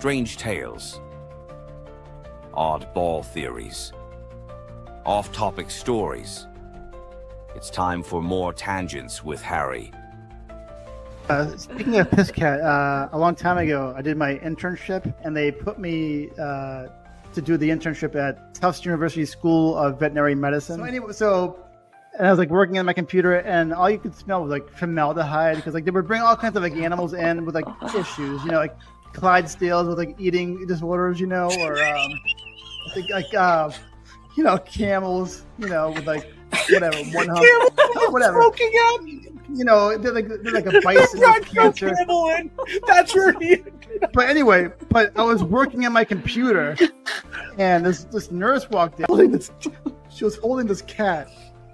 strange tales, oddball theories, off-topic stories. It's time for more tangents with Harry. Speaking of Piss Cat, a long time ago, I did my internship, and they put me to do the internship at Tufts University School of Veterinary Medicine. And I was like working on my computer, and all you could smell was like formaldehyde, because like they would bring all kinds of like animals in with like issues, like Clydesdales with like eating disorders, or I think like camels, with like whatever one hump, whatever. Smoking up. They're like a bison with cancer. That's right. But anyway, I was working on my computer, and this nurse walked in. She was holding this cat,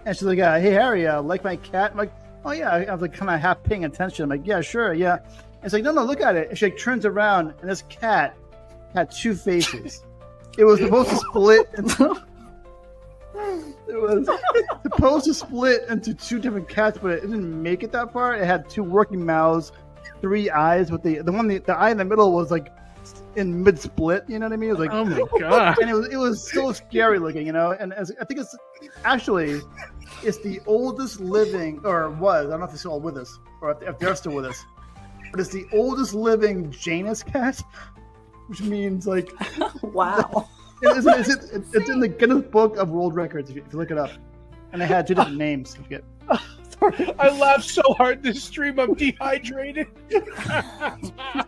and she's like, "Hey Harry, like my cat?" I'm like, "Oh yeah." I was like kind of half paying attention. I'm like, "Yeah, sure, yeah." And it's like, "No, look at it." And she like turns around, and this cat had two faces. It was supposed to split into. It was supposed to split into two different cats, but it didn't make it that far. It had two working mouths, three eyes, but the eye in the middle was like in mid split. You know what I mean? It was like, oh my god! And it was so scary looking, And I think it's the oldest living, or was. I don't know if they're still with us, or if they're still with us. But it's the oldest living Janus cat, which means like wow. It's in the Guinness Book of World Records if you look it up, and it had two different names. Sorry, I laughed so hard this stream. I'm dehydrated.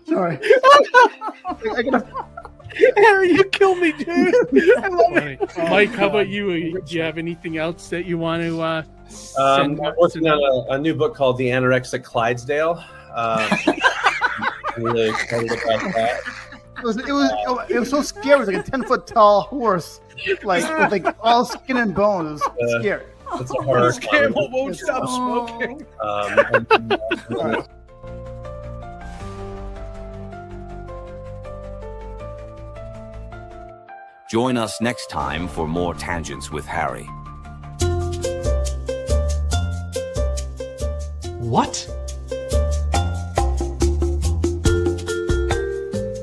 Sorry. Harry, you kill me, dude. I love it. Mike, how about you? Do you have anything else that you want to I'm working on a new book called The Anorexic Clydesdale. I'm really excited about that. It was so scary. It was like a 10-foot tall horse, with like all skin and bones. It was scary. It's a horror. Camel won't stop smoking. Join us next time for more tangents with Harry. What?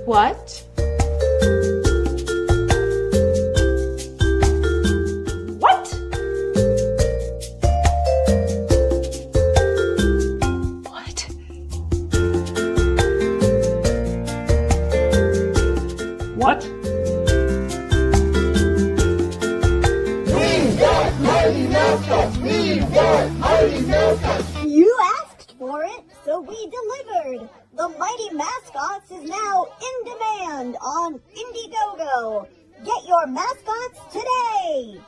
What? What? What? What? We've got Mighty Mascots! We've got Mighty Mascots! You asked for it, so we delivered. The Mighty Mascots is now in demand on Indiegogo. Get your mascots today!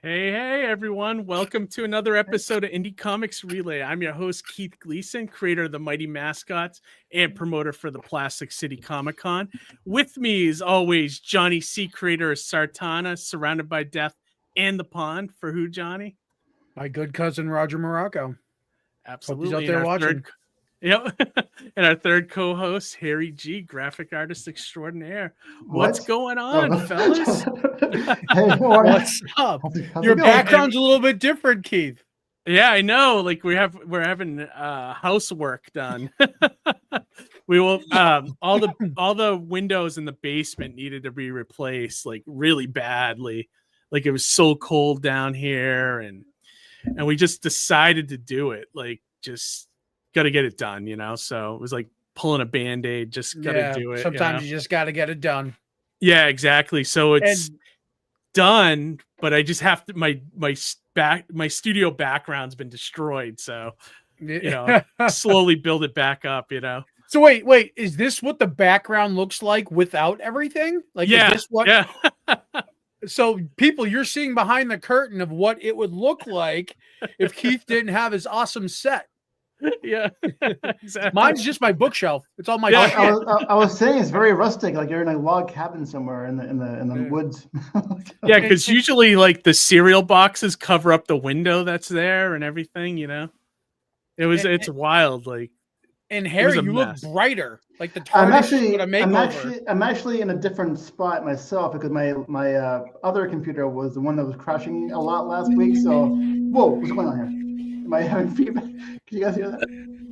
Hey, everyone. Welcome to another episode of Indie Comics Relay. I'm your host, Keith Gleason, creator of the Mighty Mascots and promoter for the Plastic City Comic Con. With me, as always, Johnny C., creator of Sartana, Surrounded by Death, and The Pond. For who, Johnny? My good cousin, Roger Morocco. Absolutely. Hope he's out there watching. And our third co-host, Harry G., graphic artist extraordinaire. What's going on, fellas? Hey, what's up? Your background's a little bit different, Keith. Yeah, I know. Like we're having housework done. We will all the windows in the basement needed to be replaced like really badly. Like it was so cold down here, and we just decided to do it. Like just got to get it done, So it was like pulling a Band-Aid. Just got to do it. Sometimes you just got to get it done. Yeah, exactly. So it's done, but I just have to. My studio background's been destroyed, so slowly build it back up. So wait, is this what the background looks like without everything? Like, yeah, is this what? Yeah. So, people, you're seeing behind the curtain of what it would look like if Keith didn't have his awesome set. Yeah, exactly. Mine's just my bookshelf. It's all my. Yeah, I was saying it's very rustic, like you're in a log cabin somewhere in the woods. Yeah, because usually like the cereal boxes cover up the window that's there and everything. It's wild. Like, and Harry, you look brighter. Like the I'm actually in a different spot myself because my other computer was the one that was crashing a lot last week. So, whoa, what's going on here? Am I having feedback? Can you guys hear that?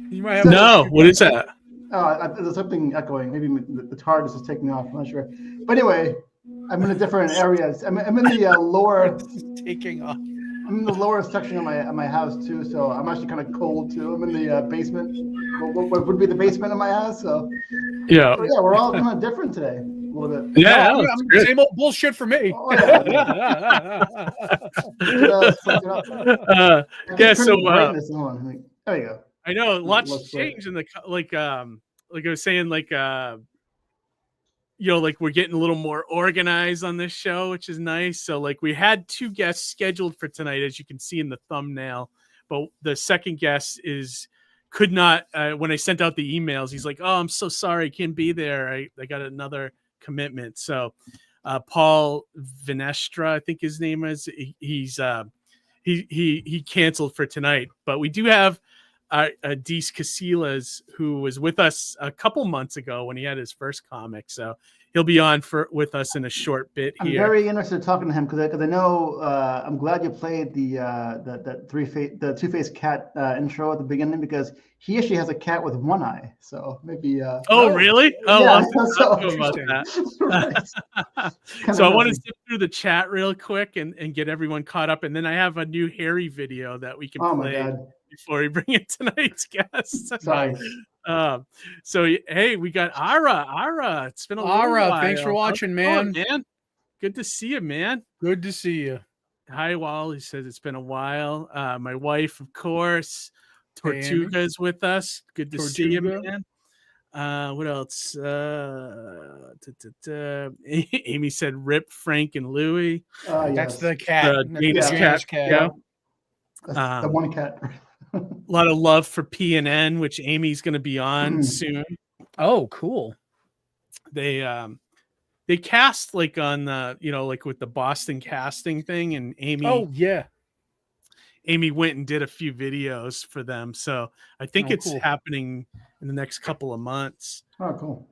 You might have No, what is that? There's something echoing. Maybe the TARDIS is taking off. I'm not sure. But anyway, I'm in a different area. I'm in the lower. taking off. I'm in the lower section of my house too, so I'm actually kind of cold too. I'm in the basement. What would be the basement of my house? So Yeah. we're all kind of different today. A little bit. Yeah, No, that's I'm good. same old bullshit for me. Oh, yeah. Yeah, so brightness on. There you go. I know lots Looks great. changed in the like I was saying, like like we're getting a little more organized on this show, which is nice. So like we had 2 guests scheduled for tonight, as you can see in the thumbnail, but the second guest could not when I sent out the emails, he's like, oh, I'm so sorry, I can't be there. I got another commitment. So Paul Veenstra, I think his name is, he canceled for tonight, but we do have Deece Casillas, who was with us a couple months ago when he had his first comic, so he'll be on with us in a short bit here. I'm very interested in talking to him because I know I'm glad you played the two-faced cat intro at the beginning, because he actually has a cat with one eye, so maybe. Really? Oh, yeah, I'll talk about that. Right. So I want to zip through the chat real quick and get everyone caught up, and then I have a new Harry video that we can play before we bring in tonight's guest. Sorry. So hey, we got Ara. It's been a little while. Thanks for watching, man. Good to see you, man. Good to see you. Hi, Wall. He says it's been a while. My wife, of course. Tortuga's with us. Good to see you, man. What else? Amy said, "Rip Frank and Louie." That's the cat. Deece cat. Yeah. That's the one cat. A lot of love for PNN, which Amy's going to be on soon. Oh, cool. They cast like on the, like with the Boston casting thing, and Amy. Oh yeah. Amy went and did a few videos for them, so I think it's happening in the next couple of months. Oh, cool.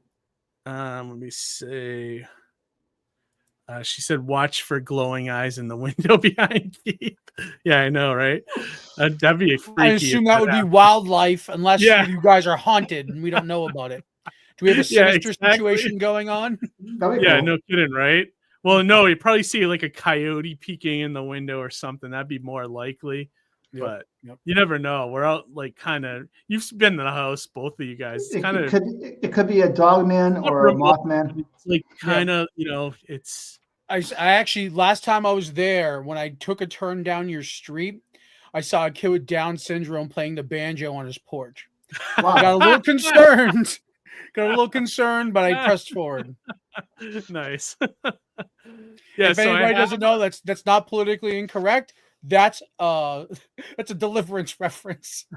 Let me see. She said, "Watch for glowing eyes in the window behind Keith." Yeah, I know, right? That'd be freaky. I assume that would be wildlife, unless you guys are haunted and we don't know about it. Do we have a sinister situation going on? Yeah, no kidding, right? Well, no, you probably see like a coyote peeking in the window or something. That'd be more likely. But you never know. We're out like kind of. You've been in the house, both of you guys. It's kind of. It could be a dog man or a mothman. It's like kind of, it's. I actually, last time I was there, when I took a turn down your street, I saw a kid with Down syndrome playing the banjo on his porch. Wow. I got a little concerned. But I pressed forward. Nice. If anybody doesn't know, that's not politically incorrect. That's a Deliverance reference.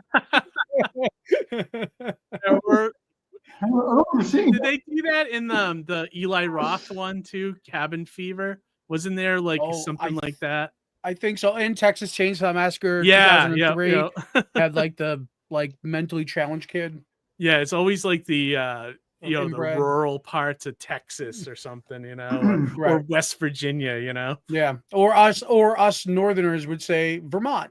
Did they do that in the Eli Roth one too? Cabin Fever? Wasn't there like something like that? I think so. In Texas Chainsaw Massacre, 2003, had like the mentally challenged kid. Yeah, it's always like the the rural parts of Texas or something, or West Virginia, Yeah, or us Northerners would say Vermont.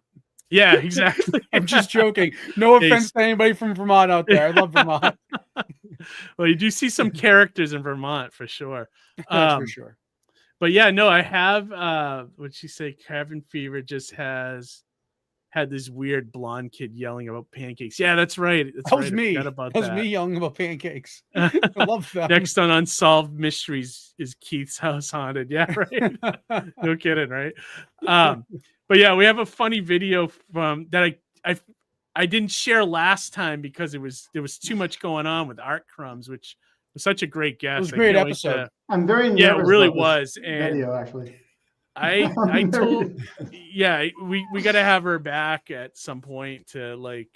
Yeah, exactly. I'm just joking. No offense to anybody from Vermont out there. I love Vermont. Well, you do see some characters in Vermont for sure. That's for sure. But yeah, no, I have. What'd she say? Cabin Fever just had this weird blonde kid yelling about pancakes. Yeah, that's right. That was me. That was me yelling about pancakes. I love that. Next on Unsolved Mysteries is Keith's house haunted. Yeah, right. No kidding, right? But yeah, we have a funny video from that I didn't share last time because there was too much going on with Art Crumbs, which was such a great guest. It was a great episode. I'm very nervous. Yeah, it really was. And video actually. I told we got to have her back at some point to like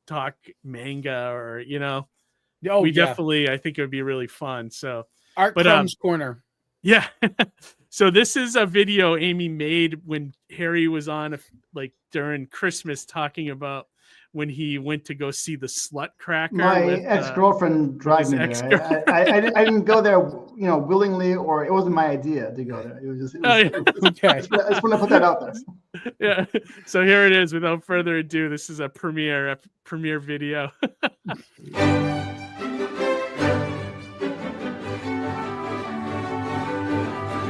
talk manga or definitely, I think it would be really fun. So Art Crumbs Corner. Yeah. So this is a video Amy made when Harry was on like during Christmas talking about when he went to go see the Slut Cracker. My ex-girlfriend dragged me there. I didn't go there, willingly, or it wasn't my idea to go there. It was just okay. I just want to put that out there. Yeah. So here it is. Without further ado, this is a premiere video.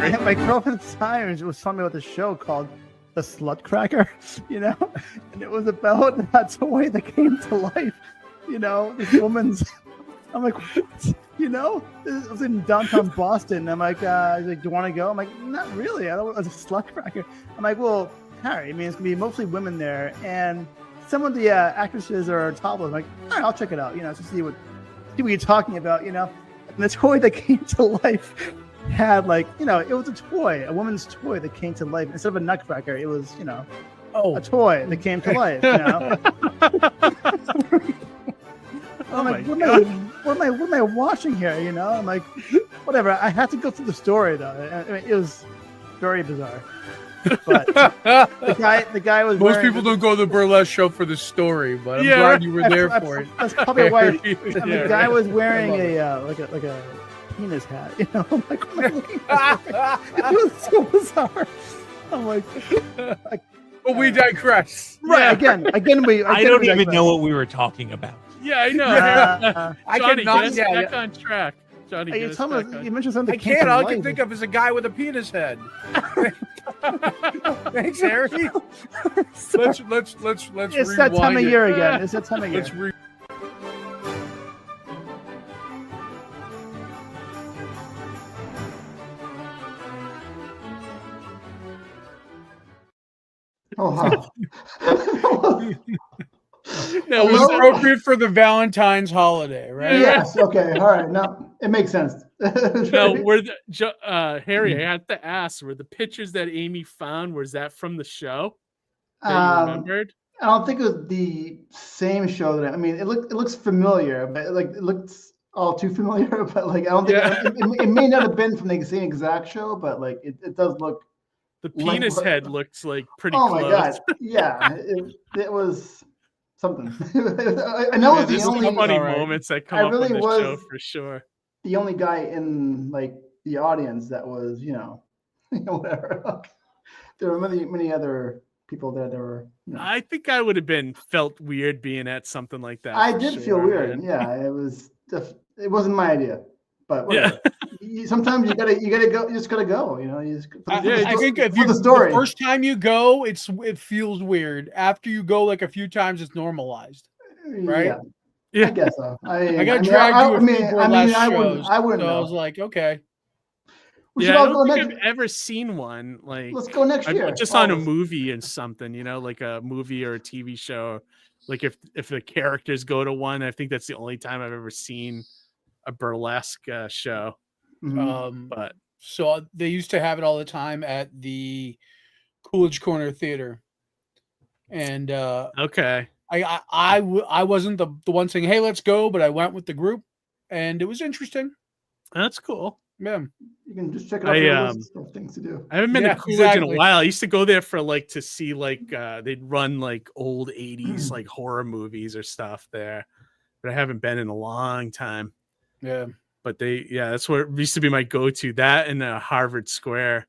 My girlfriend at the time was telling me about the show called The Slut Cracker, and it was about that toy that came to life. This woman's. I'm like, what? It was in downtown Boston. I'm like, do you want to go? I'm like, not really. I don't. It's a slut cracker. I'm like, well, Harry. I mean, it's gonna be mostly women there, and some of the actresses are topless. I'm like, all right, I'll check it out. To see what you're talking about. And the toy that came to life had it was a toy, a woman's toy that came to life instead of a nutcracker. It was, a toy that came to life. I'm like, what am I watching here? I'm like, whatever. I had to go through the story though. I mean, it was very bizarre. But the guy was. Most people don't go to the burlesque show for the story, but I'm glad you were there for it. That's probably why. The guy was wearing a penis hat. I'm like, what am I looking for? It was so bizarre. I'm like. But we digress. Right. Again, I don't even know what we were talking about. Yeah, I know. I cannot get us back on track. Johnny, you mentioned something. I can't. All I can think of is a guy with a penis head. Thanks, Harry. Let's It's rewind that time of it. year again. It's that time of year. Let's Oh, wow. No, it was appropriate for the Valentine's holiday, right? Yes. Okay. All right. No, it makes sense. No, Harry, I had to ask, were the pictures that Amy found, was that from the show that you remembered? I don't think it was the same show it looks familiar, but it looks all too familiar. But I don't think it may not have been from the same exact show, but it does look. The penis head looks like pretty close. close. Oh my god! Yeah, it was something. I know it was there's the only some funny moments that come up on the show for sure. The only guy in the audience that was whatever. There were many other people there. There were. I think I would have felt weird being at something like that. I did feel weird. Man. Yeah, it was. It wasn't my idea, but whatever. Sometimes you gotta go. You just gotta go. I think if the first time you go, it feels weird. After you go a few times, it's normalized, right? Yeah. I guess so. I got dragged to a few burlesque shows. I wouldn't. So know. I was like, okay. I don't think I've ever seen one. Let's go next year. Just on a movie and something, like a movie or a TV show. If the characters go to one, I think that's the only time I've ever seen a burlesque show. Mm-hmm. But so they used to have it all the time at the Coolidge Corner Theater, and okay, I wasn't the one saying, "Hey, let's go," but I went with the group, and it was interesting. That's cool. Yeah, you can just check it out. Of things to do. I haven't been to Coolidge in a while. I used to go there for to see they'd run old 80s horror movies or stuff there, but I haven't been in a long time. Yeah. But that's where it used to be my go-to. That and Harvard Square.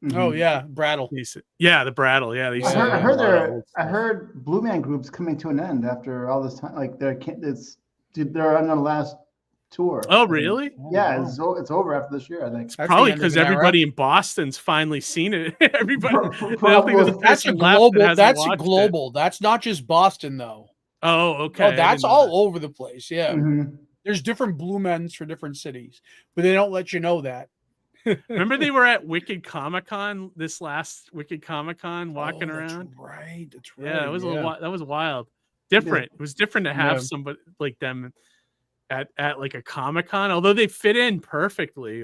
Mm-hmm. Oh yeah, Brattle. Yeah, the Brattle. Yeah, I heard Blue Man Group's coming to an end after all this time. They're on their last tour. Oh really? Yeah, it's over after this year. I think it's probably because everybody in Boston's finally seen it. Everybody. That's global. That's global. That's not just Boston though. Oh okay. Oh, that's all over the place. Yeah. Mm-hmm. There's different Blue Men's for different cities, but they don't let you know that. Remember they were at Wicked Comic-Con, this last Wicked Comic-Con, walking around? Right. That's right. Yeah, that was wild. Different. Yeah. It was different to have somebody like them at a Comic-Con, although they fit in perfectly.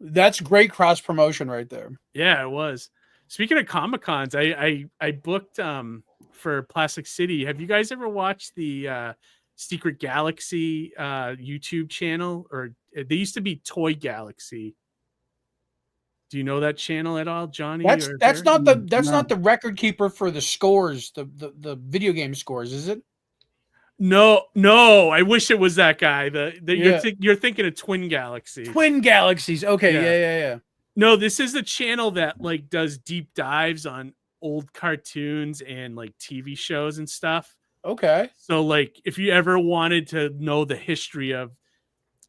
That's great cross promotion right there. Yeah, it was. Speaking of Comic-Cons, I booked for Plastic City. Have you guys ever watched the Secret Galaxy YouTube channel? Or they used to be Toy Galaxy. Do you know that channel at all, Johnny? That's not the record keeper for the scores, the video game scores, is it? No, I wish it was that guy. You're thinking of Twin Galaxy. Twin Galaxies. Okay, yeah. No, this is the channel that does deep dives on old cartoons and like TV shows and stuff. Okay. So like if you ever wanted to know the history of,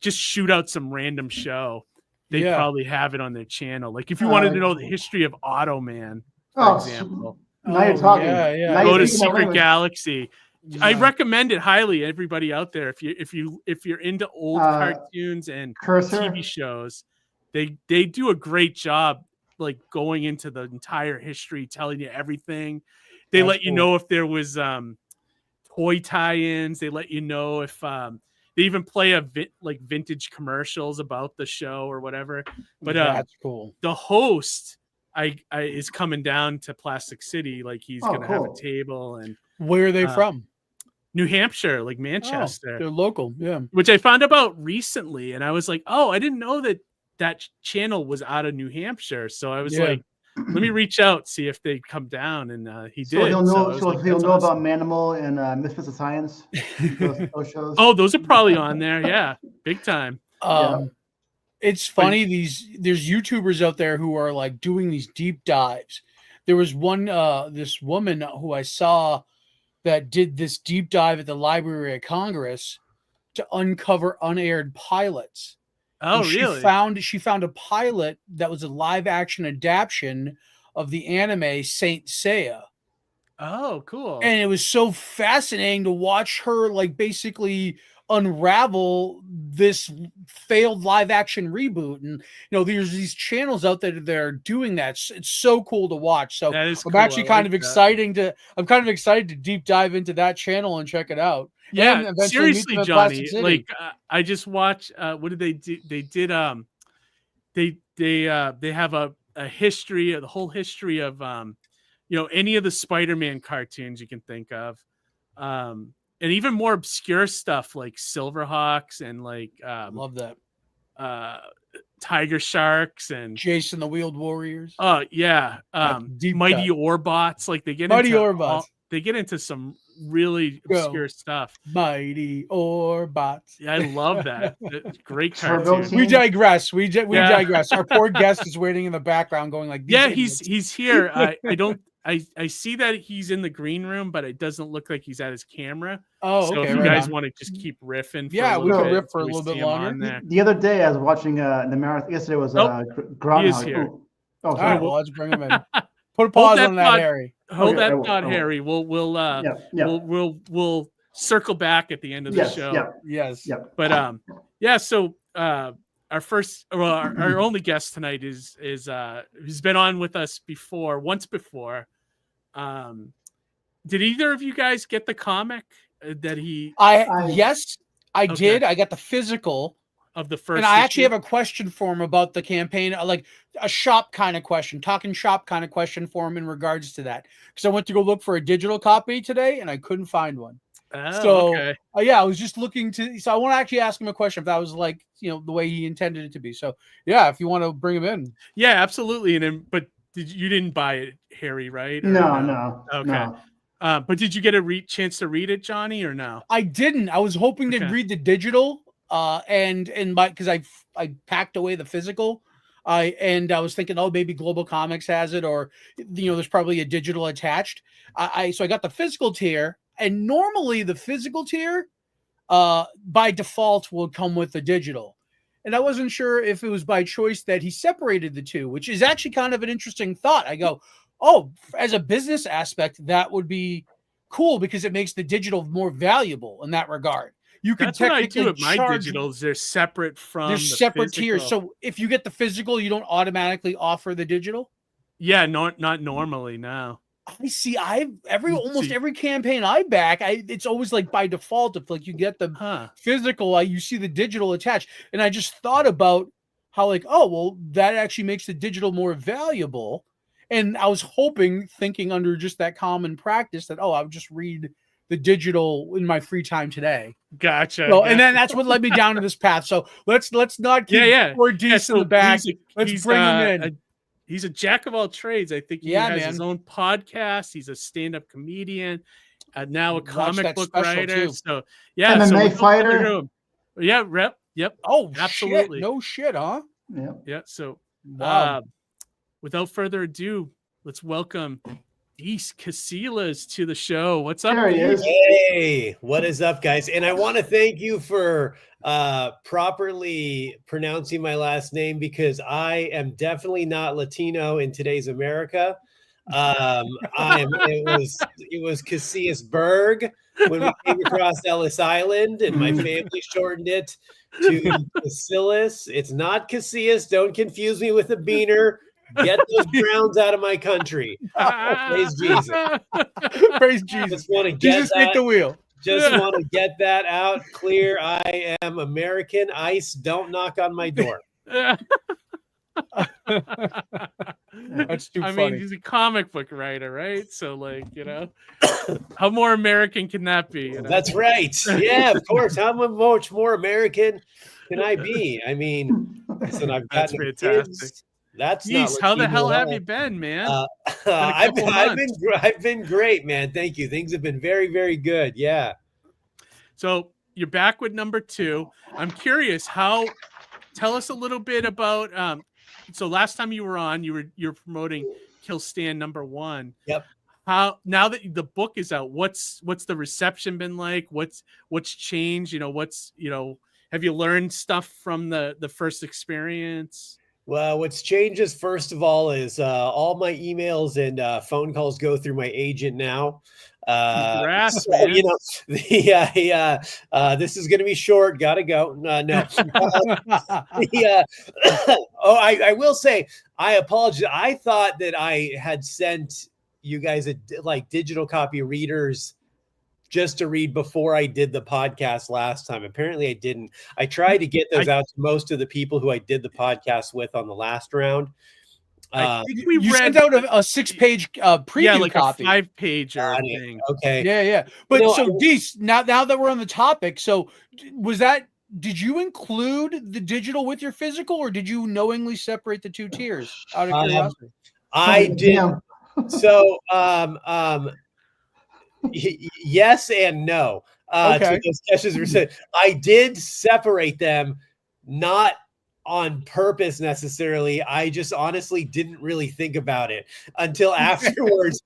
just shoot out some random show, they probably have it on their channel. Like if you wanted to know the history of Automan, for example. Now you're talking. Yeah. Go to Secret Galaxy. I recommend it highly, everybody out there. If you're into old cartoons and TV shows, they do a great job like going into the entire history, telling you everything. They let you know if there was toy tie-ins. They let you know if they even play like vintage commercials about the show or whatever. But that's cool. The host is coming down to Plastic City. Like he's gonna have a table. And where are they from? New Hampshire, like Manchester. They're local, yeah. Which I found about recently, and I was like, oh, I didn't know that channel was out of New Hampshire. So I was like, let me reach out, see if they come down, and he did. He'll know. So he'll know about Manimal and Misfits of Science. Those shows. Oh, those are probably on there. Yeah, big time. It's funny. There's YouTubers out there who are like doing these deep dives. There was this woman who I saw that did this deep dive at the Library of Congress to uncover unaired pilots. Oh, and really? She found a pilot that was a live action adaptation of the anime Saint Seiya. Oh, cool. And it was so fascinating to watch her like basically unravel this failed live action reboot. And there's these channels out there that are doing that. It's so cool to watch. So I'm actually kind of excited to deep dive into that channel and check it out. Yeah, seriously, Johnny. Like I just watched. What did they do? They did. They have a history, the whole history of any of the Spider-Man cartoons you can think of, and even more obscure stuff like Silverhawks and like love that. Tiger Sharks and Jason the Wheeled Warriors. Oh yeah, Mighty Orbots. Like they get Mighty into Orbots. They get into some really obscure stuff. Mighty Orbots. Yeah, I love that. Great cartoon. We digress. We digress. Our poor guest is waiting in the background, going like, "Yeah, he's here." I see that he's in the green room, but it doesn't look like he's at his camera. Oh, so okay. if you guys want to just keep riffing, we can riff for a little bit longer. The other day, I was watching the marathon. Yesterday was Groundhog. He is here. All right, well, let's bring him in. Put a pause on that, Harry. Hold that thought, Harry. We'll circle back at the end of the show. Yes. But So our first, our only guest tonight is who's been on with us once before. Did either of you guys get the comic that he? Yes, I did. I got the physical of the first, and I actually have a question for him about the campaign, like a shop kind of question, talking shop kind of question for him in regards to that. Because I went to go look for a digital copy today, and I couldn't find one. I was just looking to. So I want to actually ask him a question if that was like the way he intended it to be. So yeah, if you want to bring him in, yeah, absolutely. And then, but you didn't buy it, Harry, right? No. Okay. No. But did you get a chance to read it, Johnny, or no? I didn't. I was hoping to read the digital, because I packed away the physical. I was thinking, maybe Global Comics has it, or there's probably a digital attached. So I got the physical tier, and normally the physical tier, by default, will come with the digital. And I wasn't sure if it was by choice that he separated the two, which is actually kind of an interesting thought. I go, as a business aspect, that would be cool because it makes the digital more valuable in that regard. You could technically what I do with my digitals. They're separate from the separate tiers. So if you get the physical, you don't automatically offer the digital. Yeah, not normally. No. I see. Almost every campaign I back, it's always like by default. If like you get the physical, you see the digital attached, and I just thought about how that actually makes the digital more valuable. And I was thinking under just that common practice that I would just read the digital in my free time today. Gotcha. So, and then that's what led me down to this path. So let's not keep poor Deece in the back. Let's bring him in. He's a jack of all trades. I think he has his own podcast. He's a stand-up comedian, now a comic book writer. Too. So yeah, MMA fighter. Yeah, rep. Yep. Oh, absolutely. Shit. No shit, huh? Yeah. Yeah. So, wow. Without further ado, let's welcome Deece Casillas to the show. What's up? There he Deece? is. Hey, what is up, guys? And I want to thank you for properly pronouncing my last name, because I am definitely not Latino in today's America. It was Casillasburg when we came across Ellis Island, and my family shortened it to Casillas. It's not Casillas. Don't confuse me with a beaner. Get those Browns out of my country. Praise Jesus. Praise Jesus. Just want to get Jesus, that. take the wheel. Just want to get that out clear. I am American. ICE, don't knock on my door. That's too I funny. mean, he's a comic book writer, right? So, like, how more American can that be? That's right. Yeah, of course. How much more American can I be? I mean, listen, I've got That's fantastic. kids. That's Deece, not how the hell have Latino. you been, man? I've been great, man. Thank you. Things have been very, very good. Yeah. So you're back with number 2. I'm curious, tell us a little bit about so last time you were on, you're promoting Kill Stand number 1. Yep. How, now that the book is out, what's the reception been like? What's changed? Have you learned stuff from the first experience? Well, what's changed is, first of all, is all my emails and phone calls go through my agent now. Congrats, So, man. this is going to be short. Gotta go. No. I will say, I apologize. I thought that I had sent you guys digital copy readers just to read before I did the podcast last time. Apparently I didn't. I tried to get those out to most of the people who I did the podcast with on the last round. I think you sent out a 6-page preview copy. A 5-pager thing. Okay. Yeah. But Deece, now that we're on the topic, so did you include the digital with your physical, or did you knowingly separate the 2 tiers out of curiosity? I did. So, yes and no. To those questions were said, I did separate them, not on purpose necessarily. I just honestly didn't really think about it until afterwards.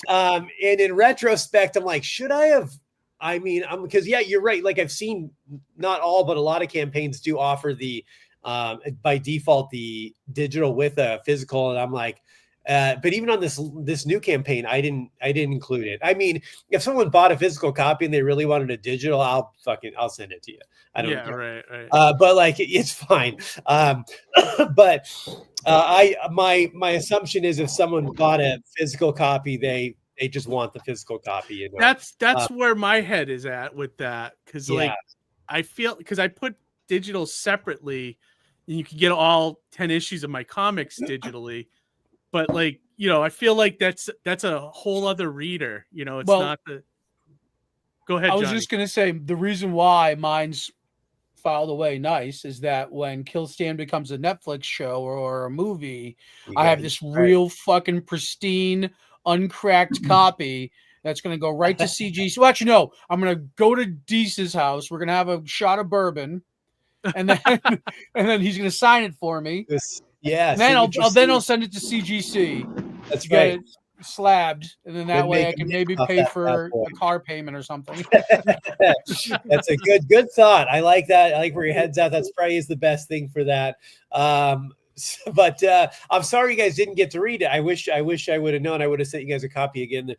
And in retrospect, I'm like, should I have? I mean, because you're right. Like, I've seen not all, but a lot of campaigns do offer the by default the digital with a physical, and I'm like. But even on this new campaign, I didn't include it. I mean, if someone bought a physical copy and they really wanted a digital, I'll send it to you. I don't care. Right. But it's fine. But my assumption is, if someone bought a physical copy, they just want the physical copy. That's where my head is at with that, because I feel, because I put digital separately, and you can get all 10 issues of my comics digitally. But I feel like that's a whole other reader. It's not the. Go ahead. I was Johnny. just gonna say, the reason why mine's filed away nice is that when Kill Stand becomes a Netflix show or a movie, I have this real fucking pristine, uncracked copy that's gonna go right to CG. So actually, no, I'm gonna go to Deece's house. We're gonna have a shot of bourbon, and then he's gonna sign it for me. Yeah, and then I'll send it to CGC. That's right. Get it slabbed, and then that way I can maybe pay for a car payment or something. That's a good thought. I like that. I like where your head's at. That's probably is the best thing for that. But I'm sorry you guys didn't get to read it. I wish I would have known. I would have sent you guys a copy again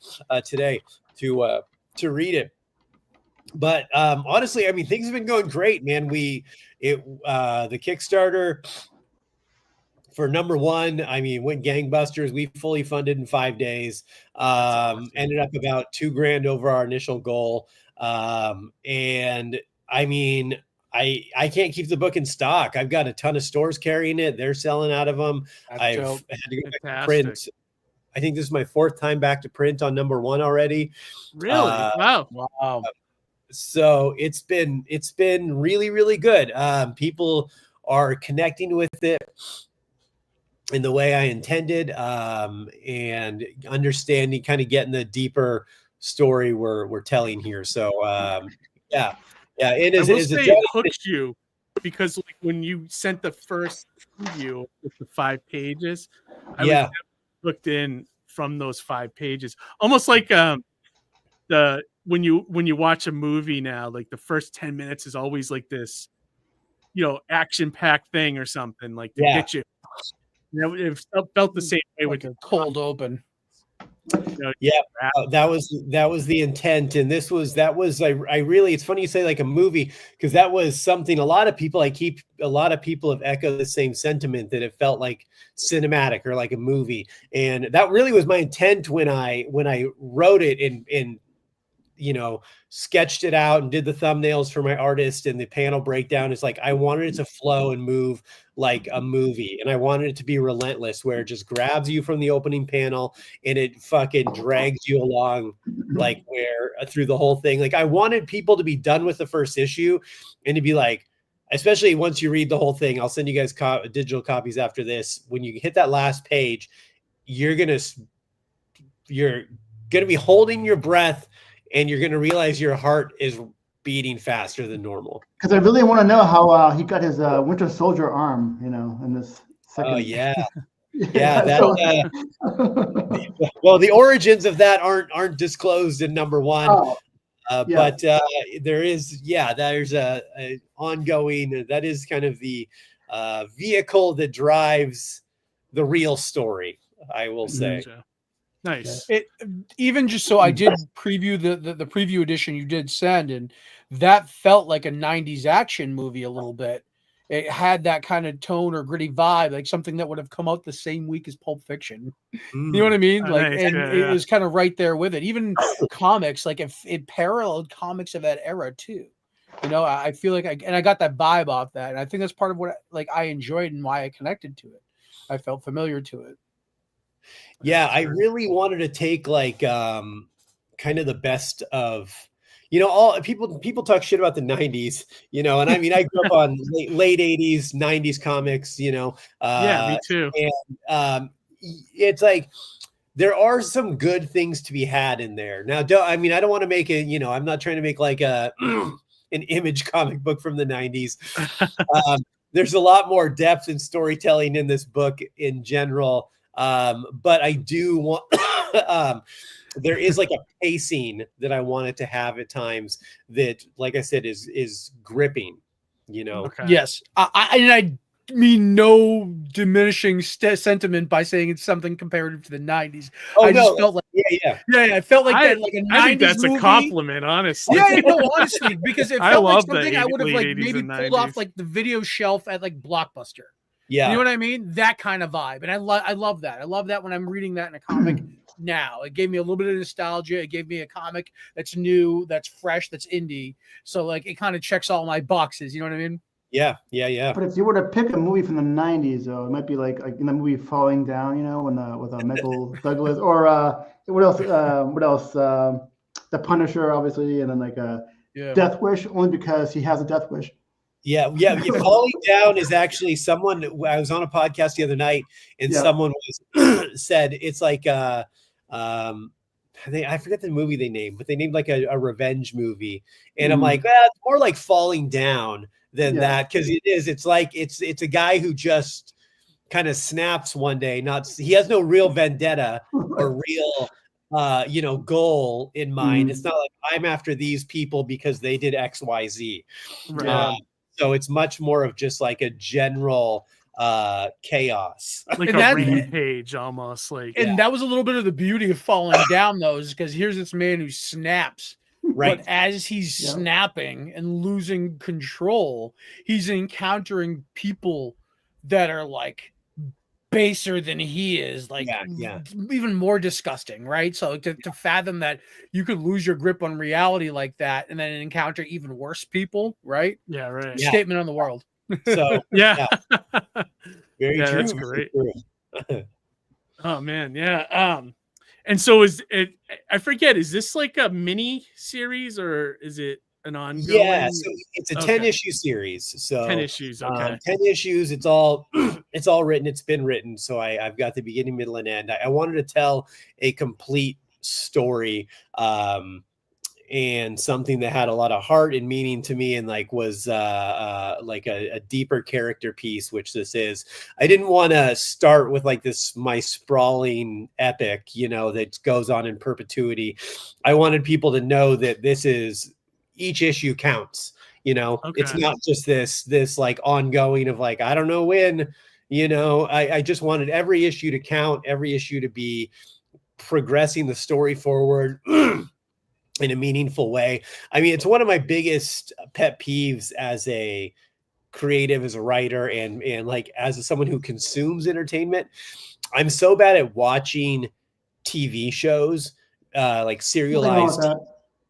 today to read it. But honestly, I mean, things have been going great, man. The Kickstarter for number 1, I mean, went gangbusters. We fully funded in 5 days. Ended up about $2,000 over our initial goal. And I mean, I can't keep the book in stock. I've got a ton of stores carrying it. They're selling out of them. I've had to go back to print. I think this is my 4th time back to print on number 1 already. Really? Wow. So it's been really, really good. People are connecting with it in the way I intended, and understanding, kind of getting the deeper story we're telling here. So it is. It hooks you, because when you sent the first preview with the 5 pages, I was hooked in from those 5 pages, almost like the when you watch a movie now, like the first 10 minutes is always like this, action-packed thing or something like to get you. It felt the same way with a cold open. That was the intent, and I really, it's funny you say like a movie, because that was something a lot of people have echoed the same sentiment, that it felt like cinematic or like a movie, and that really was my intent when I wrote it and sketched it out and did the thumbnails for my artist and the panel breakdown. Is like, I wanted it to flow and move like a movie, and I wanted it to be relentless, where it just grabs you from the opening panel and it fucking drags you along, like through the whole thing. Like, I wanted people to be done with the first issue and to be like, especially once you read the whole thing, I'll send you guys digital copies after this. When you hit that last page, you're gonna be holding your breath, and you're going to realize your heart is beating faster than normal. Because I really want to know how he got his Winter Soldier arm, in this second. Oh, yeah. Well, the origins of that aren't disclosed in number 1. But there is, there's a ongoing, that is kind of the vehicle that drives the real story, I will say. Nice. Even just so I did preview the preview edition you did send, and that felt like a 90s action movie a little bit. It had that kind of tone or gritty vibe, like something that would have come out the same week as Pulp Fiction. You know what I mean? It was kind of right there with it. Even comics, like if it paralleled comics of that era too. I feel like I got that vibe off that, and I think that's part of what I enjoyed and why I connected to it. I felt familiar to it. Yeah, I really wanted to take kind of the best of, all people talk shit about the 90s, and I mean, I grew up on late 80s, 90s comics, me too. And it's like, there are some good things to be had in there. Now, I don't want to make it, I'm not trying to make like an Image comic book from the 90s. There's a lot more depth and storytelling in this book in general. But I do want, there is like a pacing that I wanted to have at times that, like I said, is gripping, Okay. Yes. I mean, no diminishing sentiment by saying it's something comparative to the 90s. I just felt like, I felt like that, like a 90s I think that's movie. A compliment, honestly. Yeah, no, honestly, because it felt like something I would have late like 80s maybe and pulled 90s. off like the video shelf at like Blockbuster. Yeah. You know what I mean? That kind of vibe. And I love that. I love that when I'm reading that in a comic now. It gave me a little bit of nostalgia. It gave me a comic that's new, that's fresh, that's indie. So like it kind of checks all my boxes. You know what I mean? Yeah. But if you were to pick a movie from the 90s, though, it might be like in the movie Falling Down, with Michael Douglas, or what else? The Punisher, obviously, and then Death Wish, only because he has a death wish. Yeah. Falling Down is actually someone. I was on a podcast the other night, and someone said it's like I forget the movie they named, but they named like a revenge movie, and I'm like, it's more like Falling Down than that, because it's like it's a guy who just kind of snaps one day. He has no real vendetta or real goal in mind. It's not like I'm after these people because they did XYZ. So it's much more of just like a general chaos, like a rampage almost. That was a little bit of the beauty of Falling Down, though, is because here's this man who snaps. Right. But as he's snapping and losing control, he's encountering people that are like baser than he is, like even more disgusting, right? So to fathom that you could lose your grip on reality like that and then encounter even worse people, right? Yeah, right. Statement on the world. So yeah. Very true. That's great. Oh man, yeah. And so is it, I forget, is this like a mini series or is it an ongoing? Yeah, so it's a 10 issue series. So 10 issues, okay. 10 issues, it's all written, it's been written. So I've got the beginning, middle, and end. I wanted to tell a complete story. and something that had a lot of heart and meaning to me, and like was like a deeper character piece, which this is. I didn't want to start with like this my sprawling epic, that goes on in perpetuity. I wanted people to know that this is, each issue counts. It's not just this like ongoing of like, I don't know when. I just wanted every issue to count, every issue to be progressing the story forward in a meaningful way. I mean, it's one of my biggest pet peeves as a creative, as a writer, and like as someone who consumes entertainment. I'm so bad at watching TV shows, like serialized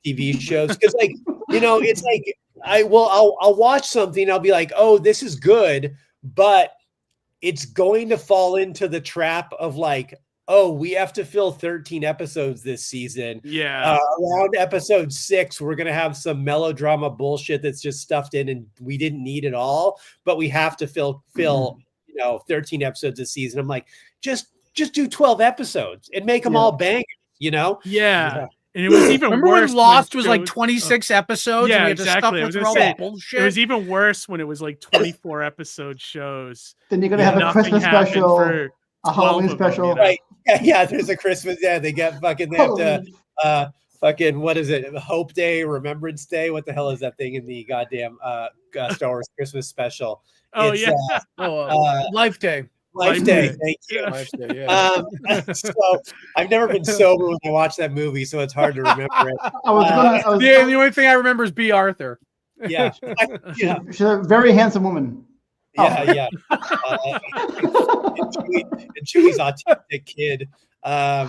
TV shows, because like it's like I'll watch something, I'll be like, oh, this is good, but it's going to fall into the trap of like, oh, we have to fill 13 episodes this season. Yeah. Around episode 6, we're going to have some melodrama bullshit that's just stuffed in and we didn't need it all, but we have to fill 13 episodes this season. I'm like, just do 12 episodes and make them all bangers, Yeah. And it was even Remember worse. when Lost was like 26 episodes? Yeah, and we had to exactly. stuff with all that bullshit? It was even worse when it was like 24 episode shows. Then you're going to have a Christmas special, a Halloween special. Right. Yeah, there's a Christmas. Yeah, they get fucking, they have to, fucking, what is it? Hope Day, Remembrance Day. What the hell is that thing in the goddamn Star Wars Christmas special? Oh, it's, yeah. Life Day. Life Day. Thank you. Life Day, yeah. So I've never been sober when I watch that movie, so it's hard to remember it. The only thing I remember is B. Arthur. Yeah. She's a very handsome woman. Yeah. And Chewie's autistic kid. But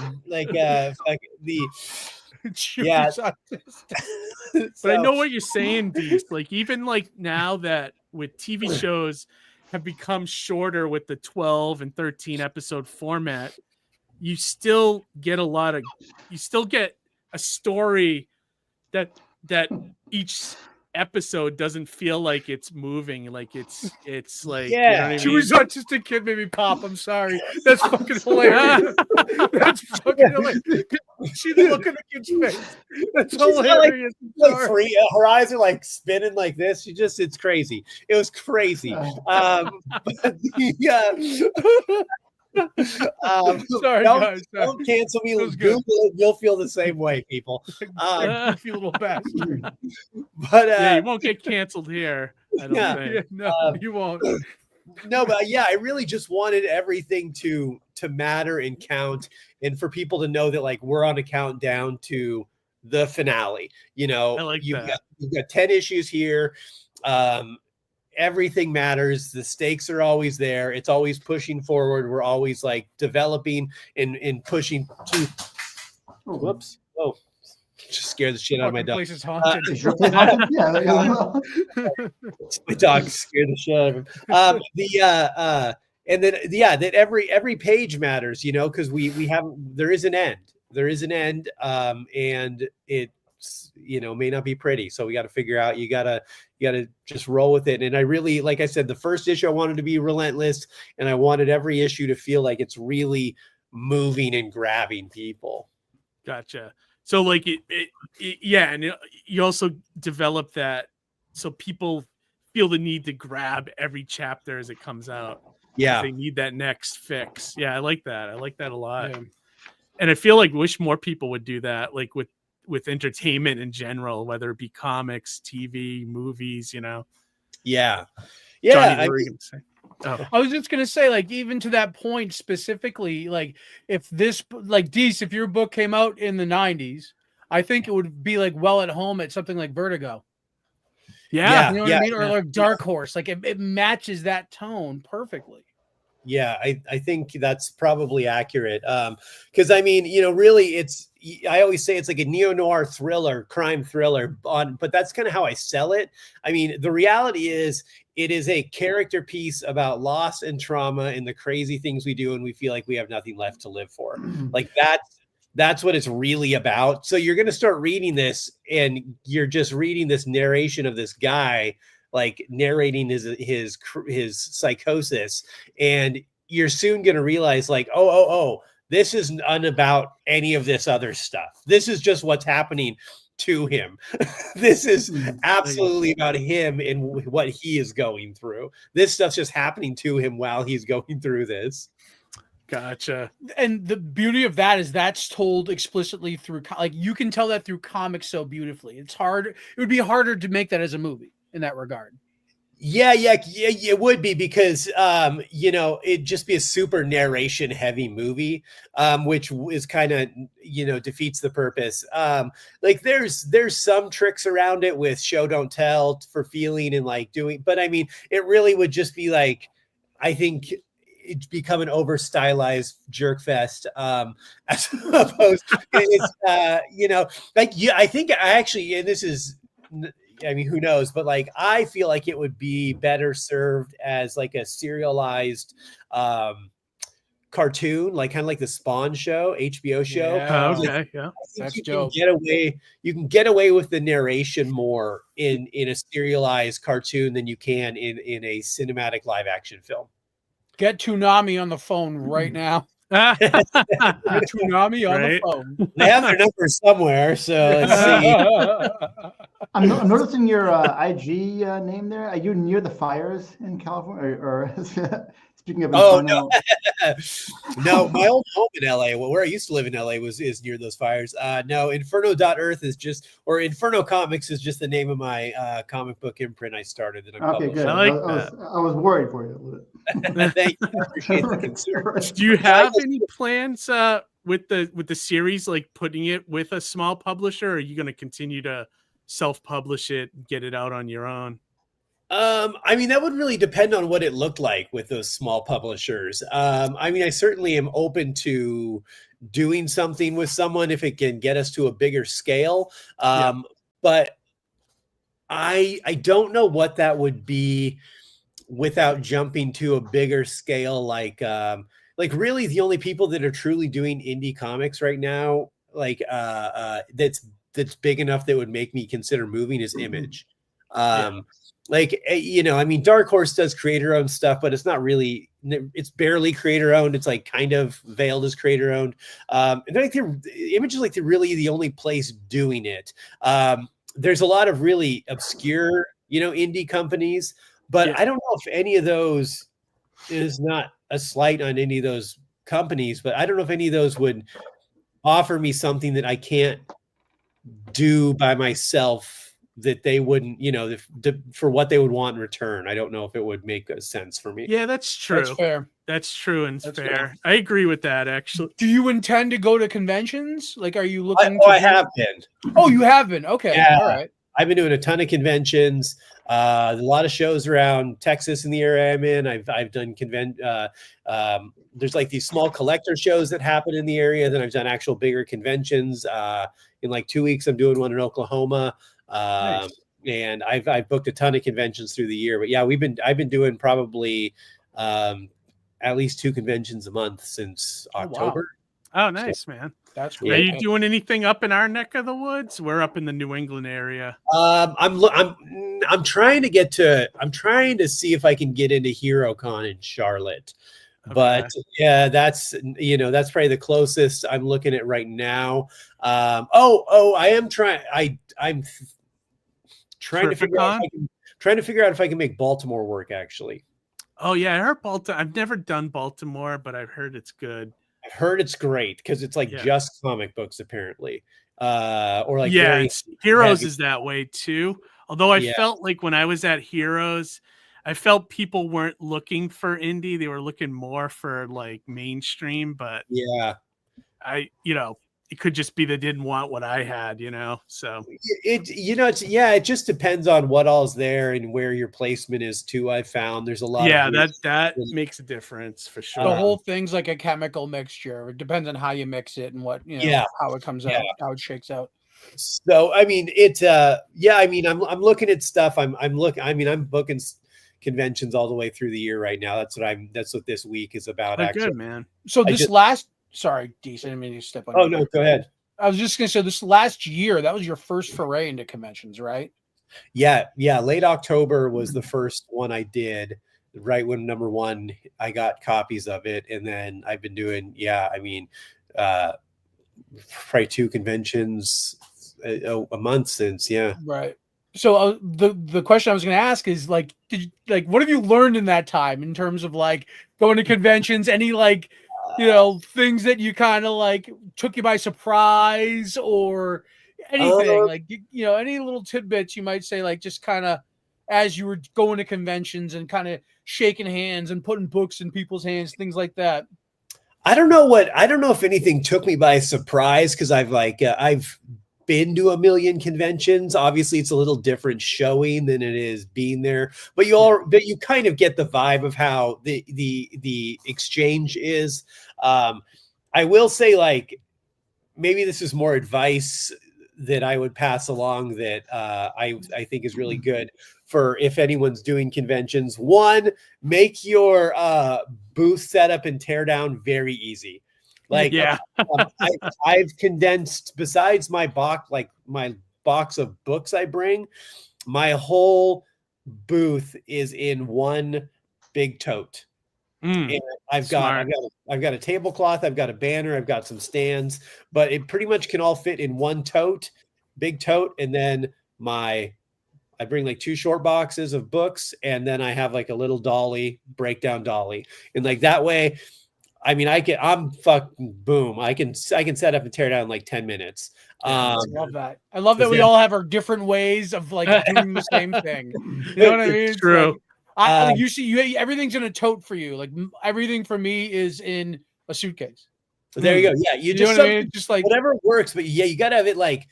I know what you're saying, Deece. Like, even like now that with TV shows have become shorter with the 12 and 13 episode format, you still get a story that each episode doesn't feel like it's moving, like it's like, She was autistic kid made me pop. I'm sorry. That's fucking hilarious. That's fucking hilarious. See the look on the kid's face. That's hilarious. Like free, her eyes are like spinning like this. It's crazy. It was crazy. Sorry, guys. Don't cancel me. Google it. You'll feel the same way, people. You little bastard. But you won't get canceled here. I don't think. Yeah, no, you won't. No, but yeah, I really just wanted everything to matter and count, and for people to know that like we're on a countdown to the finale. I like you've got 10 issues here. Everything matters. The stakes are always there. It's always pushing forward. We're always like developing and pushing to. Whoops! Oh, just scared the shit out of my dog. Place is haunted. My dog scared the shit out of him. And then that every page matters, because we have, there is an end. There is an end, and it's may not be pretty. So we got to figure out. You gotta just roll with it. And I really, like I said, the first issue I wanted to be relentless, and I wanted every issue to feel like it's really moving and grabbing people. Gotcha. So like and you also develop that so people feel the need to grab every chapter as it comes out. Yeah, they need that next fix. Yeah, I like that. I like that a lot. Yeah. And I feel like wish more people would do that, like with entertainment in general, whether it be comics, TV, movies. Yeah. Johnny, what were you gonna say? Oh. I was just gonna say, like, even to that point specifically, like, if this, like, Deece, if your book came out in the 90s, I think it would be like well at home at something like Vertigo. Yeah, you know what I mean, or like Dark Horse. Like, it matches that tone perfectly. Yeah, I think that's probably accurate. Because I mean, really, I always say it's like a neo-noir thriller, crime thriller, but that's kind of how I sell it. I mean, the reality is it is a character piece about loss and trauma and the crazy things we do, and we feel like we have nothing left to live for. Like that's what it's really about. So you're going to start reading this, and you're just reading this narration of this guy, like narrating his psychosis, and you're soon going to realize, like, oh, this isn't about any of this other stuff. This is just what's happening to him. This is absolutely about him and what he is going through. This stuff's just happening to him while he's going through this. Gotcha. And the beauty of that is that's told explicitly through, like, you can tell that through comics so beautifully. It's hard. It would be harder to make that as a movie in that regard. Yeah, it would be because it'd just be a super narration heavy movie, which is kind of defeats the purpose. Like there's some tricks around it with show don't tell for feeling and like doing, but I mean it really would just be like, I think it's become an over stylized jerk fest, as opposed to it's I think I actually, and this is, I mean, who knows, but like I feel like it would be better served as like a serialized cartoon, like kind of like the Spawn show, HBO show. Yeah. Okay, yeah. I think you can get away with the narration more in a serialized cartoon than you can in a cinematic live action film. Get Toonami on the phone right now. Get Toonami on the phone. They have their numbers somewhere, so let's see. I'm noticing your IG name there. Are you near the fires in California? Or speaking of Inferno? No, my old home in LA, where I used to live in LA, is near those fires. No, Inferno.earth is just, or Inferno Comics is just the name of my comic book imprint I started. That Okay, good. I was worried for you. Thank you. I appreciate the concern. Do you have any plans with the series, like putting it with a small publisher, or are you going to continue to self-publish it and get it out on your own? I mean, that would really depend on what it looked like with those small publishers. I mean, I certainly am open to doing something with someone if it can get us to a bigger scale. But I don't know what that would be without jumping to a bigger scale. Like really the only people that are truly doing indie comics right now, like that's big enough that would make me consider moving is Image. Like, I mean, Dark Horse does creator owned stuff, but it's not really, it's barely creator owned. It's like kind of veiled as creator owned. And Image is like really the only place doing it. There's a lot of really obscure, indie companies, but I don't know if any of those, is not a slight on any of those companies, but I don't know if any of those would offer me something that I can't do by myself, that they wouldn't, for what they would want in return. I don't know if it would make a sense for me. Yeah, that's true. That's fair. That's true and That's fair. fair. I agree with that, actually. Do you intend to go to conventions? Like, are you looking? I have been. Oh, you have been. Okay. Yeah. All right. I've been doing a ton of conventions, a lot of shows around Texas in the area I'm in. I've done there's like these small collector shows that happen in the area. Then I've done actual bigger conventions. In like 2 weeks, I'm doing one in Oklahoma. Nice. And I've booked a ton of conventions through the year. But yeah, I've been doing probably at least 2 conventions a month since October. Wow. Oh, nice, man. That's great. Are you doing anything up in our neck of the woods? We're up in the New England area. I'm trying to see if I can get into HeroCon in Charlotte. Okay. But yeah, that's probably the closest I'm looking at right now. I am trying. I'm trying to figure out if I can make Baltimore work, actually. Oh yeah, I heard Baltimore. I've never done Baltimore, but I've heard it's good. I've heard it's great because it's like just comic books, apparently. Or like Heroes is that way too. Although I felt like when I was at Heroes, I felt people weren't looking for indie; they were looking more for like mainstream. But it could just be they didn't want what I had, So it just depends on what all's there and where your placement is too. I found there's a lot. That makes a difference for sure. The whole thing's like a chemical mixture. It depends on how you mix it and what how it comes out, how it shakes out. So I mean, I'm looking at stuff. I'm booking conventions all the way through the year right now. That's what this week is about. Actually, good, man. So sorry, Deece, I didn't mean to step on. Oh no, go ahead. I was just gonna say this last year, that was your first foray into conventions, right? Yeah. Late October was the first one I did. Right when number 1, I got copies of it, and then I've been doing probably 2 conventions a month since. Yeah. Right. So the question I was going to ask is like, what have you learned in that time in terms of like going to conventions? Any like, things that you kind of like took you by surprise or anything like, any little tidbits you might say, like just kind of as you were going to conventions and kind of shaking hands and putting books in people's hands, things like that. I don't know if anything took me by surprise because I've been to a million conventions. Obviously it's a little different showing than it is being there, but you kind of get the vibe of how the exchange is. I will say, like, maybe this is more advice that I would pass along that I think is really good for if anyone's doing conventions. One, make your booth setup and tear down very easy. Like, I've condensed, besides my box of books I bring, my whole booth is in one big tote. And I've got a tablecloth, I've got a banner, I've got some stands, but it pretty much can all fit in one tote, big tote. And then I bring like 2 short boxes of books, and then I have like a little breakdown dolly. And like that way, I mean, I'm fucking boom. I can set up and tear down in like 10 minutes. I love that. I love that we all have our different ways of like doing the same thing. You know what I mean? It's true. Like, you see, everything's in a tote for you. Like everything for me is in a suitcase. There you go. Yeah, you just, know what I mean? Just like whatever works. But yeah, you got to have it like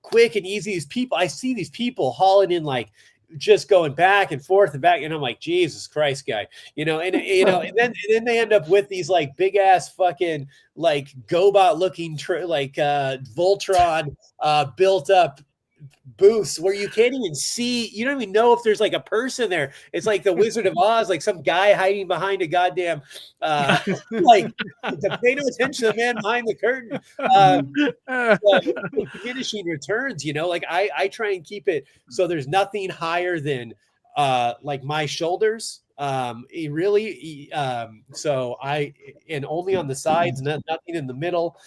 quick and easy. These people, I see these people hauling in like just going back and forth and back, and I'm like, Jesus Christ, guy, and then they end up with these like big ass fucking like GoBot looking Voltron built up booths where you can't even see, you don't even know if there's like a person there. It's like the Wizard of Oz, like some guy hiding behind a goddamn like to pay no attention to the man behind the curtain. Diminishing returns, like I try and keep it so there's nothing higher than like my shoulders. It really so and only on the sides, nothing in the middle.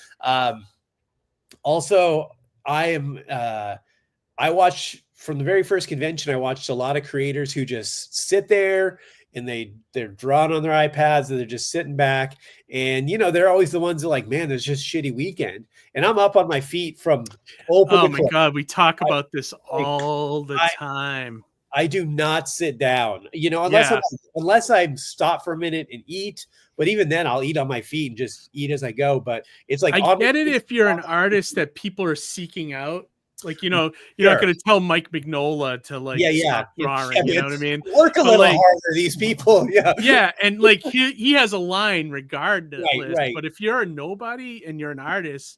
Also I watch from the very first convention, I watched a lot of creators who just sit there and they're drawing on their iPads and they're just sitting back. And, they're always the ones that are like, man, there's just shitty weekend. And I'm up on my feet from open. Oh my God. We talk about this all the time. I do not sit down, unless I stop for a minute and eat. But even then I'll eat on my feet and just eat as I go. But it's like, I get it if you're an artist that people are seeking out. Like, you're not going to tell Mike Mignola to like stop drawing, you know what I mean? Work a little harder, these people. Yeah. Yeah. And like he has a line regardless. Right. But if you're a nobody and you're an artist,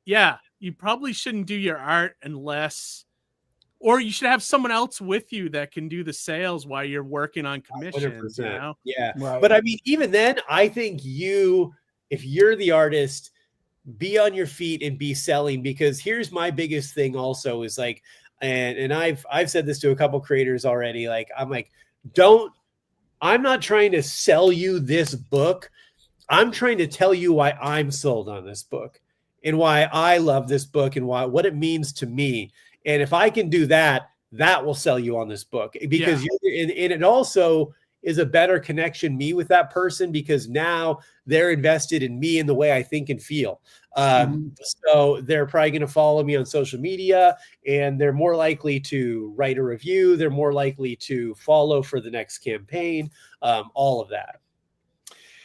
you probably shouldn't do your art unless, or you should have someone else with you that can do the sales while you're working on commissions. 100%. Yeah. Right. But I mean, even then, I think if you're the artist, be on your feet and be selling, because here's my biggest thing also is like, and I've said this to a couple creators already. Like, I'm like, I'm not trying to sell you this book. I'm trying to tell you why I'm sold on this book and why I love this book and what it means to me. And if I can do that, that will sell you on this book, because and it also is a better connection me with that person, because now they're invested in me and the way I think and feel. So they're probably going to follow me on social media, and they're more likely to write a review. They're more likely to follow for the next campaign. All of that.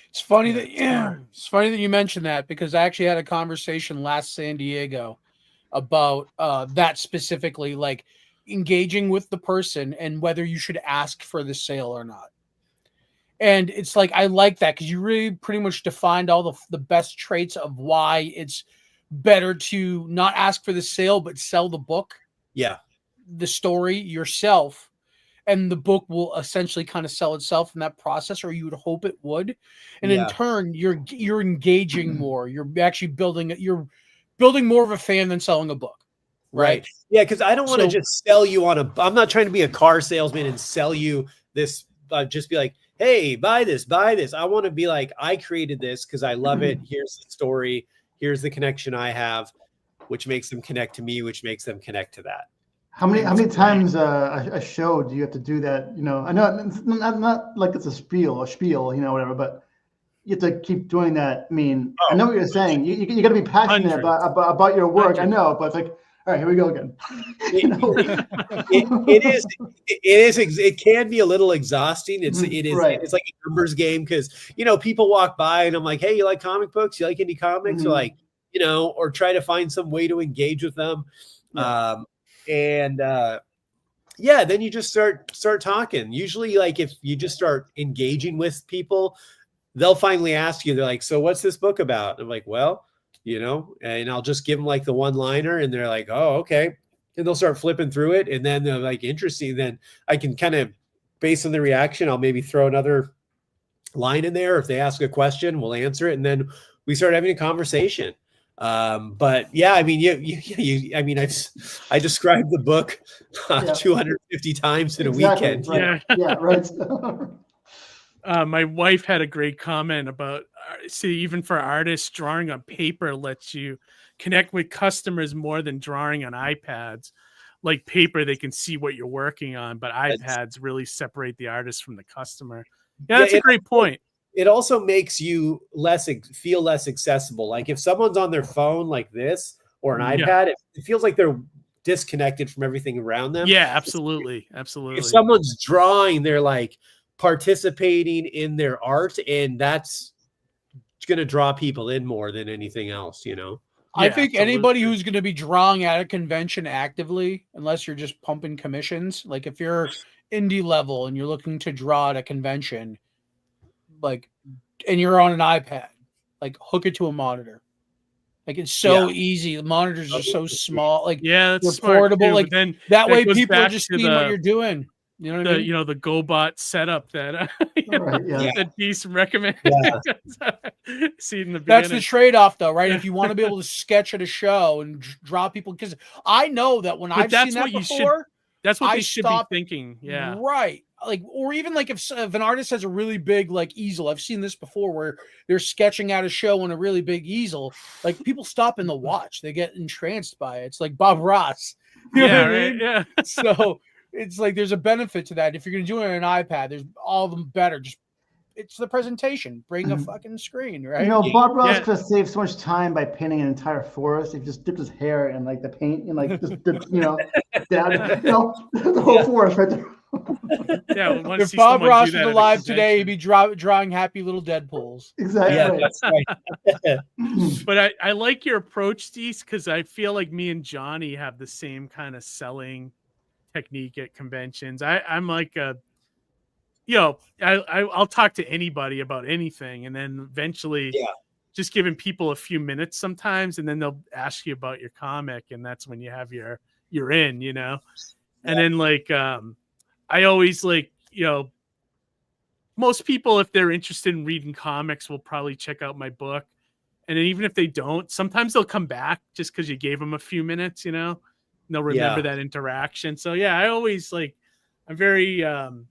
It's funny that you mentioned that, because I actually had a conversation last San Diego about that specifically, like engaging with the person and whether you should ask for the sale or not. And it's like, I like that, because you really pretty much defined all the best traits of why it's better to not ask for the sale, but sell the book. Yeah. The story yourself, and the book will essentially kind of sell itself in that process, or you would hope it would. And in turn, you're engaging more. You're actually building more of a fan than selling a book. Right. Yeah. Cause I don't want to just sell you I'm not trying to be a car salesman and sell you this, just be like, hey, buy this. I want to be like, I created this because I love it. Here's the story. Here's the connection I have. which makes them connect to me, which makes them connect to that. How many times a show do you have to do that? You know, I know it's not like it's a spiel, you know, whatever, but you have to keep doing that. I mean, I know what you're saying. You got to be passionate about your work. I know, but it's like, all right, here we go again. It can be a little exhausting. It's like a numbers game because, you know, people walk by and I'm like, hey, you like comic books? You like indie comics? Or like, you know, or try to find some way to engage with them. Then you just start talking. Usually, like if you just start engaging with people, they'll finally ask you, they're like, so what's this book about? I'm like, well, you know, and I'll just give them like the one-liner and they're like, oh, okay. And they'll start flipping through it. And then they're like, interesting. Then I can kind of, based on the reaction, I'll maybe throw another line in there. If they ask a question, we'll answer it. And then we start having a conversation. But yeah, I mean, I mean, I described the book 250 times in a weekend. Right. Yeah, right. My wife had a great comment about, even for artists, drawing on paper lets you connect with customers more than drawing on iPads. Like paper, they can see what you're working on, but iPads really separate the artist from the customer. Yeah, that's a great point. It also makes you feel less accessible. Like if someone's on their phone like this or an iPad, it feels like they're disconnected from everything around them. Yeah, absolutely. Absolutely. If someone's drawing, they're like participating in their art, and that's going to draw people in more than anything else, you know? I think anybody who's going to be drawing at a convention actively, unless you're just pumping commissions, like if you're indie level and you're looking to draw at a convention, like, and you're on an iPad, like hook it to a monitor. Like it's so easy. The monitors are so small. Like that's they're portable. Too, like then that way people are just seeing what you're doing. You know what I mean? You know, the GoBot setup that that Deece recommended. See in the That's the trade-off, though, right? If you want to be able to sketch at a show and draw people, because I know that when I've seen that before, that's what they should be thinking. Yeah, right. Like, or even like if an artist has a really big like easel, I've seen this before where they're sketching out a show on a really big easel. Like people stop in the watch, they get entranced by it. It's like Bob Ross. You know what I mean? Yeah. So it's like there's a benefit to that. If you're going to do it on an iPad, there's all of them better. Just it's the presentation. Bring a fucking screen, right? You know, Bob Ross could save so much time by painting an entire forest. He just dipped his hair in like the paint and like just dipped, down, the whole forest right there. If Bob Ross was alive today, he'd be drawing happy little Deadpools. Exactly. Yeah, that's right. But I like your approach, Deece, because I feel like me and Johnny have the same kind of selling technique at conventions. I'm like I'll talk to anybody about anything, and then eventually just giving people a few minutes sometimes, and then they'll ask you about your comic, and that's when you have you're in, and then like I always like, most people, if they're interested in reading comics, will probably check out my book. And then even if they don't, sometimes they'll come back just because you gave them a few minutes, and they'll remember that interaction. So yeah, I always like, I'm in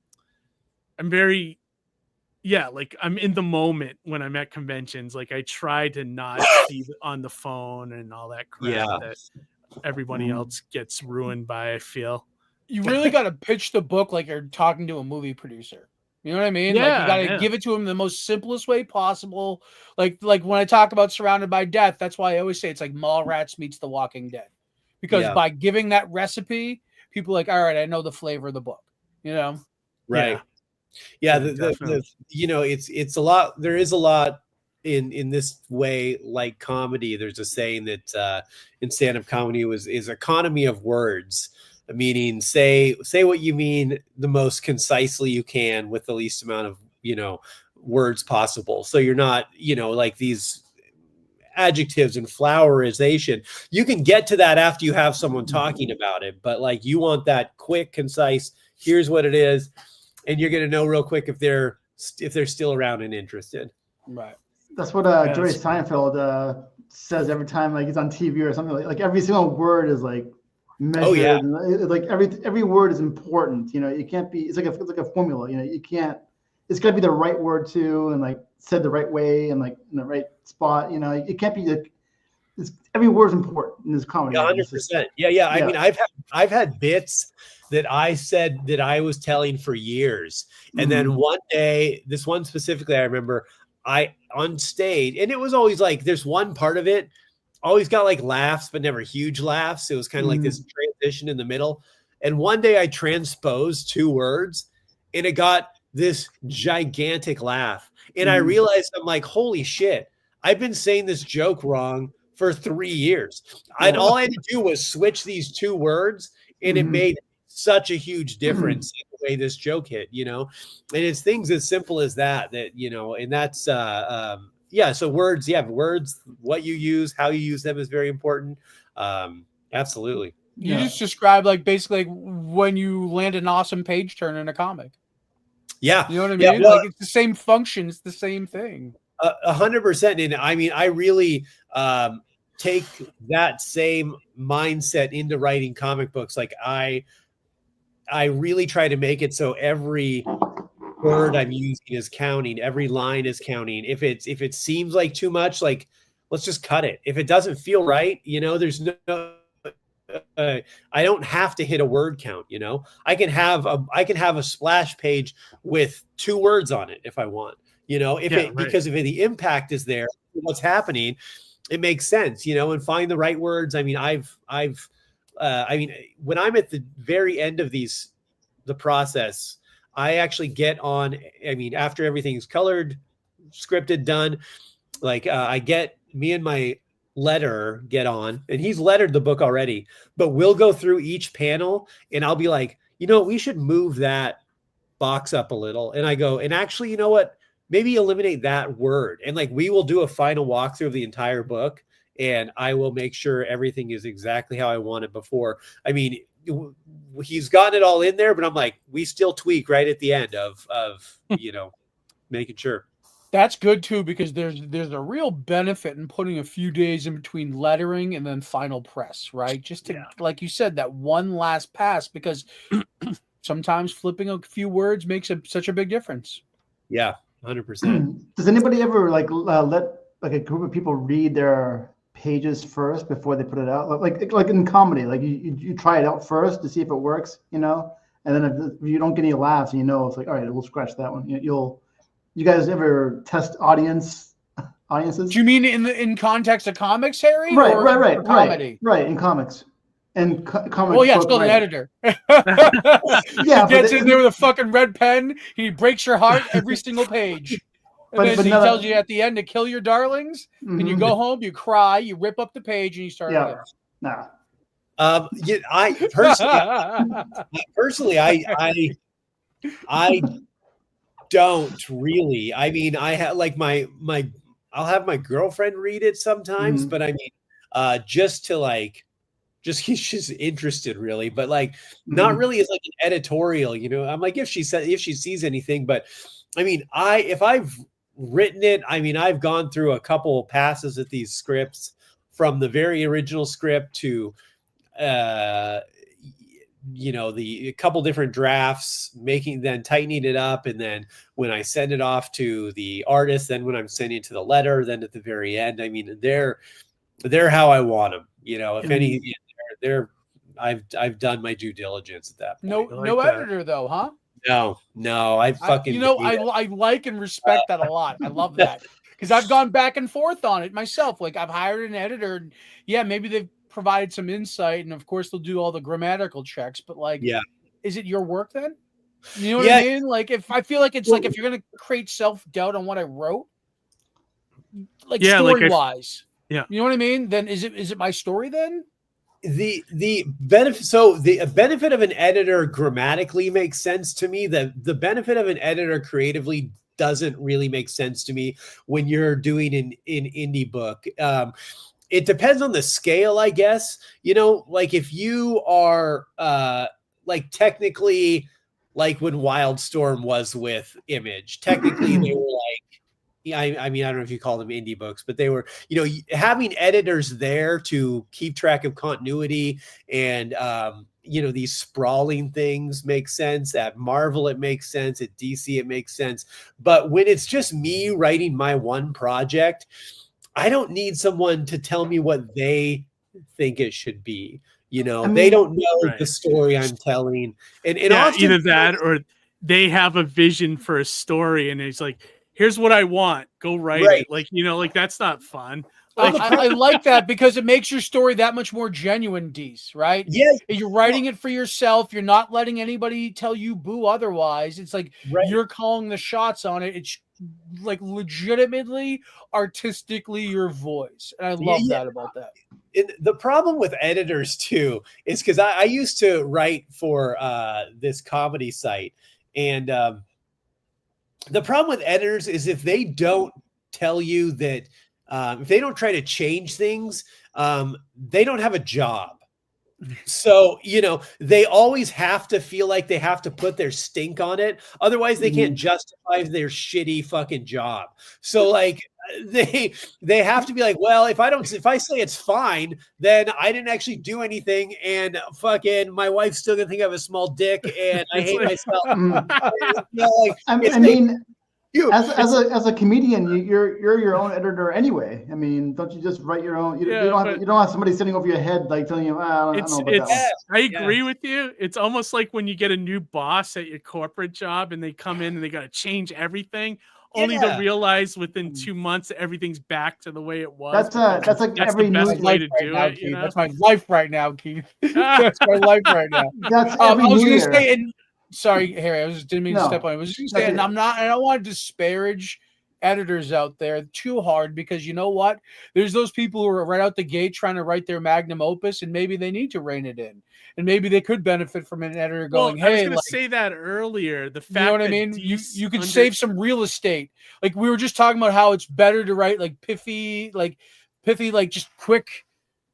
the moment when I'm at conventions. Like I try to not be on the phone and all that crap that everybody else gets ruined by, I feel. You really got to pitch the book like you're talking to a movie producer. You know what I mean? Yeah, like you got to give it to him the most simplest way possible. Like when I talk about Surrounded by Death, that's why I always say it's like Mallrats meets The Walking Dead. Because by giving that recipe, people are like, all right, I know the flavor of the book. Right. Yeah. It's a lot. There is a lot in this way, like comedy. There's a saying that in stand-up comedy is economy of words. Meaning say what you mean the most concisely you can with the least amount of, words possible. So you're not, like these adjectives and flowerization. You can get to that after you have someone talking about it, but like you want that quick, concise, here's what it is. And you're going to know real quick if they're still around and interested. Right. That's what Jerry Seinfeld says every time like he's on TV or something. Like every single word is like measured. Like every word is important. You can't be. It's like a formula. You can't. It's got to be the right word too, and like said the right way, and like in the right spot. It can't be like every word's important in this comedy. 100%. Yeah. I mean, I've had bits that I said that I was telling for years, and then one day, this one specifically, I remember on stage, and it was always like there's one part of it always got like laughs, but never huge laughs. It was kind of like this transition in the middle. And one day I transposed 2 words, and it got this gigantic laugh. And I realized, I'm like, holy shit, I've been saying this joke wrong for 3 years. And all I had to do was switch these 2 words, and it made such a huge difference in the way this joke hit, And it's things as simple as that, and that's, so words, words, what you use, how you use them is very important. Absolutely. You just described like basically when you land an awesome page turn in a comic. Yeah. You know what I mean? Well, like it's the same function. It's the same thing. 100%. And I mean, I really take that same mindset into writing comic books. Like I really try to make it so every word I'm using is counting. Every line is counting. If it seems like too much, like let's just cut it. If it doesn't feel right, there's no. I don't have to hit a word count. I can have a splash page with 2 words on it if I want. Because if the impact is there, what's happening, it makes sense. And find the right words. I mean, I mean, when I'm at the very end of the process, I actually get on, I mean, after everything's colored, scripted, done, like me and my letterer get on, and he's lettered the book already, but we'll go through each panel and I'll be like, we should move that box up a little. And I go, and actually, you know what, maybe eliminate that word. And like, we will do a final walkthrough of the entire book, and I will make sure everything is exactly how I want it before. I mean, he's gotten it all in there, but I'm like, we still tweak right at the end of making sure. That's good too, because there's a real benefit in putting a few days in between lettering and then final press, right? Just to, like you said, that one last pass, because sometimes flipping a few words makes such a big difference. Yeah, 100%. Does anybody ever let like a group of people read their pages first before they put it out? Like in comedy, like you try it out first to see if it works, and then if you don't get any laughs, it's like, all right, we'll scratch that one. You guys ever test audiences? Do you mean in context of comics, Harry? Right, or comedy? Right, in comics. And comics. Well, yeah, it's called an editor. He gets in there with a fucking red pen. He breaks your heart every single page. And then he tells you at the end to kill your darlings, and you go home, you cry, you rip up the page, and you start again. Nah. I personally, I don't really. I mean, I have like I'll have my girlfriend read it sometimes, but I mean, just she's interested really, but like not really as like an editorial, I'm like, if she sees anything, but I mean, if I've written it, I mean, I've gone through a couple passes at these scripts, from the very original script to a couple different drafts, then tightening it up, and then when I send it off to the artist, then when I'm sending it to the letter, then at the very end, I mean, they're how I want them. If any, I've done my due diligence at that point. No editor though, huh? No, I fucking. I like and respect that a lot. I love that, because I've gone back and forth on it myself. Like, I've hired an editor, and maybe they've provided some insight, and of course they'll do all the grammatical checks. But like, is it your work then? You know what I mean? Like, if I feel like it's like, if you're gonna create self-doubt on what I wrote, like story wise, you know what I mean? Then is it my story then? The benefit of an editor grammatically makes sense to me. The benefit of an editor creatively doesn't really make sense to me when you're doing an indie book. It depends on the scale, I guess. Like if you are like technically, like when Wildstorm was with Image, technically they were like, I mean, I don't know if you call them indie books, but they were, having editors there to keep track of continuity and, these sprawling things make sense. At Marvel, it makes sense. At DC, it makes sense. But when it's just me writing my one project, I don't need someone to tell me what they think it should be. They don't know the story I'm telling. And often, either that or they have a vision for a story and it's like, here's what I want. Go write it. Like, like that's not fun. Like, I like that because it makes your story that much more genuine, Deece, right? Yeah. You're writing it for yourself. You're not letting anybody tell you boo otherwise. It's like you're calling the shots on it. It's like legitimately, artistically your voice. And I love that about that. And the problem with editors too is because I used to write for this comedy site. And the problem with editors is if they don't tell you that, if they don't try to change things, they don't have a job. So, they always have to feel like they have to put their stink on it. Otherwise, they can't justify their shitty fucking job. So, like, they have to be like, well, if I say it's fine, then I didn't actually do anything, and fucking my wife's still gonna think I have a small dick, and I hate myself. As a comedian, you're your own editor anyway. I mean, don't you just write your own? You don't have somebody sitting over your head like telling you, I don't know about that one. I agree with you. It's almost like when you get a new boss at your corporate job and they come in and they got to change everything, only to realize within 2 months everything's back to the way it was. That's like every the best way to do now, it. Keith. That's my life right now, Keith. That's my life right now. That's I every was New going to Year. say, and sorry, Harry, I didn't mean to step on it. I was just going to say, and I don't want to disparage editors out there too hard, because you know what? There's those people who are right out the gate trying to write their magnum opus, and maybe they need to rein it in, and maybe they could benefit from an editor going, I was "Hey, going to say that earlier. The fact, you know what I mean? You could save some real estate. Like we were just talking about how it's better to write like pithy, like just quick,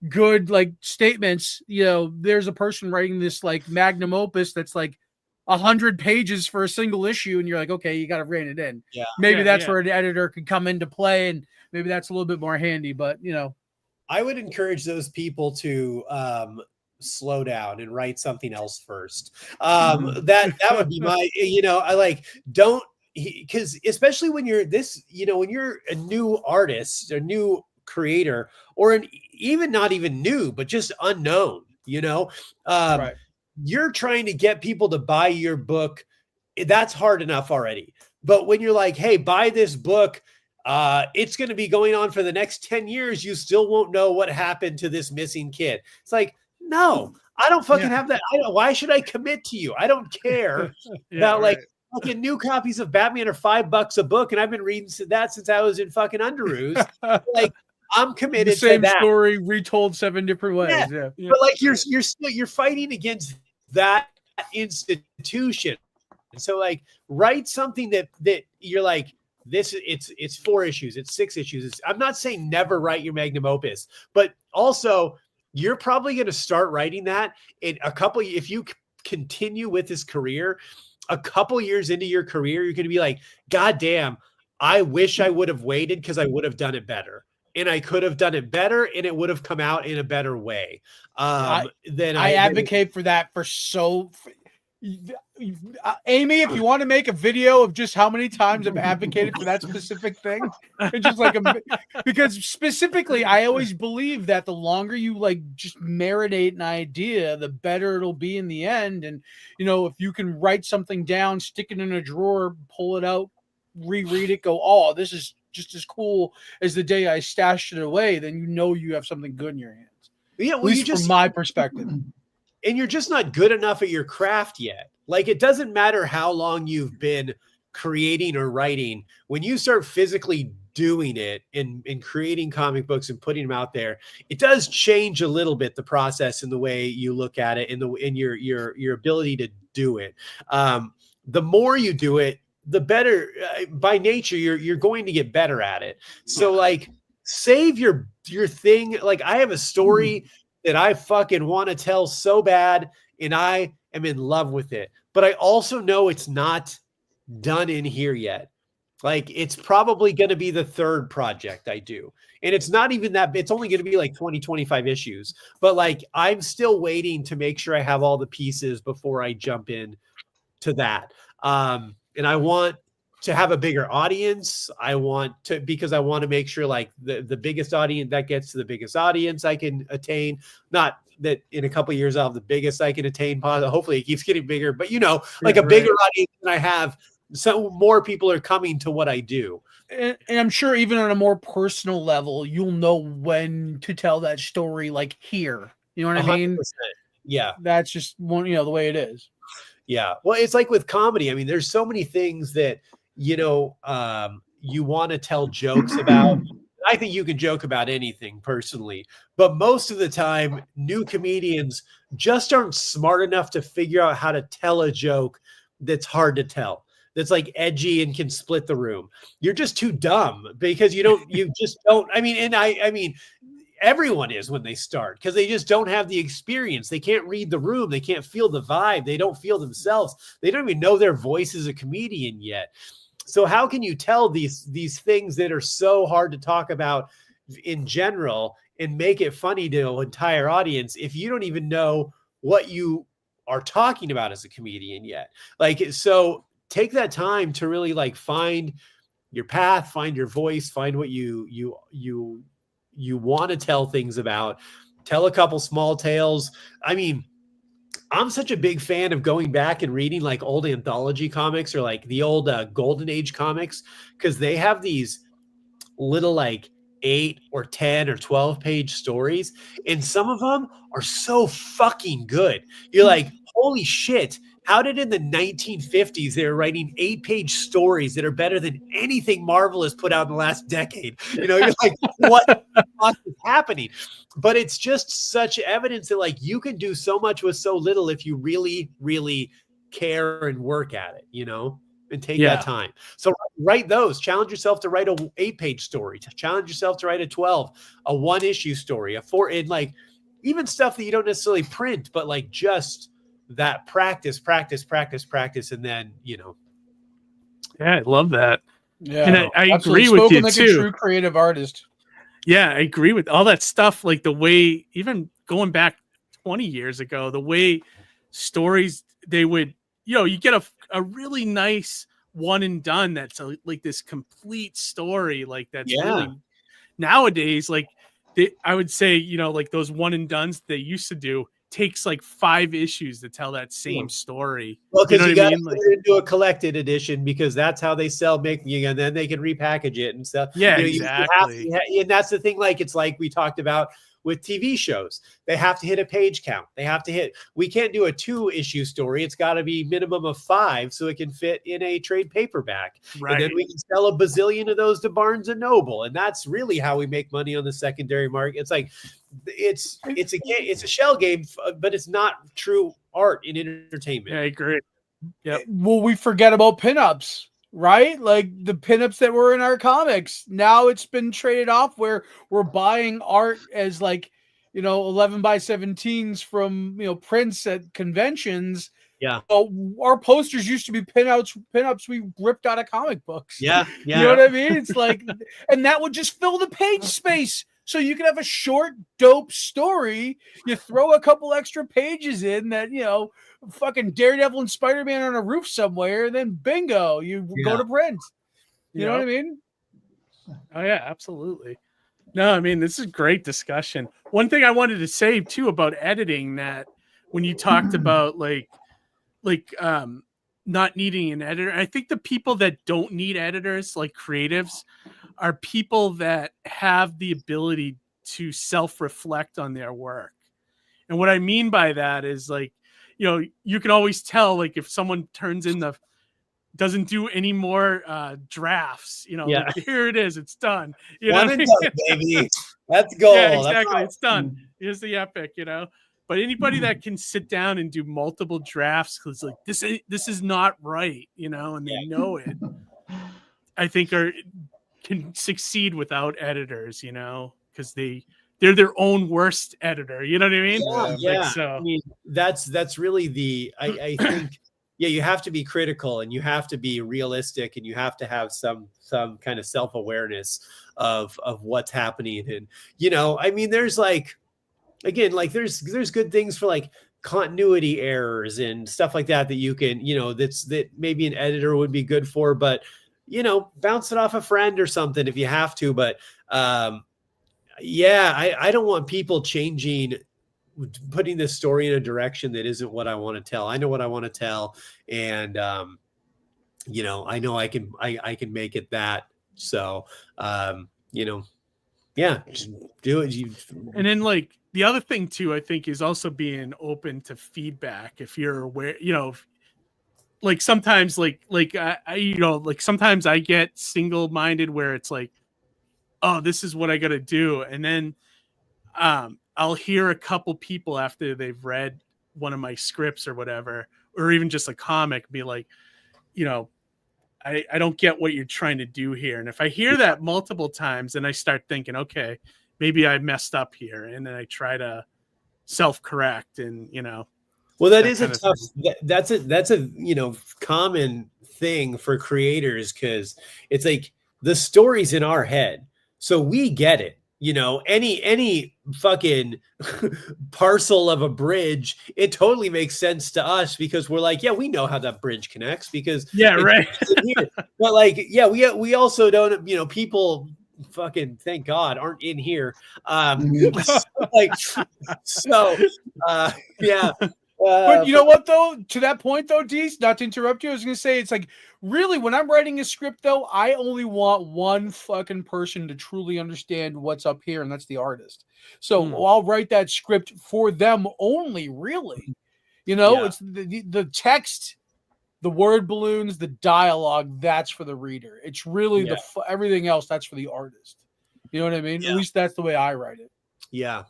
good like statements. There's a person writing this like magnum opus that's like 100 pages for a single issue, and you're like, okay, you got to rein it in. Yeah, maybe that's where an editor could come into play, and maybe that's a little bit more handy. But I would encourage those people to slow down and write something else first. That would be my, I like don't, because especially when you're when you're a new artist, a new creator, or even not even new, but just unknown, right. You're trying to get people to buy your book. That's hard enough already. But when you're like, hey, buy this book, it's going to be going on for the next 10 years. You still won't know what happened to this missing kid. It's like, no, I don't fucking have that. Why should I commit to you? I don't care about like fucking new copies of Batman are $5 a book. And I've been reading that since I was in fucking underoos. Like, I'm committed the same to that story retold 7 different ways. Yeah. But like you're fighting against that institution. So like write something that you're like, this it's 4 issues, it's 6 issues. I'm not saying never write your magnum opus, but also you're probably going to start writing that in if you continue with this career, a couple years into your career, you're going to be like, God damn, I wish I would have waited because I would have done it better. And I could have done it better, and it would have come out in a better way. I advocate for that Amy, if you want to make a video of just how many times I've advocated for that specific thing, it's just like because specifically, I always believe that the longer you like just marinate an idea, the better it'll be in the end. And if you can write something down, stick it in a drawer, pull it out, reread it, go, oh, this is just as cool as the day I stashed it away, then you have something good in your hands. Yeah, at least from my perspective. And you're just not good enough at your craft yet. Like, it doesn't matter how long you've been creating or writing. When you start physically doing it and creating comic books and putting them out there, it does change a little bit the process and the way you look at it and your ability to do it. The more you do it, the better. By nature, you're going to get better at it. So like, save your thing. Like, I have a story that I fucking want to tell so bad, and I am in love with it. But I also know it's not done in here yet. Like, it's probably going to be the 3rd project I do. And it's not even that, it's only going to be like 20, 25 issues. But like, I'm still waiting to make sure I have all the pieces before I jump in to that. And I want to have a bigger audience. I want to make sure like the biggest audience that gets to the biggest audience I can attain. Not that in a couple of years I'll have the biggest I can attain. Hopefully it keeps getting bigger, but like a bigger audience than I have, so more people are coming to what I do. And I'm sure even on a more personal level, you'll know when to tell that story, like here. You know what I mean? 100%. Yeah. That's just one, the way it is. Yeah. Well, it's like with comedy. I mean, there's so many things that, you want to tell jokes about. I think you can joke about anything personally, but most of the time, new comedians just aren't smart enough to figure out how to tell a joke that's hard to tell, that's like edgy and can split the room. You're just too dumb because you just don't. I mean, everyone is when they start because they just don't have the experience. They can't read the room. They can't feel the vibe. They don't feel themselves. They don't even know their voice as a comedian yet. So how can you tell these things that are so hard to talk about in general and make it funny to an entire audience if you don't even know what you are talking about as a comedian yet? Like, so take that time to really like find your path, find your voice, find what you want to tell things about. Tell a couple small tales. I mean, I'm such a big fan of going back and reading like old anthology comics or like the old Golden Age comics, because they have these little like 8 or 10 or 12 page stories. And some of them are so fucking good. You're like, holy shit. How did in the 1950s they were writing 8-page stories that are better than anything Marvel has put out in the last decade? You're like, what the fuck is happening? But it's just such evidence that like you can do so much with so little if you really, really care and work at it, and take that time. So write those. Challenge yourself to write a 8-page story. Challenge yourself to write a 12, a 1-issue story, a 4, and like even stuff that you don't necessarily print, but like just that practice, and then Yeah, I love that. Yeah, and I agree with you like too. A true creative artist. Yeah, I agree with all that stuff. Like the way, even going back 20 years ago, the way stories they would, you get a really nice one and done that's like this complete story, like that's really nowadays. Like I would say, like those one and dones they used to do takes like 5 issues to tell that same story. Well, because you got to put it into a collected edition because that's how they sell making, and then they can repackage it and stuff. Yeah, exactly. And that's the thing. Like it's like we talked about with TV shows, they have to hit a page count. We can't do a 2-issue story. It's got to be minimum of 5 so it can fit in a trade paperback. Right. And then we can sell a bazillion of those to Barnes and Noble. And that's really how we make money on the secondary market. It's like, it's a shell game, but it's not true art in entertainment. Yeah, I agree. Yep. Well, we forget about pinups, right? Like the pinups that were in our comics. Now it's been traded off where we're buying art as like, 11 by 17s from, prints at conventions. Yeah. Our posters used to be pinups we ripped out of comic books. Yeah. You know what I mean? It's like, and that would just fill the page space. So you can have a short, dope story. You throw a couple extra pages in that, fucking Daredevil and Spider-Man on a roof somewhere, and then bingo, you go to print. You know what I mean? Oh, yeah, absolutely. No, I mean, this is great discussion. One thing I wanted to say, too, about editing, that when you talked about, not needing an editor, I think the people that don't need editors, like creatives, are people that have the ability to self-reflect on their work. And what I mean by that is like, you can always tell, like if someone doesn't do any more drafts, like, here it is, it's done. One and done, baby. Let's go. Yeah, exactly. It's done. Here's the epic, But anybody that can sit down and do multiple drafts, because like this is not right, and they know it, I think can succeed without editors, because they're their own worst editor. You know what I mean? Yeah. So I mean, that's really I think, you have to be critical and you have to be realistic and you have to have some kind of self-awareness of what's happening. And, I mean, there's like, again, like there's good things for like continuity errors and stuff like that you can, that maybe an editor would be good for, but bounce it off a friend or something if you have to. But I don't want people putting this story in a direction that isn't what I want to tell. I know what I want to tell. And, I know I can make it that. So, just do it. And then like the other thing too, I think, is also being open to feedback. If you're aware, like sometimes sometimes I get single-minded where it's like, oh, this is what I got to do. And then I'll hear a couple people after they've read one of my scripts or whatever, or even just a comic, be like, I don't get what you're trying to do here. And if I hear that multiple times, then I start thinking, okay, maybe I messed up here. And then I try to self-correct and, Well, that's a common thing for creators, because it's like the story's in our head. So we get it. Any fucking parcel of a bridge, it totally makes sense to us because we're like, yeah, we know how that bridge connects because right. But like, we also don't, people fucking, thank God, aren't in here. But you know what, though? To that point, though, Deece, not to interrupt you, I was going to say, it's like, really, when I'm writing a script, though, I only want one fucking person to truly understand what's up here, and that's the artist. So I'll write that script for them only, really. It's the text, the word balloons, the dialogue, that's for the reader. It's really everything else, that's for the artist. You know what I mean? At least that's the way I write it. Yeah.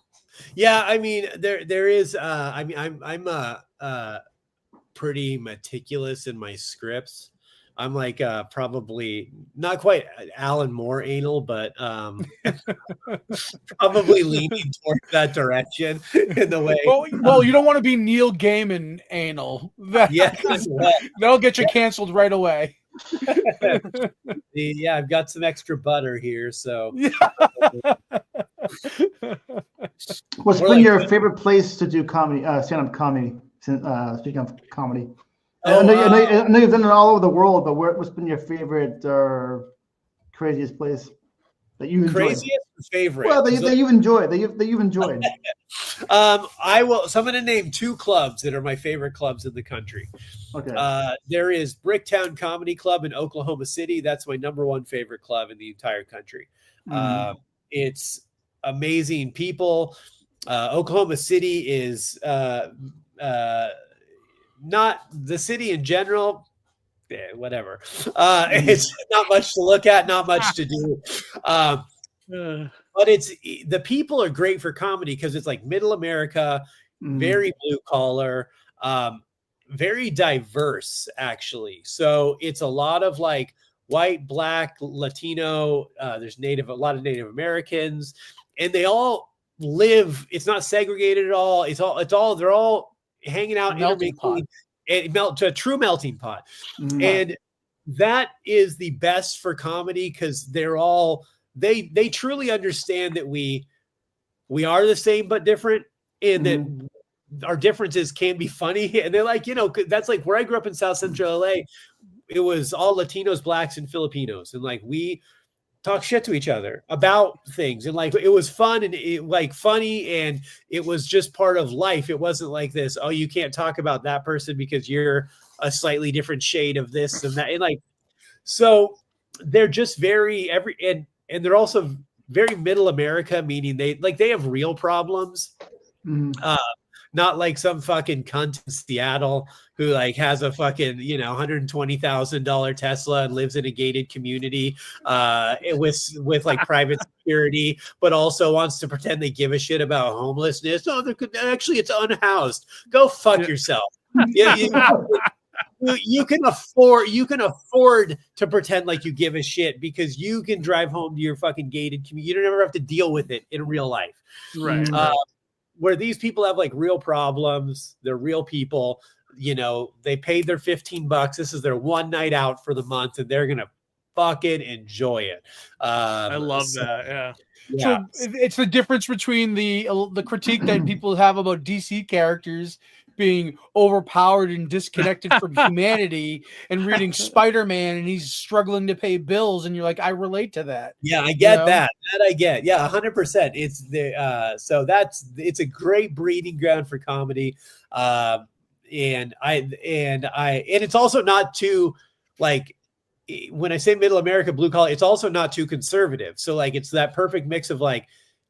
Yeah, I mean, there is. I'm pretty meticulous in my scripts. I'm like probably not quite Alan Moore anal, but probably leaning towards that direction in the way. Well, you don't want to be Neil Gaiman anal. That'll get you canceled right away. I've got some extra butter here, so. What's been your favorite place to do comedy, stand-up comedy? Speaking of comedy, I know you've done it all over the world, but what's been your favorite or craziest place that you enjoyed? Craziest or favorite? Well, that you've enjoyed. That you've enjoyed. So I'm going to name two clubs that are my favorite clubs in the country. Okay. There is Bricktown Comedy Club in Oklahoma City. That's my number one favorite club in the entire country. It's amazing people. Oklahoma City is not the city in general. Whatever. It's not much to look at, not much to do. But the people are great for comedy because it's like middle America, very blue collar, very diverse actually. So it's a lot of like white, black, Latino. There's a lot of Native Americans, and they all live. It's not segregated at all. They're all hanging out, intermingling, and to a true melting pot. And that is the best for comedy because they're all. They truly understand that we are the same but different, and that our differences can be funny. And they're like, that's like where I grew up in South Central LA. It was all Latinos, blacks, and Filipinos, and like we talk shit to each other about things, and like it was fun and funny, and it was just part of life. It wasn't like this. Oh, you can't talk about that person because you're a slightly different shade of this and that, and like so they're just very and they're also very middle America, meaning they have real problems. Not like some fucking cunt in Seattle who like has a fucking, $120,000 Tesla and lives in a gated community with like private security, but also wants to pretend they give a shit about homelessness. Oh, actually it's unhoused. Go fuck yourself. You can afford to pretend like you give a shit because you can drive home to your fucking gated community. You don't ever have to deal with it in real life. Right. Where these people have like real problems. They're real people. They paid their $15. This is their one night out for the month, and they're going to fucking enjoy it. I love that. Yeah. So it's the difference between the critique that people have about DC characters being overpowered and disconnected from humanity and reading Spider-Man and he's struggling to pay bills and you're like, I relate to that. Yeah, I get that. That I get. Yeah, 100%. It's the so it's a great breeding ground for comedy. And it's also not too like when I say middle America blue collar, it's also not too conservative. So like it's that perfect mix of like,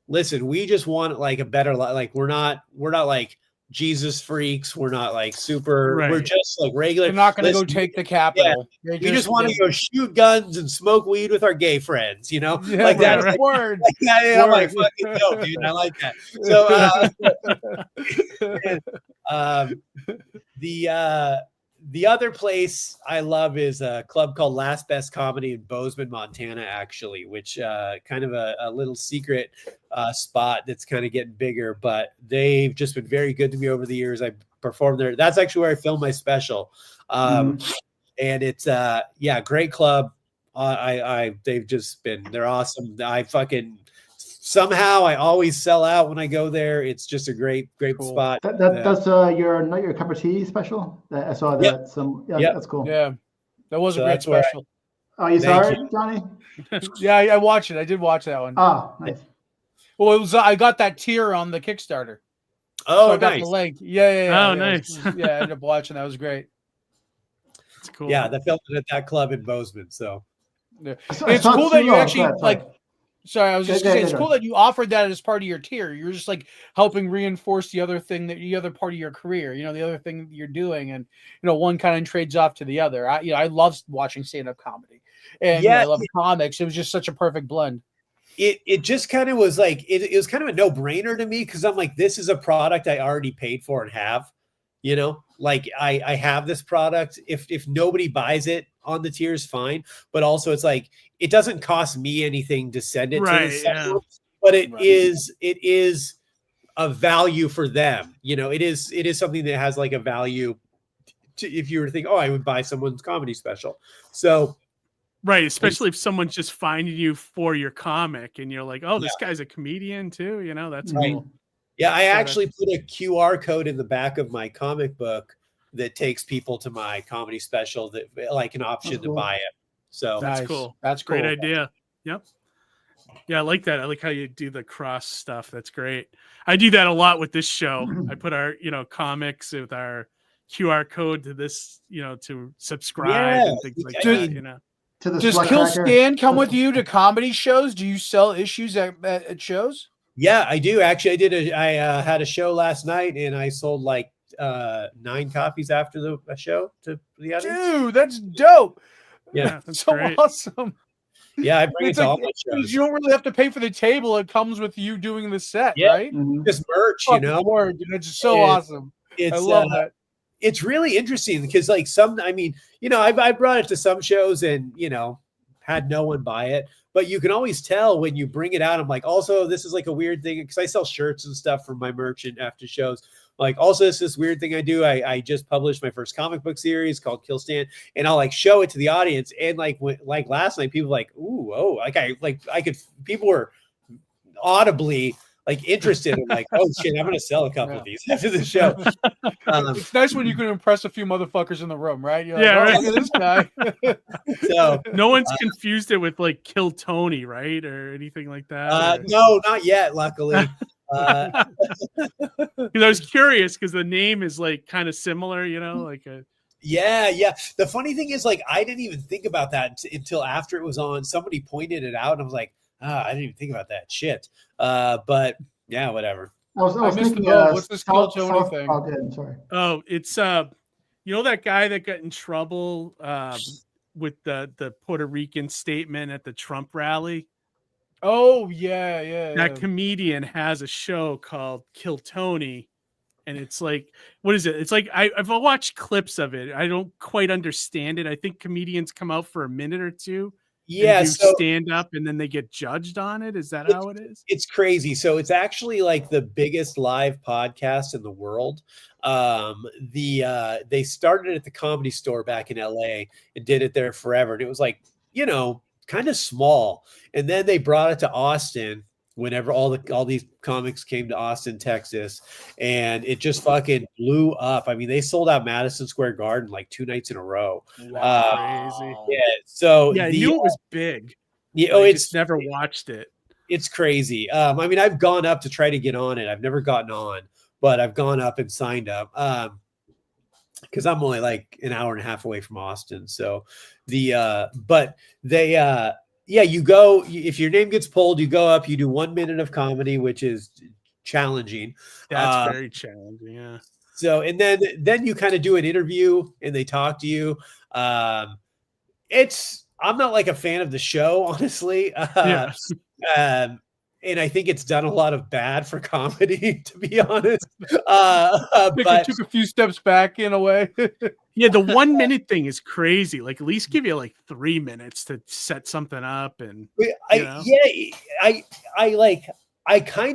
listen, we just want like a better life. Like we're not like Jesus freaks. We're not like super. Right. We're just like regular. We're not going to go take the Capitol. Yeah, we just want to go shoot guns and smoke weed with our gay friends. You know, Yeah, like that. right. Word. Like, yeah, I'm like fucking dope, dude. I like that. So the other place I love is a club called Last Best Comedy in Bozeman, Montana, actually, which kind of a little secret spot that's kind of getting bigger, but they've just been very good to me over the years. I performed there. That's actually where I filmed my special. And it's great club. They've just been, they're awesome. Somehow I always sell out when I go there. It's just a great spot. That's your not your cup of tea special. I saw that. That's cool. Yeah, that was a great special. You saw it, Johnny? Yeah, I watched it. I did watch that one. Oh, nice. Well, it was I got that tier on the Kickstarter. Oh, so I got nice. the link. Yeah. Oh, nice. Yeah, I ended up watching. That was great. It's cool. Yeah, they filmed it at that club in Bozeman. So yeah. It's cool that you actually like. Sorry, I was just saying it's cool that you offered that as part of your tier. You're just like helping reinforce the other thing the other part of your career, the other thing that you're doing, and one kind of trades off to the other. I love watching stand-up comedy, and I love comics. It was just such a perfect blend. It just kind of was like it was kind of a no-brainer to me because I'm like, this is a product I already paid for and have. Like I have this product. If nobody buys it on the tiers, fine. But also it's like it doesn't cost me anything to send it to the site, but it is a value for them. It is something that has like a value to, if you were to think, oh, I would buy someone's comedy special. So right, especially if someone's just finding you for your comic and you're like, oh, this guy's a comedian too. That's cool. Yeah, I actually put a QR code in the back of my comic book that takes people to my comedy special, that like an option to buy it. So that's cool. That's cool. Great idea. Yep. Yeah, I like that. I like how you do the cross stuff. That's great. I do that a lot with this show. I put our, comics with our QR code to this, to subscribe and things like that, Does Kill Stan come with you to comedy shows? Do you sell issues at shows? Yeah, I do. Actually, I had a show last night and I sold like 9 copies after the show to the audience. Dude, that's dope. Yeah, that's so awesome. Yeah, I bring it to all my shows. You don't really have to pay for the table. It comes with you doing the set, right? Just merch, Word, it's just so awesome. I love that. It's really interesting because like I brought it to some shows and, had no one buy it, but you can always tell when you bring it out. I'm like, also, this is like a weird thing because I sell shirts and stuff from my merch and after shows. Like, also, this weird thing I do. I just published my first comic book series called Kill Stan, and I'll like show it to the audience. And like last night, people were like, ooh, oh, people were audibly like interested in like, oh shit, I'm gonna sell a couple of these after the show. It's nice when you can impress a few motherfuckers in the room, right? You're like, look at this guy. So no one's confused it with like Kill Tony, right, or anything like that. No, not yet. Luckily, because I was curious because the name is like kind of similar, like a. Yeah. The funny thing is, like, I didn't even think about that until after it was on. Somebody pointed it out, and I was like, I didn't even think about that shit. But yeah, whatever. I was thinking, what's this Kill Tony thing? Sorry. Oh, it's that guy that got in trouble with the Puerto Rican statement at the Trump rally. Oh yeah. That comedian has a show called Kill Tony, and it's like, what is it? It's like I've watched clips of it. I don't quite understand it. I think comedians come out for a minute or two. Yeah, so stand up and then they get judged on it. Is that how it is? It's crazy. So it's actually like the biggest live podcast in the world. They started at the Comedy Store back in LA and did it there forever. And it was like, kind of small. And then they brought it to Austin whenever all these comics came to Austin, Texas, and it just fucking blew up. I mean, they sold out Madison Square Garden like 2 nights in a row. Crazy. Yeah. So yeah, I knew it was big. Yeah. I just never watched it. It's crazy. I mean, I've gone up to try to get on it. I've never gotten on, but I've gone up and signed up. Because I'm only like an hour and a half away from Austin. So but they you go, if your name gets pulled, you go up, you do 1 minute of comedy, which is challenging. That's very challenging. Yeah. So, and then you kind of do an interview and they talk to you. I'm not like a fan of the show, honestly. And I think it's done a lot of bad for comedy, to be honest. But took a few steps back in a way. Yeah, the 1 minute thing is crazy. Like, at least give you like 3 minutes to set something up, and I kind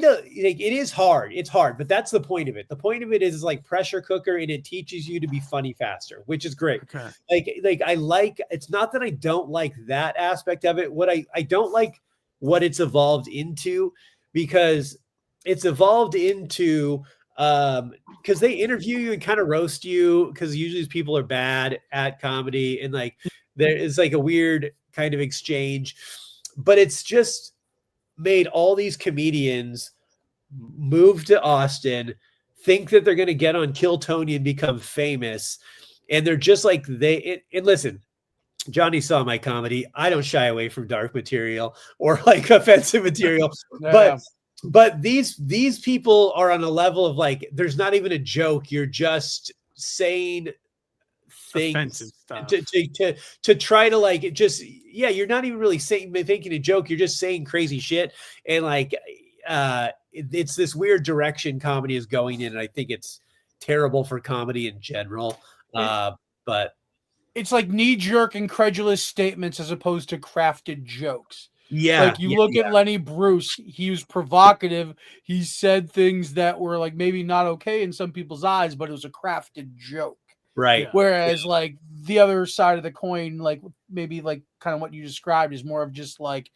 of like, it is hard. It's hard, but that's the point of it. The point of it is like pressure cooker, and it teaches you to be funny faster, which is great. Okay. It's not that I don't like that aspect of it. What I don't like what it's evolved into, because it's evolved into because they interview you and kind of roast you, because usually these people are bad at comedy, and like there is like a weird kind of exchange, but it's just made all these comedians move to Austin, think that they're going to get on Kill Tony and become famous, and they're just like and listen, Johnny saw my comedy. I don't shy away from dark material or like offensive material, but these people are on a level of like, there's not even a joke. You're just saying things to try to like, just, you're not even really thinking a joke. You're just saying crazy shit. And like, it's this weird direction comedy is going in. And I think it's terrible for comedy in general. But it's like knee-jerk, incredulous statements as opposed to crafted jokes. Yeah. Like you look at Lenny Bruce, he was provocative. He said things that were like maybe not okay in some people's eyes, but it was a crafted joke. Right. Whereas like the other side of the coin, like maybe like kind of what you described is more of just like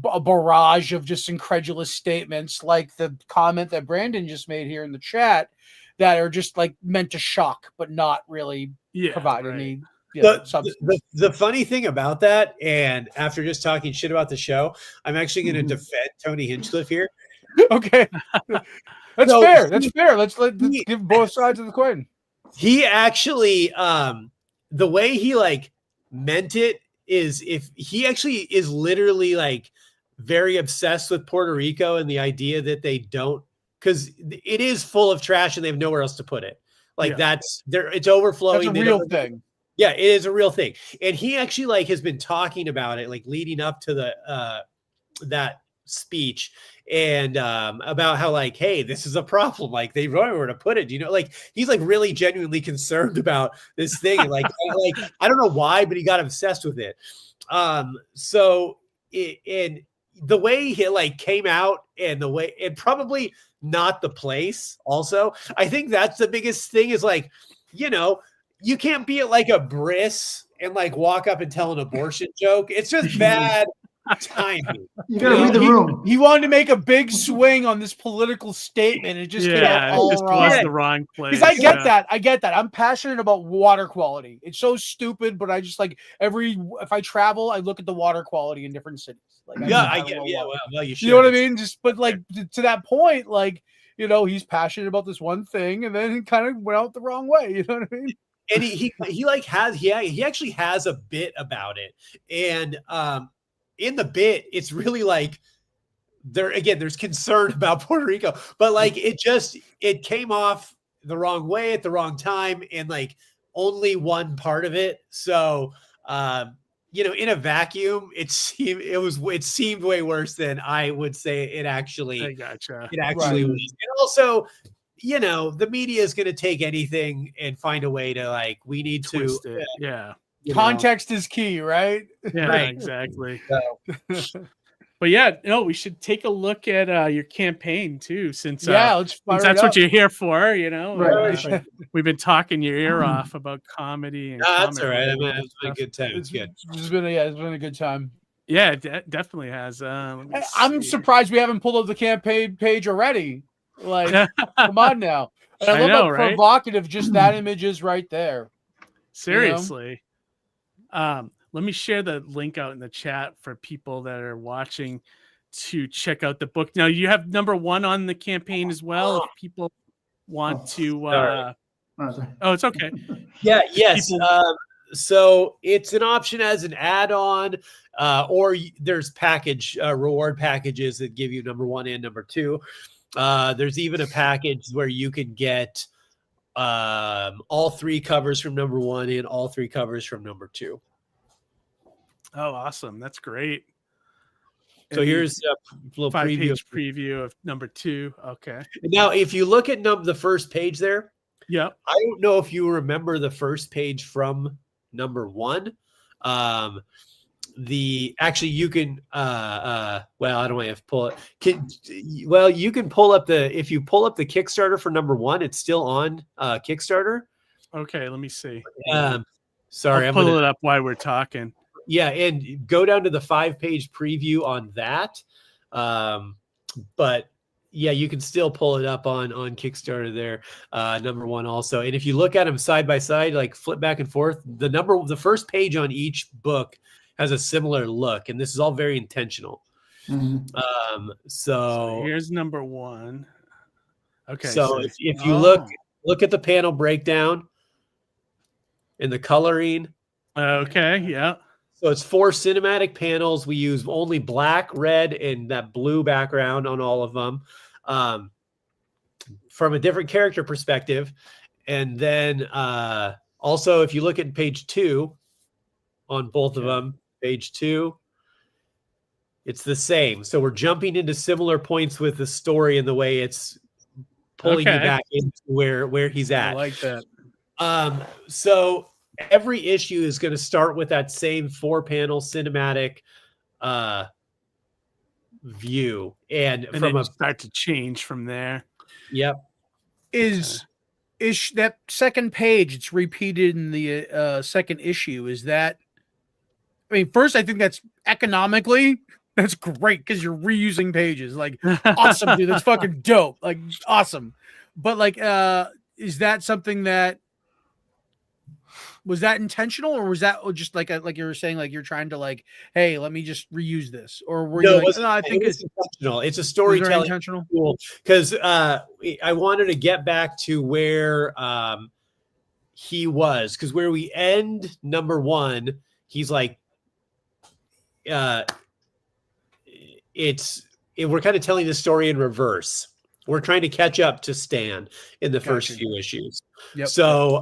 a barrage of just incredulous statements, like the comment that Brandon just made here in the chat, that are just like meant to shock, but not really provide any. The funny thing about that, and after just talking shit about the show, I'm actually going to defend Tony Hinchcliffe here. Okay, that's fair. That's fair. Let's give both sides of the coin. He actually, the way he like meant it is, if he actually is literally like very obsessed with Puerto Rico and the idea that they don't, because it is full of trash and they have nowhere else to put it. Like that's there, it's overflowing. That's a real thing. Yeah, it is a real thing. And he actually like has been talking about it, like leading up to the that speech, and about how like, hey, this is a problem. Like they don't know where to put it. You know, like he's like really genuinely concerned about this thing. And like I don't know why, but he got obsessed with it. And the way he like came out, and the way, and probably not the place also. I think that's the biggest thing, is like, you know, you can't be at like a bris and like walk up and tell an abortion joke. It's just bad timing. You gotta read the room. He wanted to make a big swing on this political statement. It just came out all wrong. Was the wrong place. Because I get that. I'm passionate about water quality. It's so stupid, but I just like if I travel, I look at the water quality in different cities. Like, I get. Yeah, well, you should. You know what I mean? Just, but like to that point, like, you know, he's passionate about this one thing, and then he kind of went out the wrong way. You know what I mean? And he actually has a bit about it, and in the bit, it's really like there's concern about Puerto Rico, but like it came off the wrong way at the wrong time, and like only one part of it. So you know, in a vacuum, it seemed way worse than I would say it actually. I gotcha. It actually was, and also, you know, the media is going to take anything and find a way to like, we need Twist to, it. Context is key, right? Yeah, Right. exactly. So. But yeah, no, we should take a look at your campaign too, since let's fire that's it what up. you're here for, you know. Right. We've been talking your ear off about comedy and That's comic all right. I related mean, it's been a stuff. good time. It's good. It's been a good time. Yeah, it definitely has. I'm surprised we haven't pulled up the campaign page already. Like, come on now. And I love know, how right? provocative just that image is right there. Seriously. Let me share the link out in the chat for people that are watching to check out the book. Now, you have number 1 on the campaign as well. If people want to, oh, it's okay. Yeah. Yes. So it's an option as an add-on, or there's reward packages that give you number 1 and number 2. There's even a package where you can get all 3 covers from number 1 and all 3 covers from number 2. Oh, awesome. That's great. So here's a little 5-page preview of number 2. Okay. Now, if you look at the first page there, yeah, I don't know if you remember the first page from number 1. You can well, I don't want to pull it. You can pull up if you pull up the Kickstarter for number 1, it's still on Kickstarter. Okay, let me see. Sorry, I'll pull it up while we're talking. Yeah, and go down to the 5-page preview on that. But yeah, you can still pull it up on Kickstarter there, number 1 also. And if you look at them side by side, like flip back and forth, the first page on each book has a similar look, and this is all very intentional. Mm-hmm. So here's number 1. Okay. So if you look at the panel breakdown and the coloring. Okay. Yeah. So it's 4 cinematic panels. We use only black, red, and that blue background on all of them, from a different character perspective. And then also, if you look at page 2 on both of them, page 2, it's the same. So we're jumping into similar points with the story and the way it's pulling you back into where he's at. I like that. So every issue is going to start with that same 4-panel cinematic view, and from then start to change from there. Yep. Is that second page? It's repeated in the second issue. Is that? I mean, first, I think that's economically that's great because you're reusing pages. Like, awesome, dude. That's fucking dope. Like, awesome. But like, is that something that? Was that intentional, or was that just like you were saying, like you're trying to like, hey, let me just reuse this, or were you like, no, I think it's intentional. It's a storytelling intentional tool because I wanted to get back to where he was, because where we end number 1, he's like, we're kind of telling the story in reverse. We're trying to catch up to Stan in the first few issues. Yep. So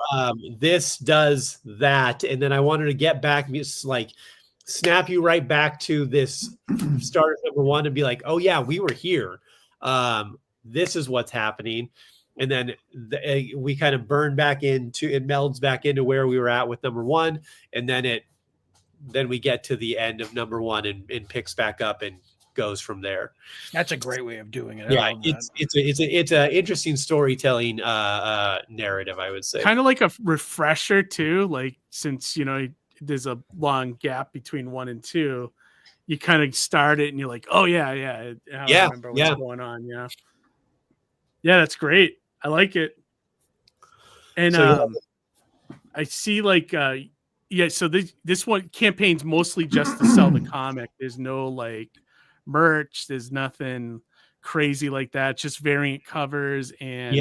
this does that. And then I wanted to get back, just like snap you right back to this start of number 1 and be like, oh yeah, we were here. This is what's happening. And then we kind of burn back into, it melds back into where we were at with number 1. And then we get to the end of number 1 and picks back up and goes from there. That's a great way of doing it. Yeah, it's a interesting storytelling narrative, I would say. Kind of like a refresher too. Like, since there's a long gap between 1 and 2, you kind of start it and you're like, oh yeah, I remember what's going on. Yeah, that's great. I like it. And I see like so this one campaign's mostly just to sell the comic. There's no like merch, there's nothing crazy like that, just variant covers and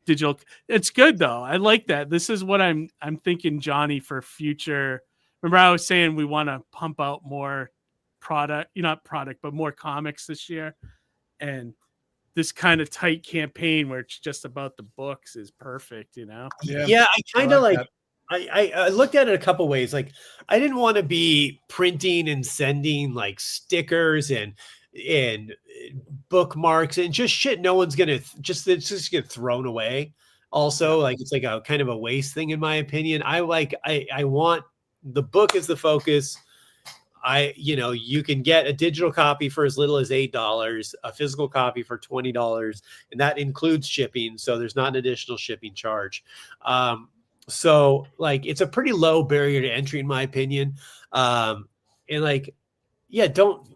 digital. It's good though. I like that. This is what I'm thinking, Johnny, for future. Remember I was saying we want to pump out more but more comics this year, and this kind of tight campaign where it's just about the books is perfect. I kind of like I looked at it a couple ways. Like, I didn't want to be printing and sending like stickers and bookmarks and just shit no one's gonna it's just get thrown away. Also, like, it's like a kind of a waste thing in my opinion. I want the book is the focus. You can get a digital copy for as little as $8, a physical copy for $20, and that includes shipping. So there's not an additional shipping charge. So like, it's a pretty low barrier to entry in my opinion. And like, yeah, don't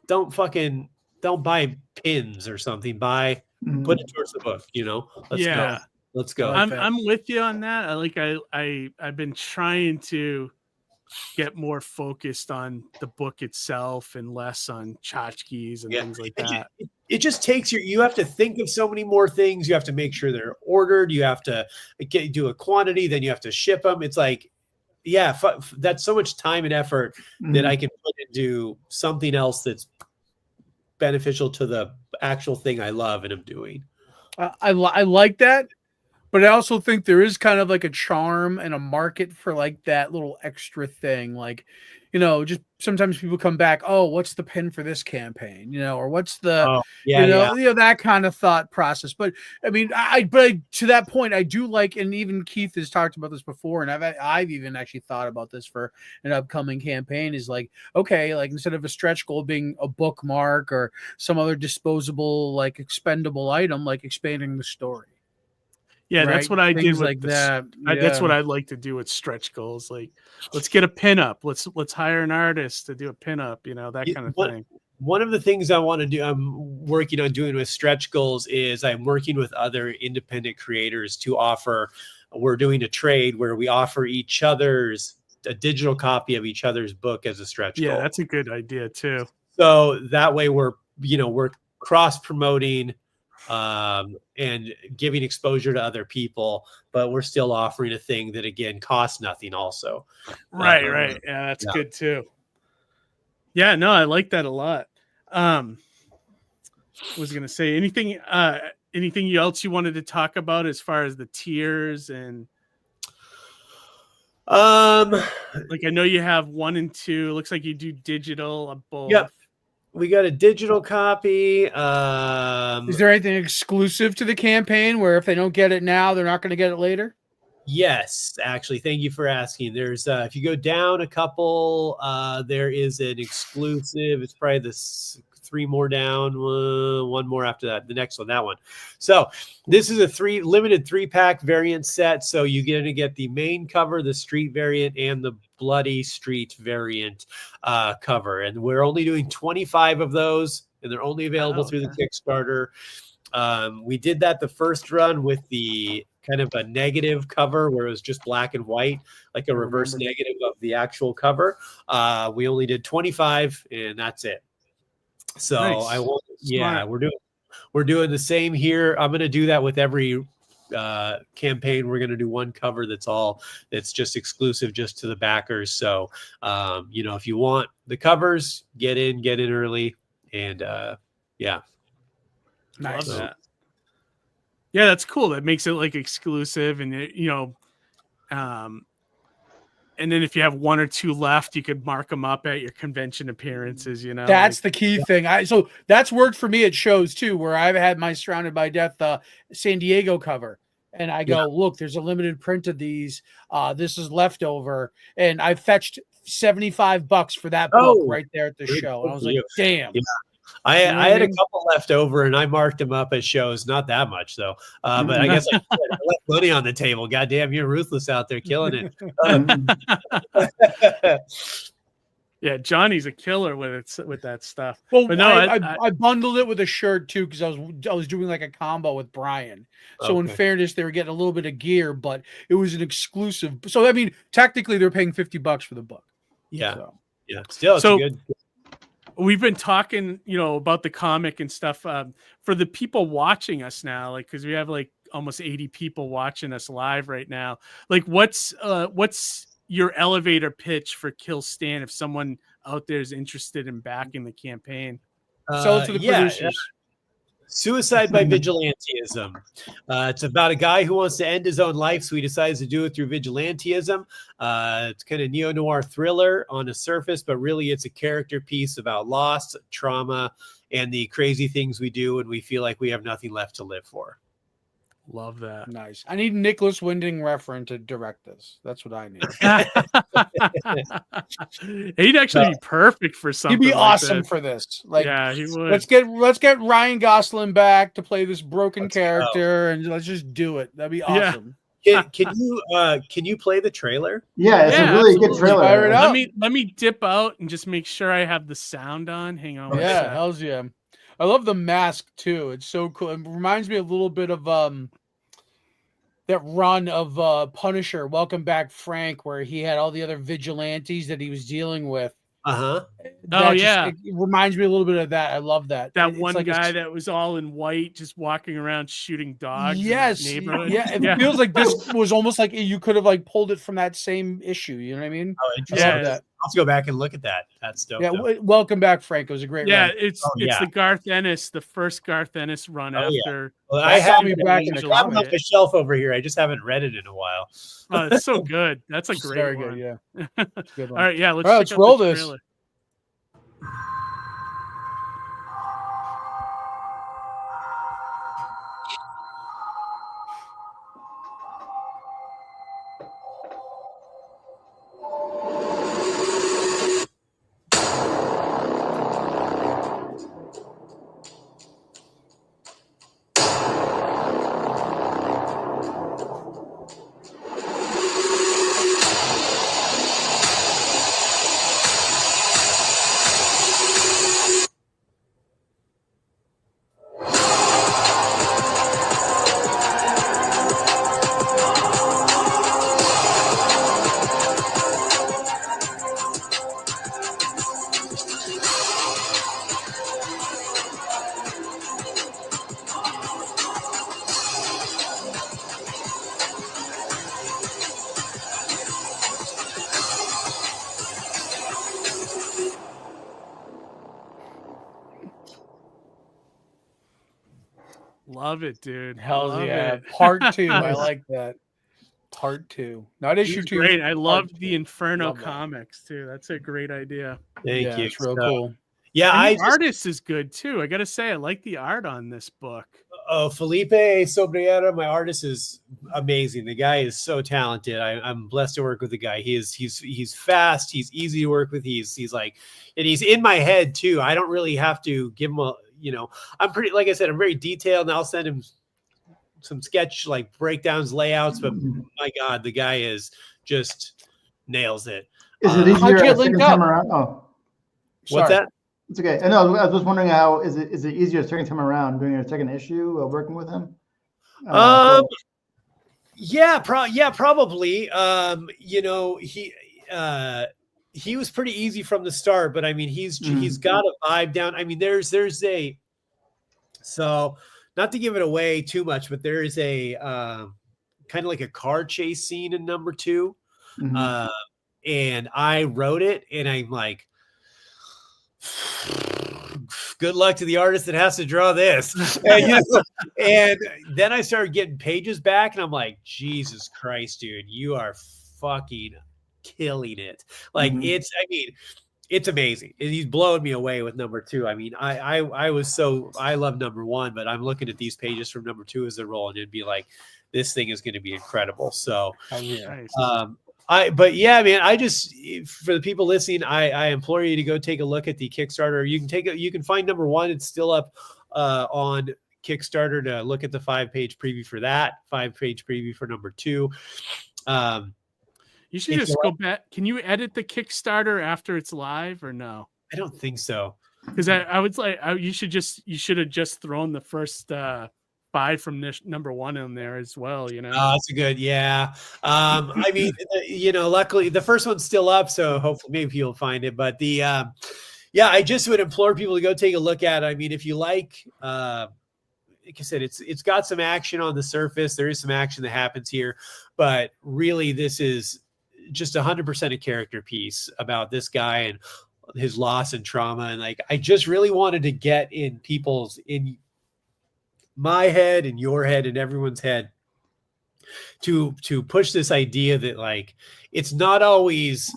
buy pins or something. Put it towards the book. Let's go. I'm with you on that. I've been trying to get more focused on the book itself and less on tchotchkes and things like that. It just takes you have to think of so many more things. You have to make sure they're ordered. You have to do a quantity, then you have to ship them. It's like, that's so much time and effort that I can put into something else that's beneficial to the actual thing I love and am doing. I like that. But I also think there is kind of like a charm and a market for like that little extra thing. Like, just sometimes people come back, oh, what's the pin for this campaign? Or what's the, that kind of thought process. But I mean, to that point, I do like, and even Keith has talked about this before, and I've even actually thought about this for an upcoming campaign is like, okay, like instead of a stretch goal being a bookmark or some other disposable, like expendable item, like expanding the story. Yeah, right? That's what I did with like that. That's what I'd like to do with stretch goals. Like, let's get a pinup. Let's hire an artist to do a pinup. That kind of thing. One of the things I want to do, I'm working on doing with stretch goals, is I'm working with other independent creators to offer. We're doing a trade where we offer each other's a digital copy of each other's book as a stretch goal. Yeah, that's a good idea too. So that way we're cross promoting. And giving exposure to other people, but we're still offering a thing that again costs nothing also. Right. Yeah, that's good too. Yeah, no, I like that a lot. Was gonna say anything else you wanted to talk about as far as the tiers and like I know you have 1 and 2. Looks like you do digital of both. Yep. We got a digital copy. Is there anything exclusive to the campaign where if they don't get it now, they're not going to get it later? Yes, actually. Thank you for asking. There's if you go down a couple, there is an exclusive. It's probably this 3 more down, 1 more after that. The next one, that one. So this is a limited 3-pack variant set. So you're going to get the main cover, the street variant, and the bloody street variant cover. And we're only doing 25 of those, and they're only available through the Kickstarter. We did that the first run with the kind of a negative cover where it was just black and white, like a reverse negative of the actual cover. We only did 25, and that's it. So nice. We're doing the same here. I'm going to do that with every campaign. We're going to do one cover that's just exclusive just to the backers. So, if you want the covers, get in early, and Nice. Love that. Yeah, that's cool. That makes it like exclusive, and and then if you have 1 or 2 left, you could mark them up at your convention appearances. That's the key thing. So that's worked for me at shows too, where I've had my Surrounded by Death San Diego cover. And I go, look, there's a limited print of these. This is leftover. And I fetched $75 for that book right there at the show. And I was like, damn. Yeah. I had a couple left over, and I marked them up at shows. Not that much, though. But I guess I left money on the table. Goddamn, you're ruthless out there, killing it. Yeah, Johnny's a killer with that stuff. Well, but no, I bundled it with a shirt too because I was doing like a combo with Brian. So in fairness, they were getting a little bit of gear, but it was an exclusive. So I mean, technically, they're paying $50 for the book. Yeah, yeah. Still, it's good. We've been talking, about the comic and stuff for the people watching us now, like, because we have like almost 80 people watching us live right now. Like, what's your elevator pitch for Kill Stan if someone out there is interested in backing the campaign? Sell it to the producers. Suicide by Vigilantism. It's about a guy who wants to end his own life, so he decides to do it through vigilantism. It's kind of neo-noir thriller on the surface, but really it's a character piece about loss, trauma, and the crazy things we do when we feel like we have nothing left to live for. Love that. Nice. I need Nicholas Winding Refn to direct this. That's what I need. He'd actually be perfect for something. He'd be like awesome this. for this. Like, yeah, he would. Let's get Ryan Gosling back to play this broken character, and let's just do it. That'd be awesome. Can you play the trailer? Yeah, it's a really good trailer. Fire it up. Let me dip out and just make sure I have the sound on. Hang on. Yeah, hell's yeah. I love the mask too. It's so cool. It reminds me a little bit of that run of Punisher, Welcome Back Frank, where he had all the other vigilantes that he was dealing with. Uh-huh. Oh yeah. It reminds me a little bit of that. I love that. That one like guy that was all in white, just walking around shooting dogs. Yes. In the neighborhood. Yeah. It feels like this was almost like you could have like pulled it from that same issue. You know what I mean? Oh, interesting. Yeah. I'll have to go back and look at that. That's dope. Yeah. Welcome Back, Frank. It was a great run. It's the Garth Ennis, the first Garth Ennis run after. Yeah. Well, I have it back in the off the shelf over here. I just haven't read it in a while. Oh, it's so good. That's a great very one. good. Yeah. Good one. All right. Yeah. Let's roll this. Trailer. Love it, dude. Hell yeah. Part 2. I like that. Part 2. Not issue 2. Great. I love the Inferno comics too. That's a great idea. Thank you. It's real cool. Yeah, the artist is good too. I gotta say, I like the art on this book. Oh, Felipe Sobriera, my artist, is amazing. The guy is so talented. I'm blessed to work with the guy. He's fast. He's easy to work with. He's like, and he's in my head too. I don't really have to give him a, I'm pretty, like I said, I'm very detailed, and I'll send him some sketch like breakdowns, layouts. But my God, the guy is just nails it. Is it easier second time around? Oh, what's that? It's okay. I know. I was just wondering how is it easier second time around doing a second issue working with him? Yeah, probably. He was pretty easy from the start, but I mean, he's got a vibe down. I mean, there's a, so not to give it away too much, but there is a kind of like a car chase scene in number 2. And I wrote it, and I'm like, good luck to the artist that has to draw this. And then I started getting pages back, and I'm like, Jesus Christ, dude, you are fucking killing it. Like it's amazing. And he's blowing me away with number 2. I mean, I love number 1, but I'm looking at these pages from number 2 as they're rolling and be like, this thing is going to be incredible. So but yeah, man, I just, for the people listening, I implore you to go take a look at the Kickstarter. You can find number 1. It's still up on Kickstarter to look at the 5-page preview for that, 5-page preview for number 2. You should just go back. Can you edit the Kickstarter after it's live or no? I don't think so. Because I would like, you should have just thrown the first 5 from this number 1 in there as well. That's a good, yeah. I mean, luckily the first one's still up, so hopefully maybe you'll find it. But I just would implore people to go take a look at it. I mean, if you like I said, it's got some action on the surface. There is some action that happens here, but really this is just 100% a character piece about this guy and his loss and trauma. And like, I just really wanted to get in my head and your head and everyone's head to push this idea that like, it's not always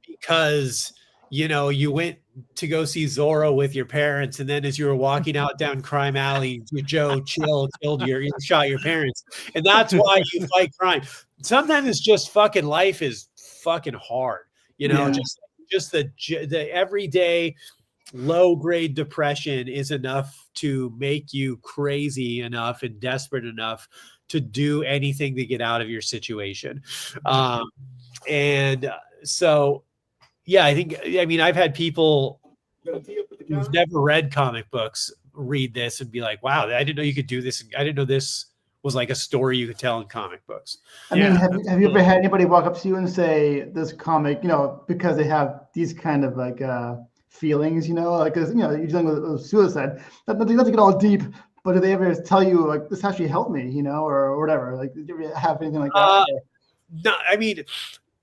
because, you went to go see Zorro with your parents, and then as you were walking out down crime alley, Joe shot your parents, and that's why you fight crime. Sometimes it's just fucking life is fucking hard, just the everyday low grade depression is enough to make you crazy enough and desperate enough to do anything to get out of your situation. So, yeah, I mean, I've had people who've never read comic books read this and be like, wow, I didn't know you could do this. I didn't know this was like a story you could tell in comic books. I mean, have you ever had anybody walk up to you and say this comic, because they have these kind of like feelings, like, because, you're dealing with suicide, not to get all deep, but do they ever tell you like, this actually helped me, or whatever? Like, did you ever have anything like that? No, I mean,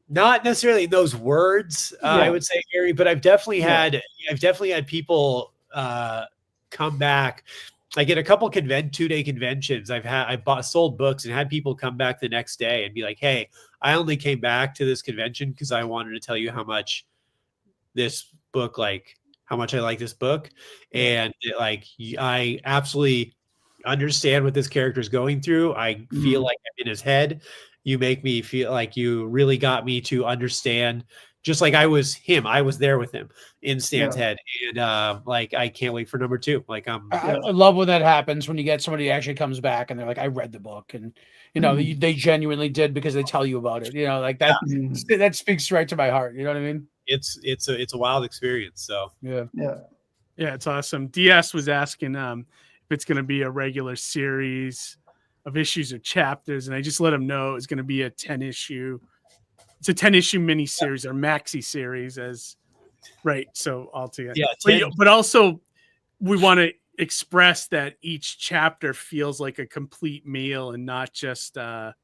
not necessarily those words, I would say, Harry, but I've definitely had people come back. Like at a couple 2-day conventions, I sold books and had people come back the next day and be like, hey, I only came back to this convention because I wanted to tell you how much how much I like this book. And I absolutely understand what this character is going through. I feel like I'm in his head. You make me feel like you really got me to understand, just like I was him. I was there with him in Stan's head. And I can't wait for number 2. I love when that happens, when you get somebody who actually comes back and they're like, I read the book, and they genuinely did because they tell you about it. Like that, that speaks right to my heart. You know what I mean? It's a wild experience. So yeah, it's awesome. DS was asking if it's going to be a regular series of issues or chapters, and I just let him know it's going to be a 10-issue. It's a 10-issue mini-series or maxi series, so altogether. Yeah, but also we want to express that each chapter feels like a complete meal and not just a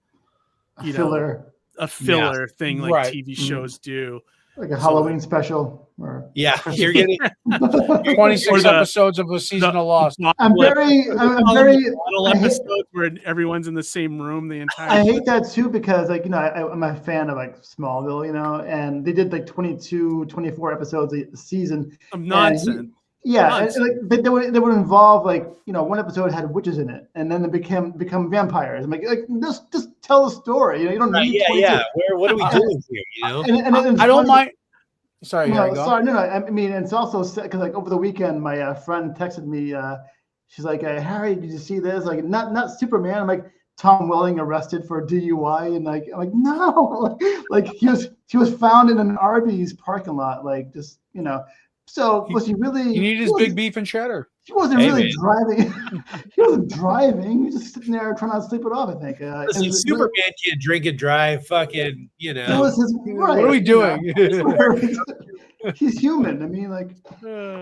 filler thing like TV shows do. Like a Halloween special. You're getting 26 episodes of a season of Lost. I'm very episodes where everyone's in the same room the entire I hate that too, because I'm a fan of Smallville, and they did 22, 24 episodes a season of nonsense. And they would involve one episode had witches in it, and then they become vampires. I'm like just tell the story. You don't need. What are we doing here? And I don't mind. Sorry, Harry, go. Sorry, no. I mean, it's also because over the weekend, my friend texted me. She's like, Harry, did you see this? Like, not Superman. I'm like, Tom Welling arrested for DUI, and I'm like, no, he was found in an Arby's parking lot, So was he really? He needed his big beef and cheddar. He wasn't really driving. He wasn't driving. He was just sitting there trying to sleep it off, I think. Listen, Superman can't drink and drive. Fucking, It was his right. What are we doing? He's human. I mean,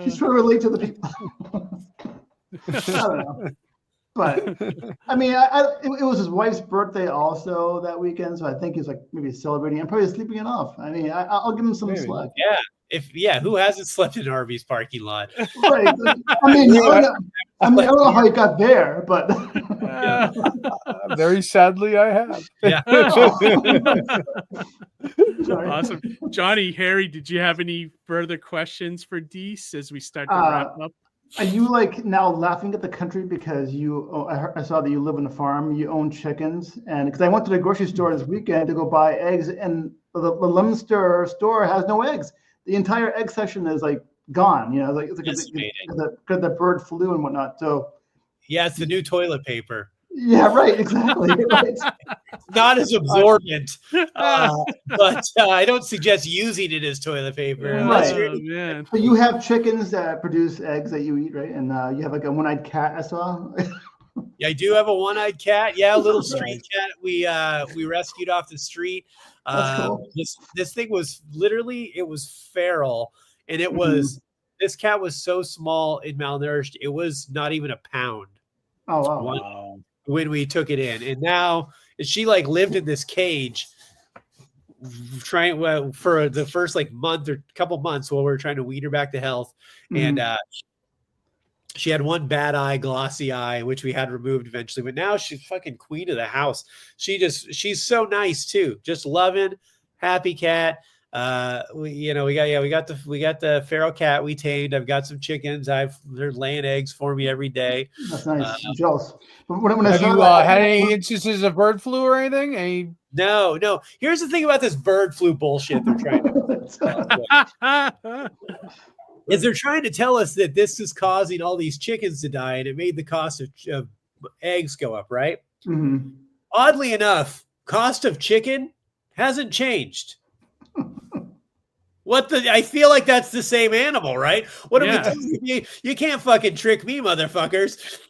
he's trying to relate to the people. I don't know. But I mean, it was his wife's birthday also that weekend, so I think he's maybe celebrating and probably sleeping it off. I mean, I'll give him some slack. Who hasn't slept in Arby's parking lot? Right. I mean, I don't know how he got there, but very sadly, I have. Yeah. Awesome, Johnny, Harry, did you have any further questions for Deece as we start to wrap up? Are you now laughing at the country because I saw that you live on a farm, you own chickens, and because I went to the grocery store this weekend to go buy eggs, and the Leominster store has no eggs. The entire egg section is gone. Because the bird flu and whatnot. So it's the new toilet paper. Yeah, right. Exactly. Right. Not as absorbent, but I don't suggest using it as toilet paper. Right. But you have chickens that produce eggs that you eat, right? And you have a one-eyed cat, I saw. Yeah, I do have a one-eyed cat. Yeah, a little street cat we rescued off the street. That's cool. This thing was it was feral, and it was this cat was so small and malnourished. It was not even a pound. Oh wow! When we took it in, and now she lived in this cage, trying for the first month or couple months while we were trying to weed her back to health, and she had one bad eye, glossy eye, which we had removed eventually. But now she's fucking queen of the house. She's so nice too. Just loving, happy cat. We got the feral cat we tamed. I've got some chickens. They're laying eggs for me every day. That's nice. I'm jealous. Have you had any instances of bird flu or anything? No. Here's the thing about this bird flu bullshit they're trying to is they're trying to tell us that this is causing all these chickens to die, and it made the cost of eggs go up, right? Mm-hmm. oddly enough, cost of chicken hasn't changed. I feel like that's the same animal, right? What are we doing? You can't fucking trick me, motherfuckers.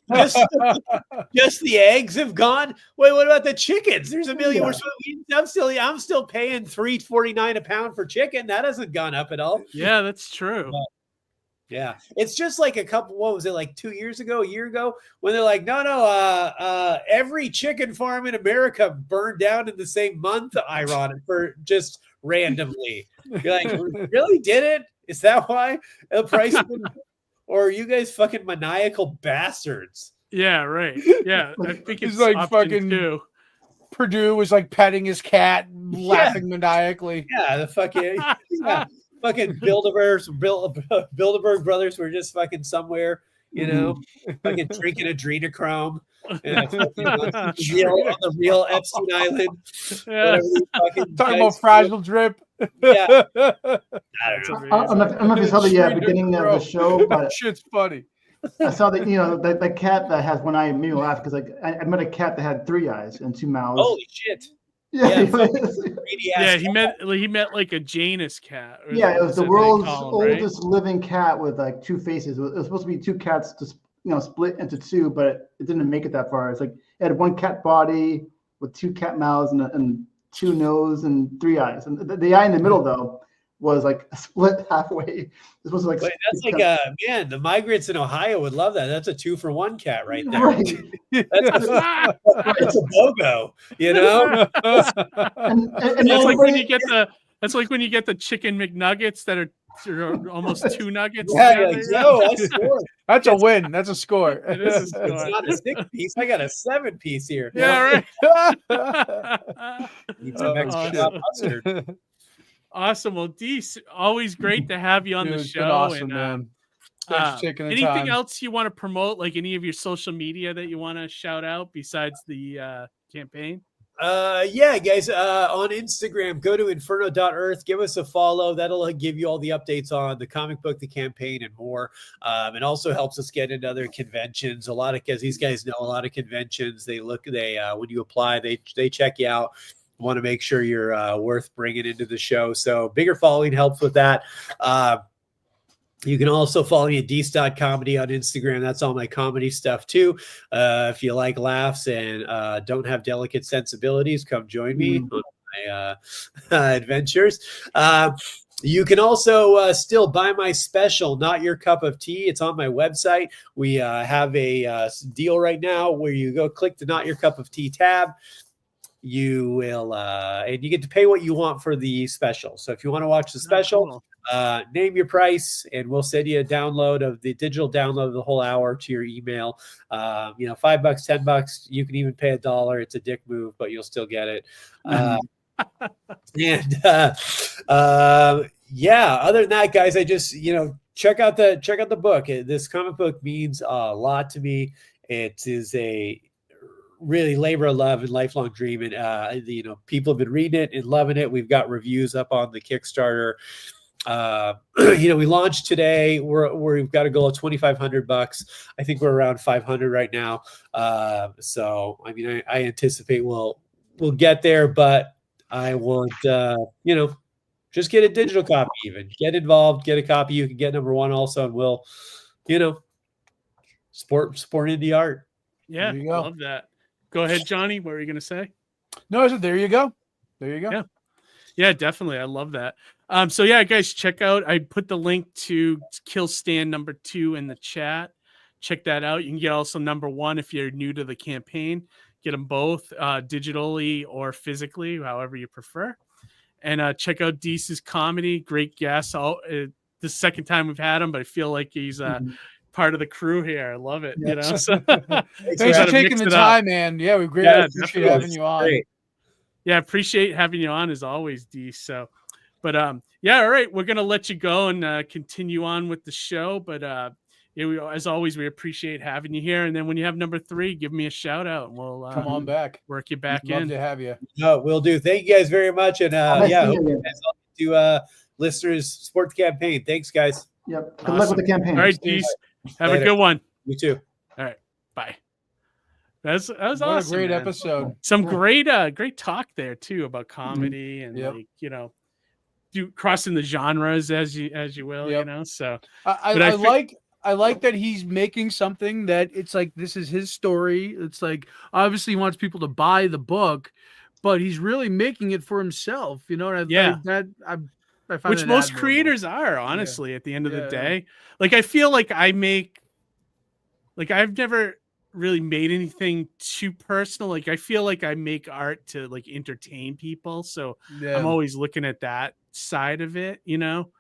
Just the eggs have gone. Wait, what about the chickens? There's a million. I'm still paying $3.49 a pound for chicken. That hasn't gone up at all. Yeah, that's true. Yeah, it's just like a year ago, when they're like, no, every chicken farm in America burned down in the same month. Ironic for just randomly. You're like, really did it? Is that why the price? Or are you guys fucking maniacal bastards? Yeah, right. Yeah, I think it's like fucking too. Purdue was like petting his cat, laughing maniacally. Yeah, the fucking fucking Bilderberg brothers were just fucking somewhere, fucking drinking adrenochrome and on the real Epstein Island. Talking about fragile drip. Yeah. I don't know if you saw the beginning of the show, but shit's funny. I saw that the cat that has one eye made me laugh because I met a cat that had 3 eyes and 2 mouths. Holy shit! Yeah, he met like a Janus cat. Yeah, it was the world's oldest living cat with like 2 faces. It was supposed to be 2 cats to split into 2, but it didn't make it that far. It's like it had 1 cat body with 2 cat mouths and 2 nose and 3 eyes. And the eye in the middle though was like split halfway. It's supposed to like. Wait, that's like the migrants in Ohio would love that. That's a 2-for-1 cat right there. Right. That's a BOGO, and that's like when you get the chicken McNuggets that are almost 2 nuggets. Yeah, like, yo, I scored. That's a win. That's a score. It is a score. It's not a 6-piece. I got a 7-piece here. Yeah, right. Need some extra mustard. Awesome. Well, Deece, always great to have you on the show. Awesome, man. Thanks for taking the anything time. else you want to promote, like any of your social media that you want to shout out besides the campaign? Yeah, guys, on Instagram, go to inferno.earth, give us a follow. That'll give you all the updates on the comic book, the campaign, and more. It also helps us get into other conventions. Because these guys know a lot of conventions. When you apply, they check you out. Want to make sure you're worth bringing into the show. So bigger following helps with that. You can also follow me at Deece.comedy on Instagram. That's all my comedy stuff too. If you like laughs and don't have delicate sensibilities, come join me on my adventures. You can also still buy my special, Not Your Cup of Tea. It's on my website. We have a deal right now where you go click the Not Your Cup of Tea tab. You will and you get to pay what you want for the special. So if you want to watch the special, name your price and we'll send you a digital download of the whole hour to your email. $5, $10, you can even pay $1. It's a dick move, but you'll still get it. Other than that, guys, I just check out the book. This comic book means a lot to me. It is a really labor of love and lifelong dream, and people have been reading it and loving it. We've got reviews up on the Kickstarter. We launched today. We've got a goal of $2,500. I think we're around 500 right now. So I mean, I anticipate we'll get there, but I want just get a digital copy. Even get involved, get a copy. You can get number 1 also, and we'll support indie art. Yeah, love that. Go ahead, Johnny. What were you going to say? No, I said, there you go. There you go. Yeah, definitely. I love that. So yeah, guys, check out. I put the link to Kill Stand number 2 in the chat. Check that out. You can get also number 1 if you're new to the campaign. Get them both digitally or physically, however you prefer. And check out Deece's comedy. Great guest. The second time we've had him, but I feel like he's part of the crew here. I love it. So, thanks for taking the time, man. Yeah, we appreciate having you on. Great. Yeah, appreciate having you on as always, Deece. So, but all right, we're gonna let you go and continue on with the show. But as always, we appreciate having you here. And then when you have number 3, give me a shout out, and we'll come on back, work you back Love in. to have you. No, we'll do. Thank you guys very much, and hope you guys all do listeners support the campaign. Thanks, guys. Yep. Good luck with the campaign. All right, Deece. Have a good one. You too. All right. Bye. That was What awesome. a great man. episode. Some great talk there too about comedy and like, you know, crossing the genres as you will, you know. So I like that he's making something that it's like this is his story. It's like obviously he wants people to buy the book, but he's really making it for himself, you know. And I find which that most admirable. creators are, honestly, at the end of the day. Like I feel like I've never really made anything too personal. Like I feel like I make art to like entertain people, so I'm always looking at that side of it, you know.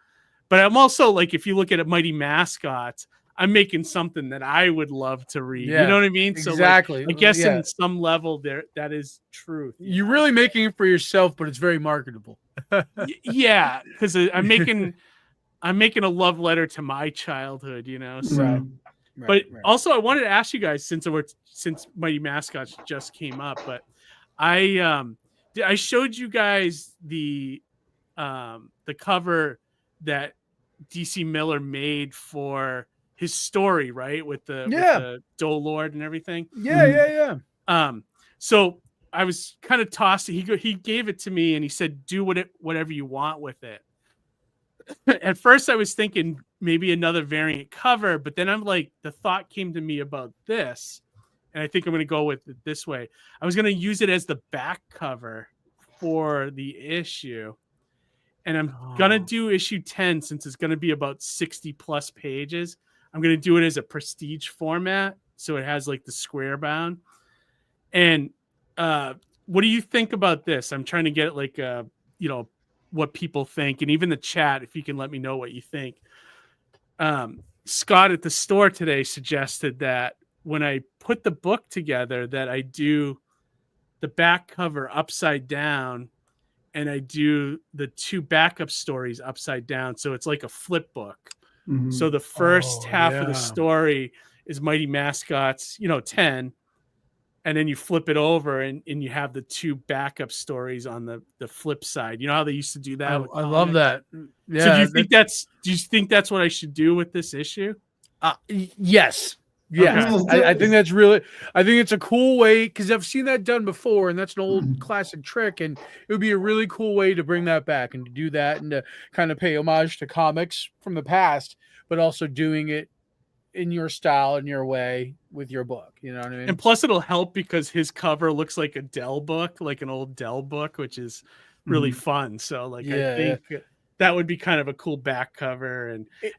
But I'm also like, if you look at Mighty Mascots, I'm making something that I would love to read. You know what I mean? Exactly. So like, I guess in some level there, that is truth. You're really making it for yourself, but it's very marketable. Yeah, because I'm making a love letter to my childhood, you know. So, but also I wanted to ask you guys, since Mighty Mascots just came up, but I showed you guys the cover that DC Miller made for his story, right? With the Dole Lord and everything. Yeah. So I was kind of tossed. He gave it to me and he said, do whatever you want with it. At first I was thinking maybe another variant cover, but then I'm like, the thought came to me about this, and I think I'm going to go with it this way. I was going to use it as the back cover for the issue, and I'm going to do issue 10 since it's going to be about 60 plus pages. I'm going to do it as a prestige format, so it has like the square bound. And what do you think about this? I'm trying to get like what people think, and even the chat, if you can let me know what you think. Scott at the store today suggested that when I put the book together, that I do the back cover upside down and I do the two backup stories upside down. So it's like a flip book. Mm-hmm. So the first half of the story is Mighty Mascots, 10. And then you flip it over and you have the two backup stories on the flip side. You know how they used to do that? I love that. Yeah. So do you think that's what I should do with this issue? Yes. Yeah. Okay. I think that's I think it's a cool way, because I've seen that done before, and that's an old classic trick. And it would be a really cool way to bring that back and to do that and to kind of pay homage to comics from the past, but also doing it in your style, in your way, with your book, you know what I mean? And plus it'll help because his cover looks like a Dell book, like an old Dell book, which is really fun. So like, I think that would be kind of a cool back cover.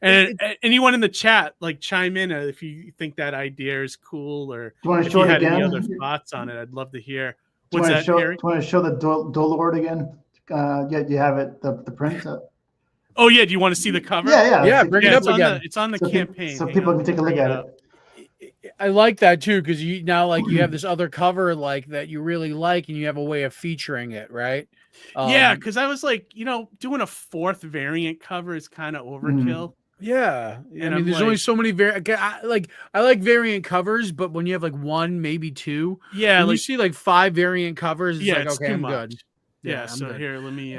And anyone in the chat, like, chime in if you think that idea is cool, or if you had any other thoughts on it. I'd love to hear. What's that, Harry? Do you want to show the Dolord again? You have it, the print. Oh yeah, do you want to see the cover? Yeah. Bring it up again. It's on the campaign, so people can take a look at it. I like that too, because you have this other cover like that you really like, and you have a way of featuring it, right? Yeah, because I was like, doing a fourth variant cover is kind of overkill. Yeah, and I mean, there's only so many I like variant covers, but when you have like one, maybe two, when you see like 5 variant covers, it's like, okay, I'm good. Yeah, so good. Here, let me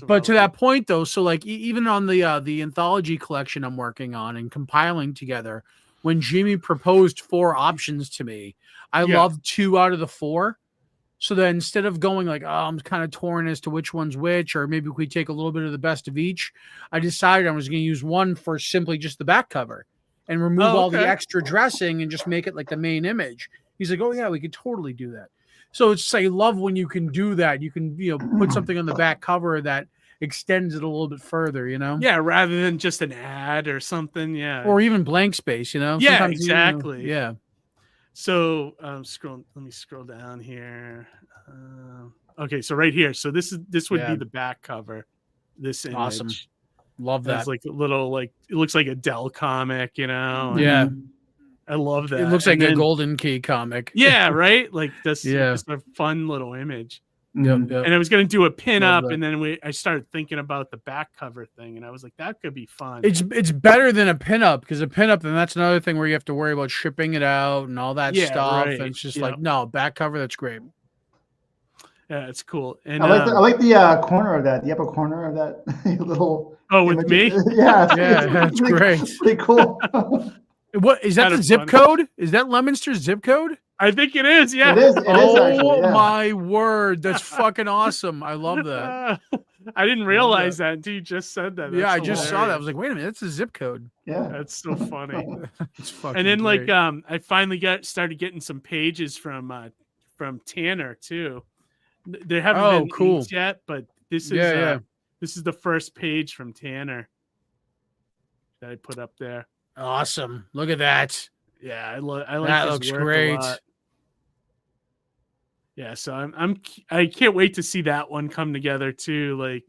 but to that point though, so like even on the anthology collection I'm working on and compiling together, when Jimmy proposed 4 options to me, I loved 2 out of the 4. So that instead of going like, oh, I'm kind of torn as to which one's which, or maybe we take a little bit of the best of each, I decided I was going to use one for simply just the back cover and remove all the extra dressing and just make it like the main image. He's like, oh yeah, we could totally do that. So it's I love when you can do that. You can put something on the back cover that extends it a little bit further, Yeah, rather than just an ad or something. Yeah, or even blank space. Yeah, sometimes exactly. Yeah. So let me scroll down here. Okay, so right here. So this would be the back cover. This image. Awesome. Love that. It's like a little it looks like a Dell comic, Yeah. I love that. It looks like a Golden Key comic. Yeah, right? Like this just a fun little image. Yep. And I was going to do a pin up, and then I started thinking about the back cover thing, and I was like, that could be fun. It's better than a pin up, because a pin up, then that's another thing where you have to worry about shipping it out and all that stuff. Right. And it's just like, no, back cover, that's great. Yeah, it's cool. And I like the corner of that, the upper corner of that little. Oh, with me? Yeah, that's great. Pretty cool. What is that? The zip code? Is that Leominster's zip code? I think it is. Yeah. It is actually, yeah. My word, that's fucking awesome. I love that. I didn't realize that until you just said that. Yeah, That's I just saw that. I hilarious. was like, wait a minute, that's a zip code. Yeah, That's so funny. It's fucking And then great. I finally started getting some pages from Tanner too. They haven't been cool. inked yet, but this is this is the first page from Tanner that I put up there. Awesome. Look at that. Yeah, I like That his looks work great. a lot. Yeah, so I can't wait to see that one come together too. Like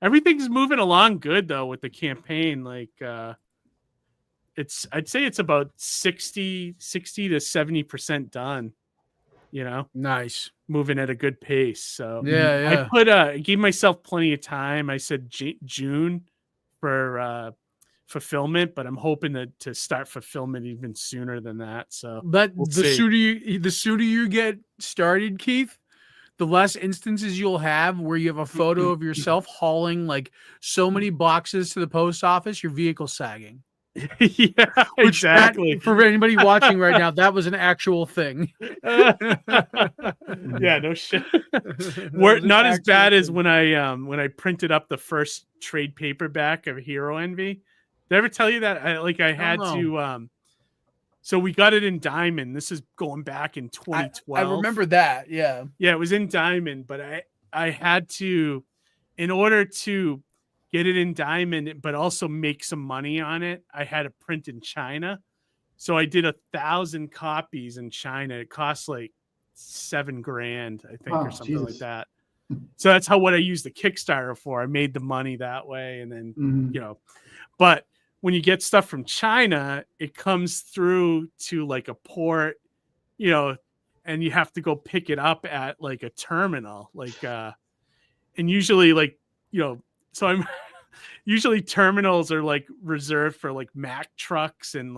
everything's moving along good though with the campaign. Like I'd say it's about 60 to 70% done. You know, nice, moving at a good pace. So yeah. I gave myself plenty of time. I said June for fulfillment, but I'm hoping to start fulfillment even sooner than that. So But we'll the see. sooner you get started, Keith, the less instances you'll have where you have a photo of yourself hauling like so many boxes to the post office, your vehicle sagging. Yeah, exactly. For anybody watching right now, that was an actual thing. Yeah, no shit. We're not as bad as when I printed up the first trade paperback of Hero Envy. Did I ever tell you that? I had to. So we got it in Diamond. This is going back in 2012. I remember that. Yeah. Yeah, it was in Diamond, but I had to, in order to get it in Diamond, but also make some money on it, I had to print in China. So I did 1,000 copies in China. It cost like $7,000, I think, or something like that. So that's what I used the Kickstarter for. I made the money that way. And then, but when you get stuff from China, it comes through to like a port, and you have to go pick it up at like a terminal, and usually so I'm usually terminals are like reserved for like Mack trucks and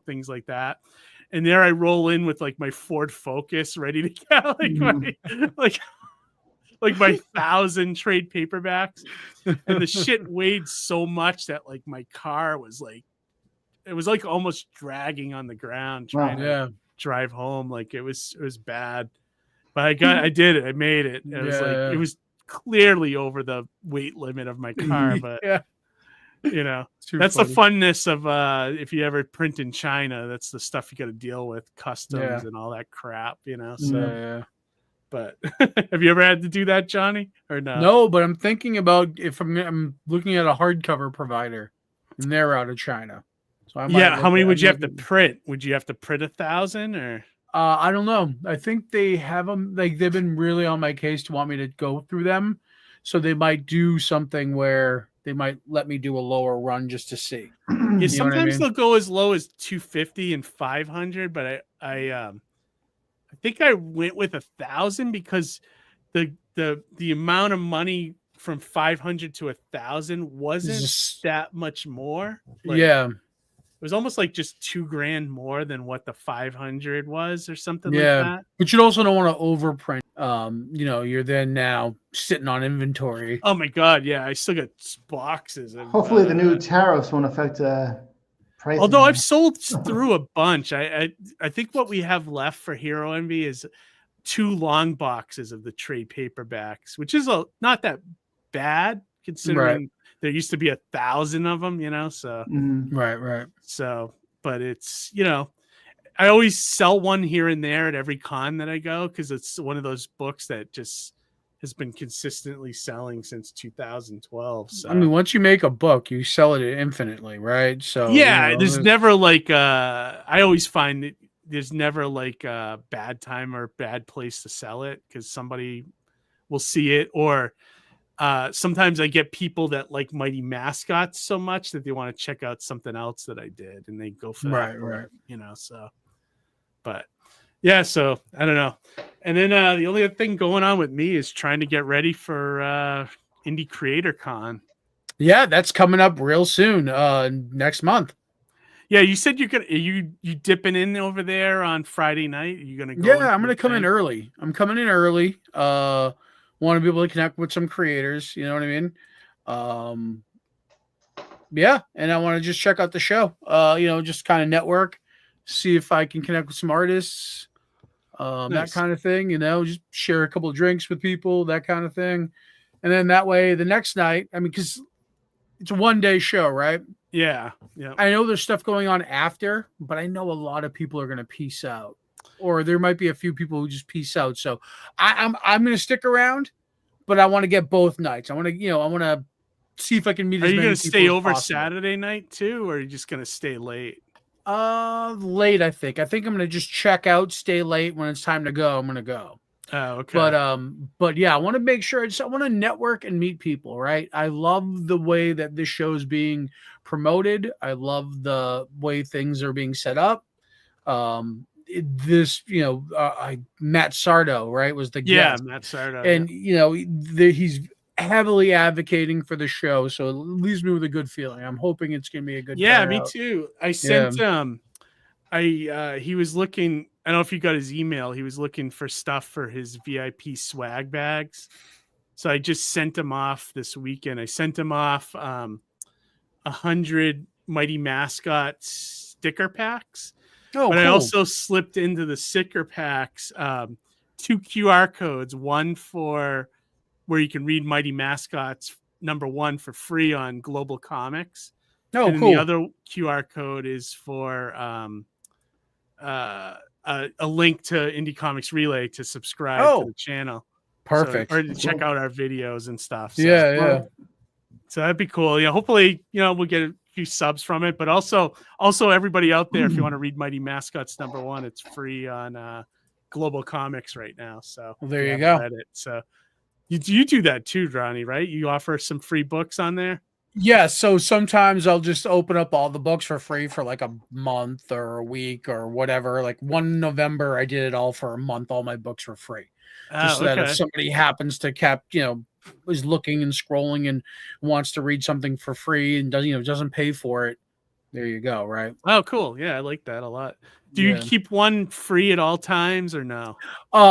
things like that. And there I roll in with like my Ford Focus ready to get like my 1,000 trade paperbacks. And the shit weighed so much that like my car was like, it was like almost dragging on the ground trying to drive home. Like it was bad, but I did it. I made it. It was clearly over the weight limit of my car, but that's the funness of if you ever print in China, that's the stuff you got to deal with, customs and all that crap, so but have you ever had to do that, Johnny, or no? No, but I'm thinking about if I'm looking at a hardcover provider and they're out of China. So how many would you have to print? Would you have to print 1,000 or? I don't know. I think they have them. Like they've been really on my case to want me to go through them, so they might do something where they might let me do a lower run just to see. Yeah, sometimes they'll go as low as 250 and 500, but I think I went with 1,000 because the amount of money from 500 to 1,000 wasn't that much more. It was almost like just $2,000 more than what the 500 was or something like that. But you also don't want to overprint. You're then now sitting on inventory. Oh my God. Yeah. I still got boxes. Hopefully the new tariffs won't affect prices. Although I've sold through a bunch. I think what we have left for Hero Envy is 2 long boxes of the trade paperbacks, which is not that bad considering there used to be 1,000 of them, so right. So, but it's I always sell one here and there at every con that I go because it's one of those books that just has been consistently selling since 2012. So I mean, once you make a book, you sell it infinitely, right? So there's never I always find there's never like a bad time or bad place to sell it because somebody will see it, or sometimes I get people that like Mighty Mascots so much that they want to check out something else that I did and they go for that. Right. So, but yeah, so I don't know. And then the only other thing going on with me is trying to get ready for Indie Creator Con. Yeah, that's coming up real soon, next month. Yeah, you said you dipping in over there on Friday night. Are you gonna go? Yeah, I'm gonna come in early. I'm coming in early. Want to be able to connect with some creators, you know what I mean? And I want to just check out the show. Just kind of network, see if I can connect with some artists. that Nice. kind of thing. Just share a couple of drinks with people, that kind of thing. And then that way, the next night, because it's a 1-day show, right? Yeah. Yeah. I know there's stuff going on after, but I know a lot of people are going to peace out, or there might be a few people who just peace out. So I'm going to stick around, but I want to get both nights. I want to see if I can meet. Are as you many going to people stay as over possible. Saturday night too, or are you just going to stay late? Late. I think I'm going to just check out, stay late. When it's time to go, I'm going to go. Oh, okay. But yeah, I want to make sure. I want to network and meet people. Right. I love the way that this show is being promoted. I love the way things are being set up. Matt Sardo, right, was the guest. Matt Sardo, and he's heavily advocating for the show, so it leaves me with a good feeling. I'm hoping it's gonna be a good. Yeah, me too. I sent he was looking. I don't know if you got his email. He was looking for stuff for his VIP swag bags. So I just sent him off this weekend. I sent him off 100 Mighty Mascots sticker packs. Oh, but cool. I also slipped into the sticker packs 2 QR codes. One for where you can read Mighty Mascots #1 for free on Global Comics. Oh, and cool. The other QR code is for a link to Indie Comics Relay to subscribe to the channel. Perfect. Or to check out our videos and stuff. So, Yeah. So that'd be cool. Yeah, hopefully, we'll get a few subs from it. But also everybody out there, if you want to read Mighty Mascots #1, it's free on Global Comics right now. So there you go. Read it. So you do that too, Ronnie, right? You offer some free books on there? Yeah, so sometimes I'll just open up all the books for free for like a month or a week or whatever. Like 1 November, I did it all for a month. All my books were free. Just so that if somebody happens to is looking and scrolling and wants to read something for free and doesn't pay for it, there you go, right? Oh, cool. Yeah, I like that a lot. Do you keep one free at all times or no?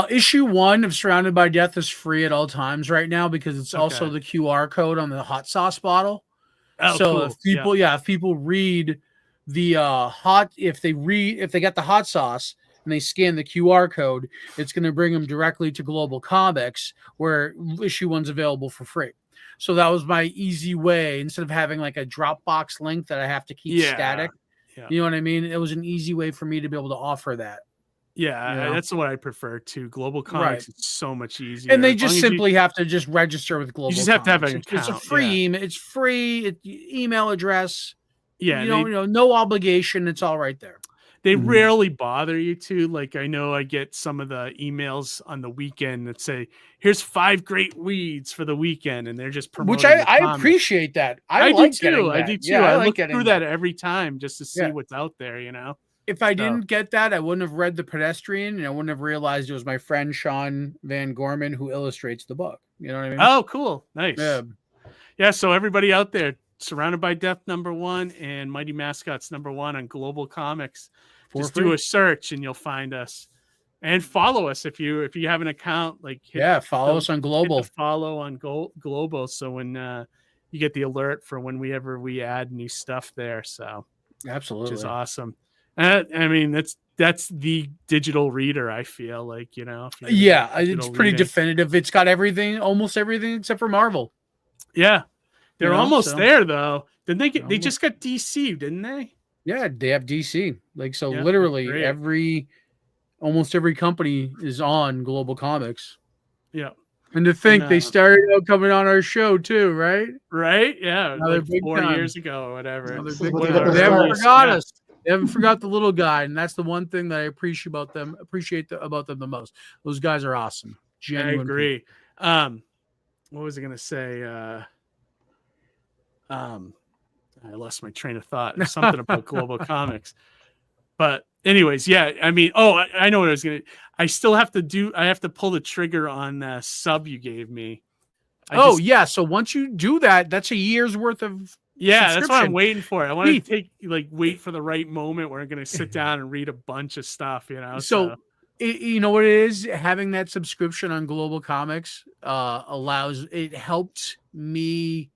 Issue 1 of Surrounded by Death is free at all times right now because it's also the QR code on the hot sauce bottle. Oh, so cool. if people read the if they get the hot sauce and they scan the QR code, it's going to bring them directly to Global Comics where issue 1's available for free. So that was my easy way instead of having like a Dropbox link that I have to keep static. Yeah. You know what I mean? It was an easy way for me to be able to offer that. Yeah, that's what I prefer too. Global Comics is so much easier. And they just simply have to just register with Global Comics. You just have to have an account. It's a free email. It's free email address. Yeah. No obligation. It's all right there. They rarely bother you too. Like I know I get some of the emails on the weekend that say, here's 5 great weeds for the weekend. And they're just promoting. Which I appreciate that. I do too. I do too. Yeah, I look through that every time just to see what's out there, If I didn't get that, I wouldn't have read The Pedestrian, and I wouldn't have realized it was my friend Sean Van Gorman who illustrates the book. You know what I mean? Oh, cool. Nice. Yeah. So everybody out there, Surrounded by Death #1 and Mighty Mascots #1 on Global Comics. Just do a search and you'll find us. And follow us if you have an account. Follow us on Global. Follow on Global, so when you get the alert for whenever we add new stuff there. So absolutely, which is awesome. I mean, that's the digital reader. I feel like it's pretty definitive. It's got almost everything except for Marvel. Yeah, they're almost there though. Didn't they they just got DC, didn't they? Yeah, they have DC. Literally almost every company is on Global Comics. Yeah. And to think they started out coming on our show too, right? Right? Yeah. Like 4 years ago or whatever. They haven't forgot us. They haven't forgot the little guy, and that's the one thing that I appreciate about them. About them the most. Those guys are awesome. Genuine. I agree. What was I gonna say? I lost my train of thought. There's something about Global Comics. But anyways, I mean, I know what I was going to, I have to pull the trigger on the sub you gave me. So once you do that, that's a year's worth of that's what I'm waiting for. I want to wait for the right moment where I'm going to sit down and read a bunch of stuff, So you know what it is? Having that subscription on Global Comics helped me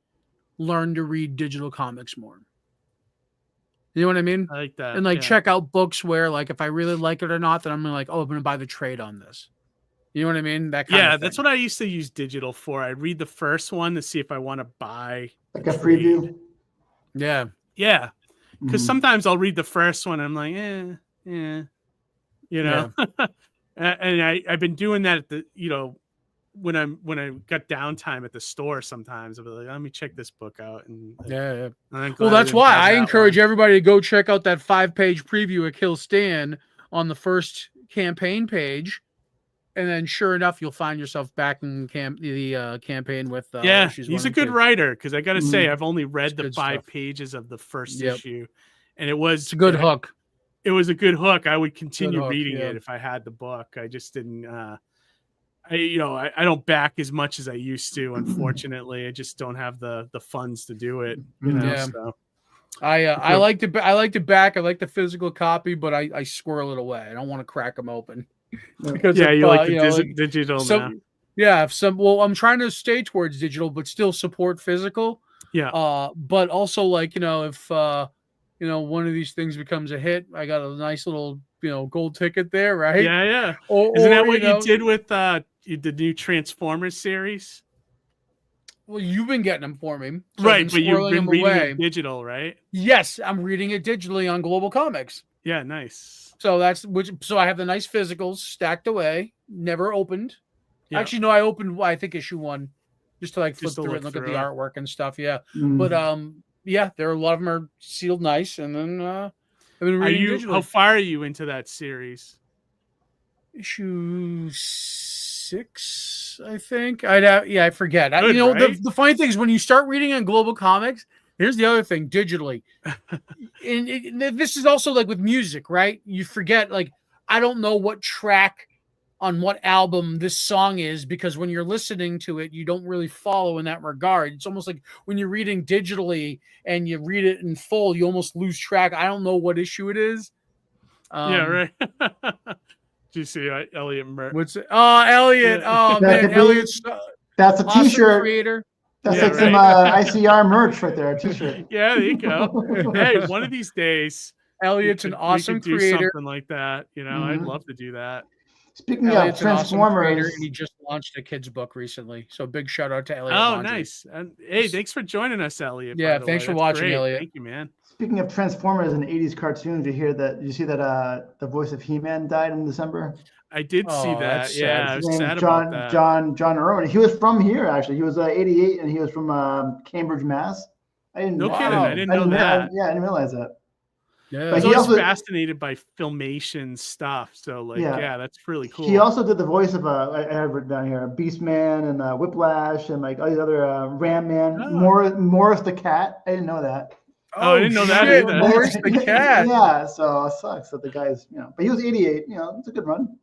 learn to read digital comics more. You know what I mean? I like that. And like yeah. check out books where like if I really like it or not, then I'm gonna like, oh, I'm gonna buy the trade on this. You know what I mean? That kind of thing. That's what I used to use digital for. I'd read the first one to see if I want to buy like a preview. Yeah. Yeah. Because sometimes I'll read the first one and I'm like, you know. And I've been doing that at the, when I got downtime at the store, sometimes I'll be like, let me check this book out. And well, that's why I encourage everybody to go check out that 5-page preview of Kill Stan on the first campaign page. And then, sure enough, you'll find yourself back in the campaign with. He's a good writer because I got to say, I've only read the 5 pages of the first issue, and it's a good hook. It was a good hook. I would continue reading it if I had the book. I just didn't. I don't back as much as I used to. Unfortunately, I just don't have the funds to do it. So. I like to back. I like the physical copy, but I squirrel it away. I don't want to crack them open. Because you like the digital now. Yeah, I'm trying to stay towards digital, but still support physical. Yeah. But also if one of these things becomes a hit, I got a nice little gold ticket there, right? Yeah. Isn't that what you did with the new Transformers series? Well, you've been getting them for me, right? But you've been reading it digital, right? Yes, I'm reading it digitally on Global Comics. Yeah, nice. So so I have the nice physicals stacked away, never opened. Yeah. Actually, no, I opened I think issue 1 just to like flip through it and look at the artwork and stuff. Yeah. But there are a lot of them are sealed nice, and then I've been reading digitally. How far are you into that series? Issue 6, I think. I forget. Good, right? The funny thing is when you start reading on Global Comics. Here's the other thing, digitally. and this is also like with music, right? You forget, like, I don't know what track on what album this song is because when you're listening to it, you don't really follow in that regard. It's almost like when you're reading digitally and you read it in full, you almost lose track. I don't know what issue it is. Right. Did you see Elliot Merck? What's it? Oh, Elliot. Oh, man. Elliot's that's a awesome t-shirt. Creator. That's some ICR merch right there, a t-shirt. Yeah, there you go. Hey, one of these days, Elliot's an awesome do creator. Something like that. I'd love to do that. Speaking of Transformers, awesome and he just launched a kids book recently. So big shout out to Elliot. Oh, nice. And hey, thanks for joining us, Elliot. Yeah, thanks for watching, great. Elliot. Thank you, man. Speaking of Transformers and 80s cartoons, did you see that the voice of He-Man died in December? I did see that. Yeah, I was sad John, about that. John Irwin. He was from here, actually. He was 88, and he was from Cambridge, Mass. I didn't know that. I didn't realize that. Yeah, I was always fascinated by filmation stuff. So, that's really cool. He also did the voice of I have written down here, Beastman and Whiplash and like all these other Ram Man, Morris the Cat. I didn't know that. Oh, I didn't know that either. Morris the Cat. Yeah, so it sucks that the guy's but he was 88. It's a good run.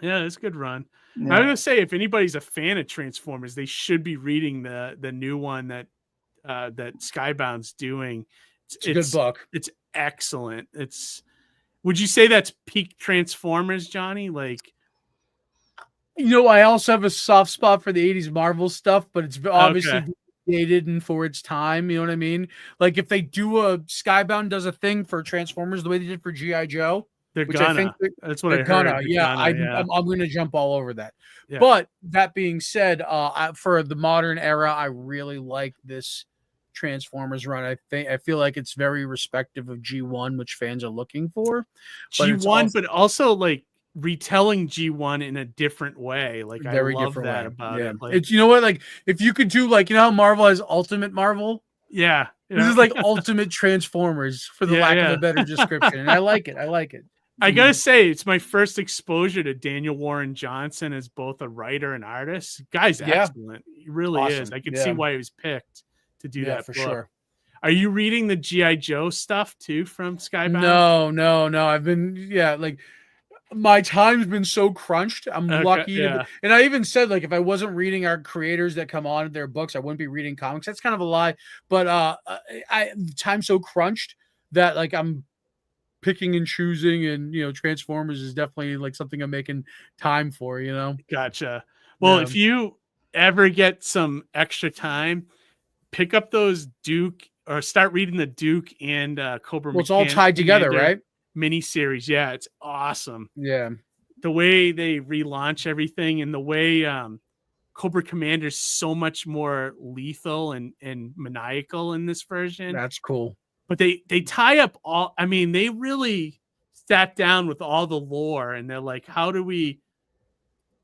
Yeah, it's a good run. Yeah. I was gonna say, if anybody's a fan of Transformers, they should be reading the new one that Skybound's doing. It's a good book. It's excellent. Would you say that's peak Transformers, Johnny? Like, I also have a soft spot for the 80s Marvel stuff, but it's obviously dated and for its time. You know what I mean? Like if they do Skybound does a thing for Transformers the way they did for G.I. Joe. That's what I heard. I'm going to jump all over that. Yeah. But that being said, for the modern era, I really like this Transformers run. I feel like it's very respective of G1, which fans are looking for. But also like retelling G1 in a different way. Like very I love different that way. about it. Like, it's like if you could do like how Marvel has Ultimate Marvel. Yeah. This is like Ultimate Transformers for the lack of a better description. And I like it. I gotta say, it's my first exposure to Daniel Warren Johnson as both a writer and artist. Guy's excellent. He really is. I can see why he was picked to do that for book. sure. Are you reading the G.I. Joe stuff too from Skybound? No. I've been my time's been so crunched. I'm lucky and I even said like if I wasn't reading our creators that come on their books, I wouldn't be reading comics. That's kind of a lie. But time's so crunched that like I'm picking and choosing, and Transformers is definitely like something I'm making time for. Gotcha. Well, if you ever get some extra time, pick up those Duke or start reading the Duke and Cobra. Well, it's all tied together, right? Miniseries, yeah, it's awesome. Yeah, the way they relaunch everything and the way Cobra Commander's so much more lethal and maniacal in this version. That's cool. But they tie up all. I mean, they really sat down with all the lore, and they're like, how do we?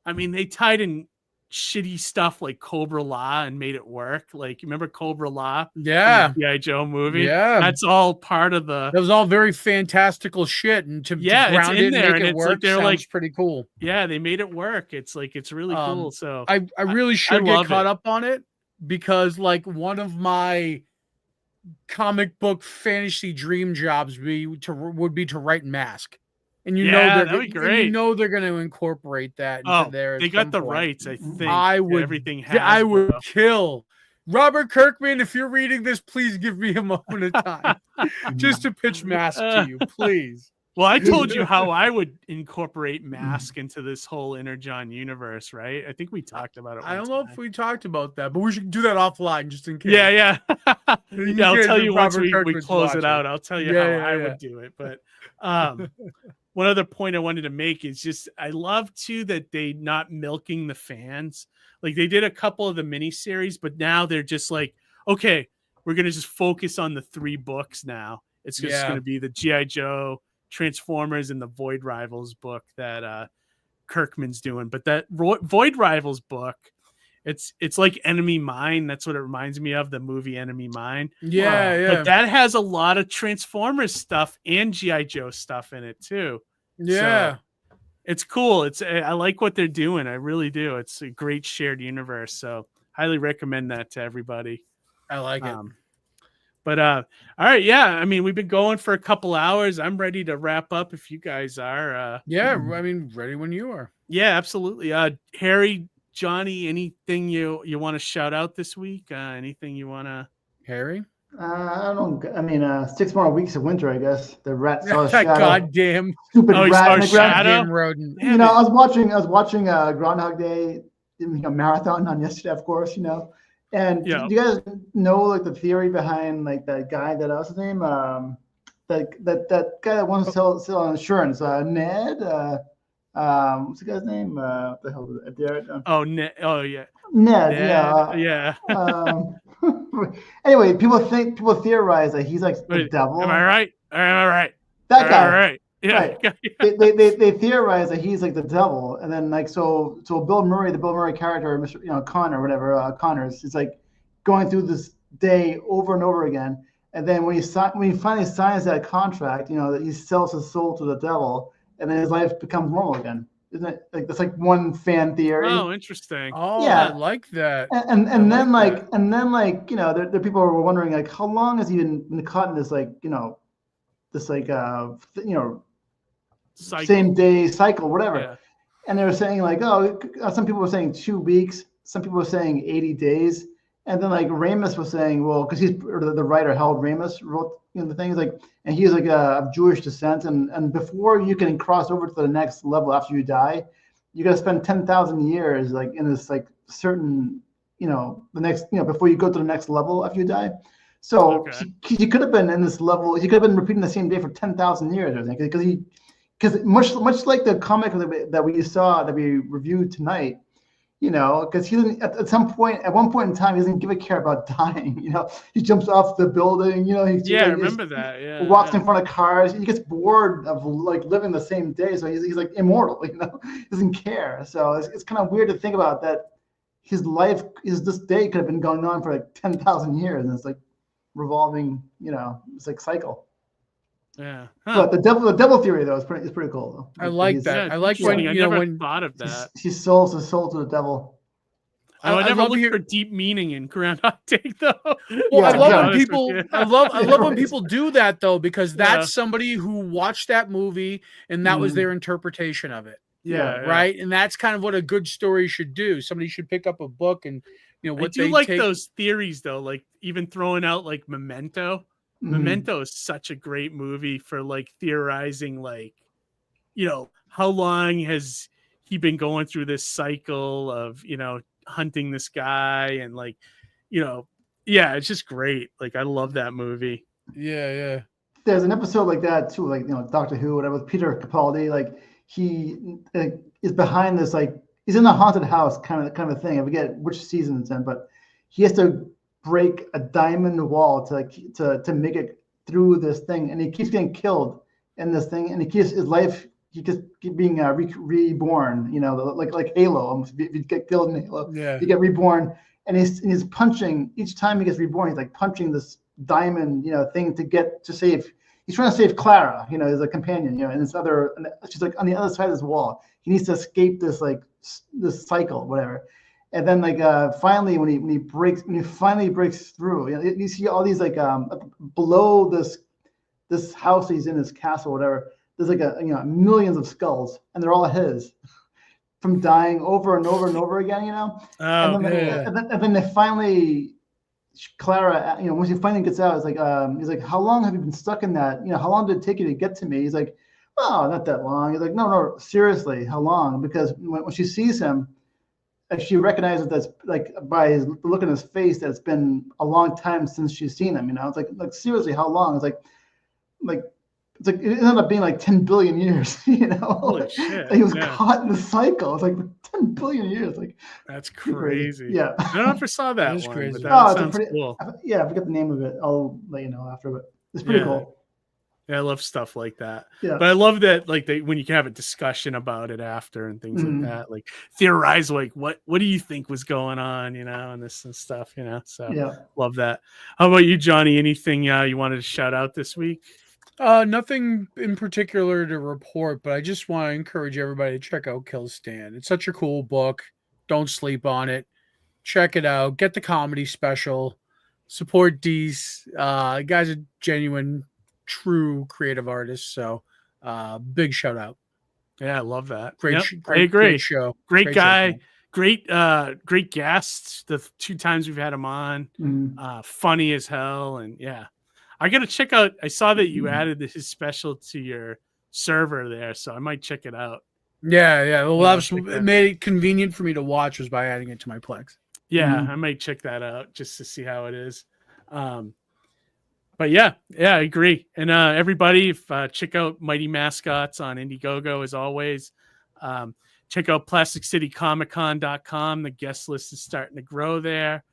I mean, they tied in shitty stuff like Cobra Law and made it work. Like, remember Cobra Law? Yeah. G.I. Joe movie. Yeah. That's all part of the. That was all very fantastical shit, and to ground it and make it work sounds pretty cool. Yeah, they made it work. It's really cool. So I really should get caught up on it, because like one of my comic book fantasy dream jobs would be to write Mask. And that'd be great. You know they're going to incorporate that into there. They got the rights, I think. Everything I would kill Robert Kirkman. If you're reading this, please give me a moment of time just to pitch Mask to you, please. Well, I told you how I would incorporate Mask into this whole Energon universe, right? I think we talked about it. I don't know if we talked about that, but we should do that offline just in case. Yeah. I'll tell you once we close it out. I'll tell you how I would do it. But one other point I wanted to make is just I love too that they not milking the fans. Like they did a couple of the miniseries, but now they're just like, okay, we're gonna just focus on the 3 books now. It's just gonna be the G.I. Joe, Transformers, and the Void Rivals book that Kirkman's doing. But that Void Rivals book, it's like Enemy Mine. That's what it reminds me of, the movie Enemy Mine. Yeah. But that has a lot of Transformers stuff and G.I. Joe stuff in it too. Yeah. So it's cool. I like what they're doing. I really do. It's a great shared universe. So highly recommend that to everybody. I like it. But all right, yeah. I mean, we've been going for a couple hours. I'm ready to wrap up if you guys are. Yeah, I mean, ready when you are. Yeah, absolutely. Harry, Johnny, anything you want to shout out this week? Anything you want to? Harry? I don't. I mean, 6 more weeks of winter, I guess. The rat saw a that shadow. Goddamn stupid he rat saw in a the ground. shadow? Rodent. You know, I was watching Groundhog Day, marathon on yesterday, of course. And do you guys know like the theory behind like that guy that what's his name? That guy that wants to sell insurance, Ned. What's the guy's name? What the hell was it? Ned. Oh yeah. Ned. Yeah. Anyway, people theorize that he's like the devil. Am I right? That guy. All right. Yeah. Right. They theorize that he's like the devil, and then like so Bill Murray, the Bill Murray character, Mr. Connor, whatever Connors, is like going through this day over and over again, and then when he finally signs that contract, that he sells his soul to the devil, and then his life becomes normal again. Isn't it? Like that's like one fan theory. Oh, interesting. Oh, yeah, I like that. And then there people were wondering like how long has he been caught in this same day cycle, whatever. Yeah. And they were saying like, some people were saying 2 weeks, some people were saying 80 days, and then like Ramis was saying, well, because the writer Harold Ramis wrote the things like, and he's like of Jewish descent, and before you can cross over to the next level after you die, you got to spend 10,000 years like in this like certain the next before you go to the next level after you die. So he could have been in this level. He could have been repeating the same day for 10,000 years, I think, because much like the comic that we reviewed tonight, because he didn't at one point in time he doesn't give a care about dying. He jumps off the building. I remember that. Yeah, walks in front of cars. He gets bored of like living the same day, so he's like immortal. He doesn't care. So it's kind of weird to think about that. His life this day could have been going on for like 10,000 years, and it's like revolving. It's like cycle. Yeah, but the devil theory though is pretty cool though. I like that. I like when I never thought of that. He sells his soul to the devil. I never look for deep meaning in Groundhog Day though. Well, I love when people. I love when people do that though, because that's somebody who watched that movie and that was their interpretation of it. Yeah, right. And that's kind of what a good story should do. Somebody should pick up a book and what I do like those theories though, like even throwing out like Memento. Memento is such a great movie for like theorizing, like, how long has he been going through this cycle of, hunting this guy, and like, yeah, it's just great. Like I love that movie. Yeah. There's an episode like that too, like Doctor Who, whatever, with Peter Capaldi. Like he is behind this, like he's in the haunted house kind of thing. I forget which season it's in, but he has to break a diamond wall to make it through this thing, and he keeps getting killed in this thing, and he keeps his life. He keeps being reborn. Like Halo. Almost, if you get killed in Halo, you get reborn, and he's punching each time he gets reborn. He's like punching this diamond thing to save. He's trying to save Clara, as a companion, and she's like on the other side of this wall. He needs to escape this cycle, whatever. And then finally when he finally breaks through, you see all these below this house he's in, this castle, whatever. There's millions of skulls, and they're all his from dying over and over and over again, and then they finally. Clara, when she finally gets out, it's like he's like, how long have you been stuck in that? How long did it take you to get to me? He's like, oh, not that long. He's like, no, seriously, how long? Because when she sees him, she recognizes that's like by the look in his face that it's been a long time since she's seen him. It's like seriously, how long? It's like it ended up being like 10 billion years. Holy shit! He was caught in the cycle. It's like 10 billion years. Like that's crazy. Yeah, I don't know if I saw that. That's crazy. But that sounds cool. Yeah, I forget the name of it. I'll let you know after. But it's pretty cool. Yeah, I love stuff like that. Yeah. But I love that when you can have a discussion about it after and things like that, like theorize like what do you think was going on, and this and stuff, So love that. How about you, Johnny? Anything you wanted to shout out this week? Nothing in particular to report, but I just want to encourage everybody to check out Kill Stand. It's such a cool book. Don't sleep on it. Check it out. Get the comedy special. Support Deece. The guy's a genuine, true creative artist. So big shout out. Yeah, I love that. Great, great show. Great guy. Show. Great guests. The 2 times we've had him on. Funny as hell. And yeah. I got to check out. I saw that you added his special to your server there, so I might check it out. Yeah. Well, that made it convenient for me to watch was by adding it to my Plex. Yeah, I might check that out just to see how it is. But yeah, I agree. And everybody, check out Mighty Mascots on Indiegogo as always. Check out PlasticCityComicCon.com. The guest list is starting to grow there.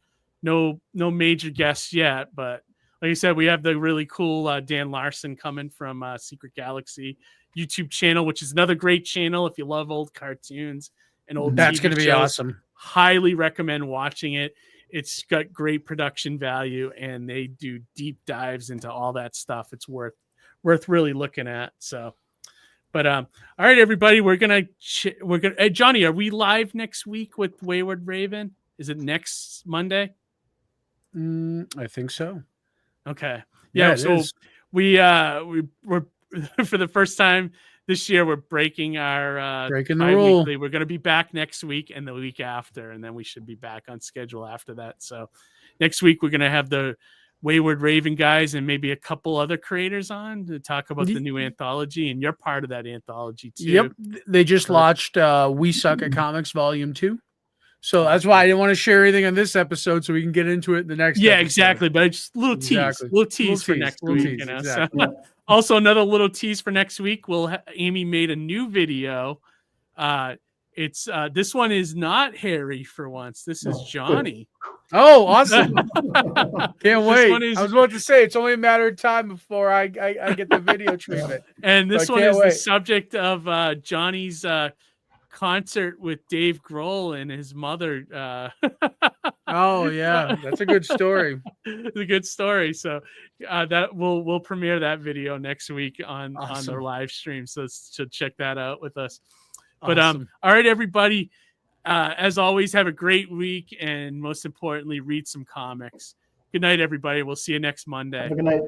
No major guests yet, but like I said, we have the really cool Dan Larson coming from Secret Galaxy YouTube channel, which is another great channel if you love old cartoons and old. That's going to be awesome. Highly recommend watching it. It's got great production value, and they do deep dives into all that stuff. It's worth really looking at. So, but all right, everybody, we're gonna. Hey, Johnny, are we live next week with Wayward Raven? Is it next Monday? I think so. Okay. Yeah. So we're for the first time this year, we're breaking our breaking the rule. We're going to be back next week and the week after, and then we should be back on schedule after that. So next week we're going to have the Wayward Raven guys and maybe a couple other creators on to talk about the new anthology, and you're part of that anthology too. Yep. They just launched We Suck at Comics Volume 2. So that's why I didn't want to share anything on this episode, so we can get into it in the next. Yeah, episode. Exactly. But just little tease for next week. Exactly. So, also, another little tease for next week. Amy made a new video. It's this one is not Harry for once. This is Johnny. Oh, awesome! Can't wait. I was about to say it's only a matter of time before I get the video treatment. And this one is the subject of Johnny's concert with Dave Grohl and his mother. Oh yeah, that's a good story. It's a good story. So that we'll premiere that video next week on their live stream. So check that out with us. But all right, everybody. As always, have a great week, and most importantly, read some comics. Good night, everybody. We'll see you next Monday. Have a good night.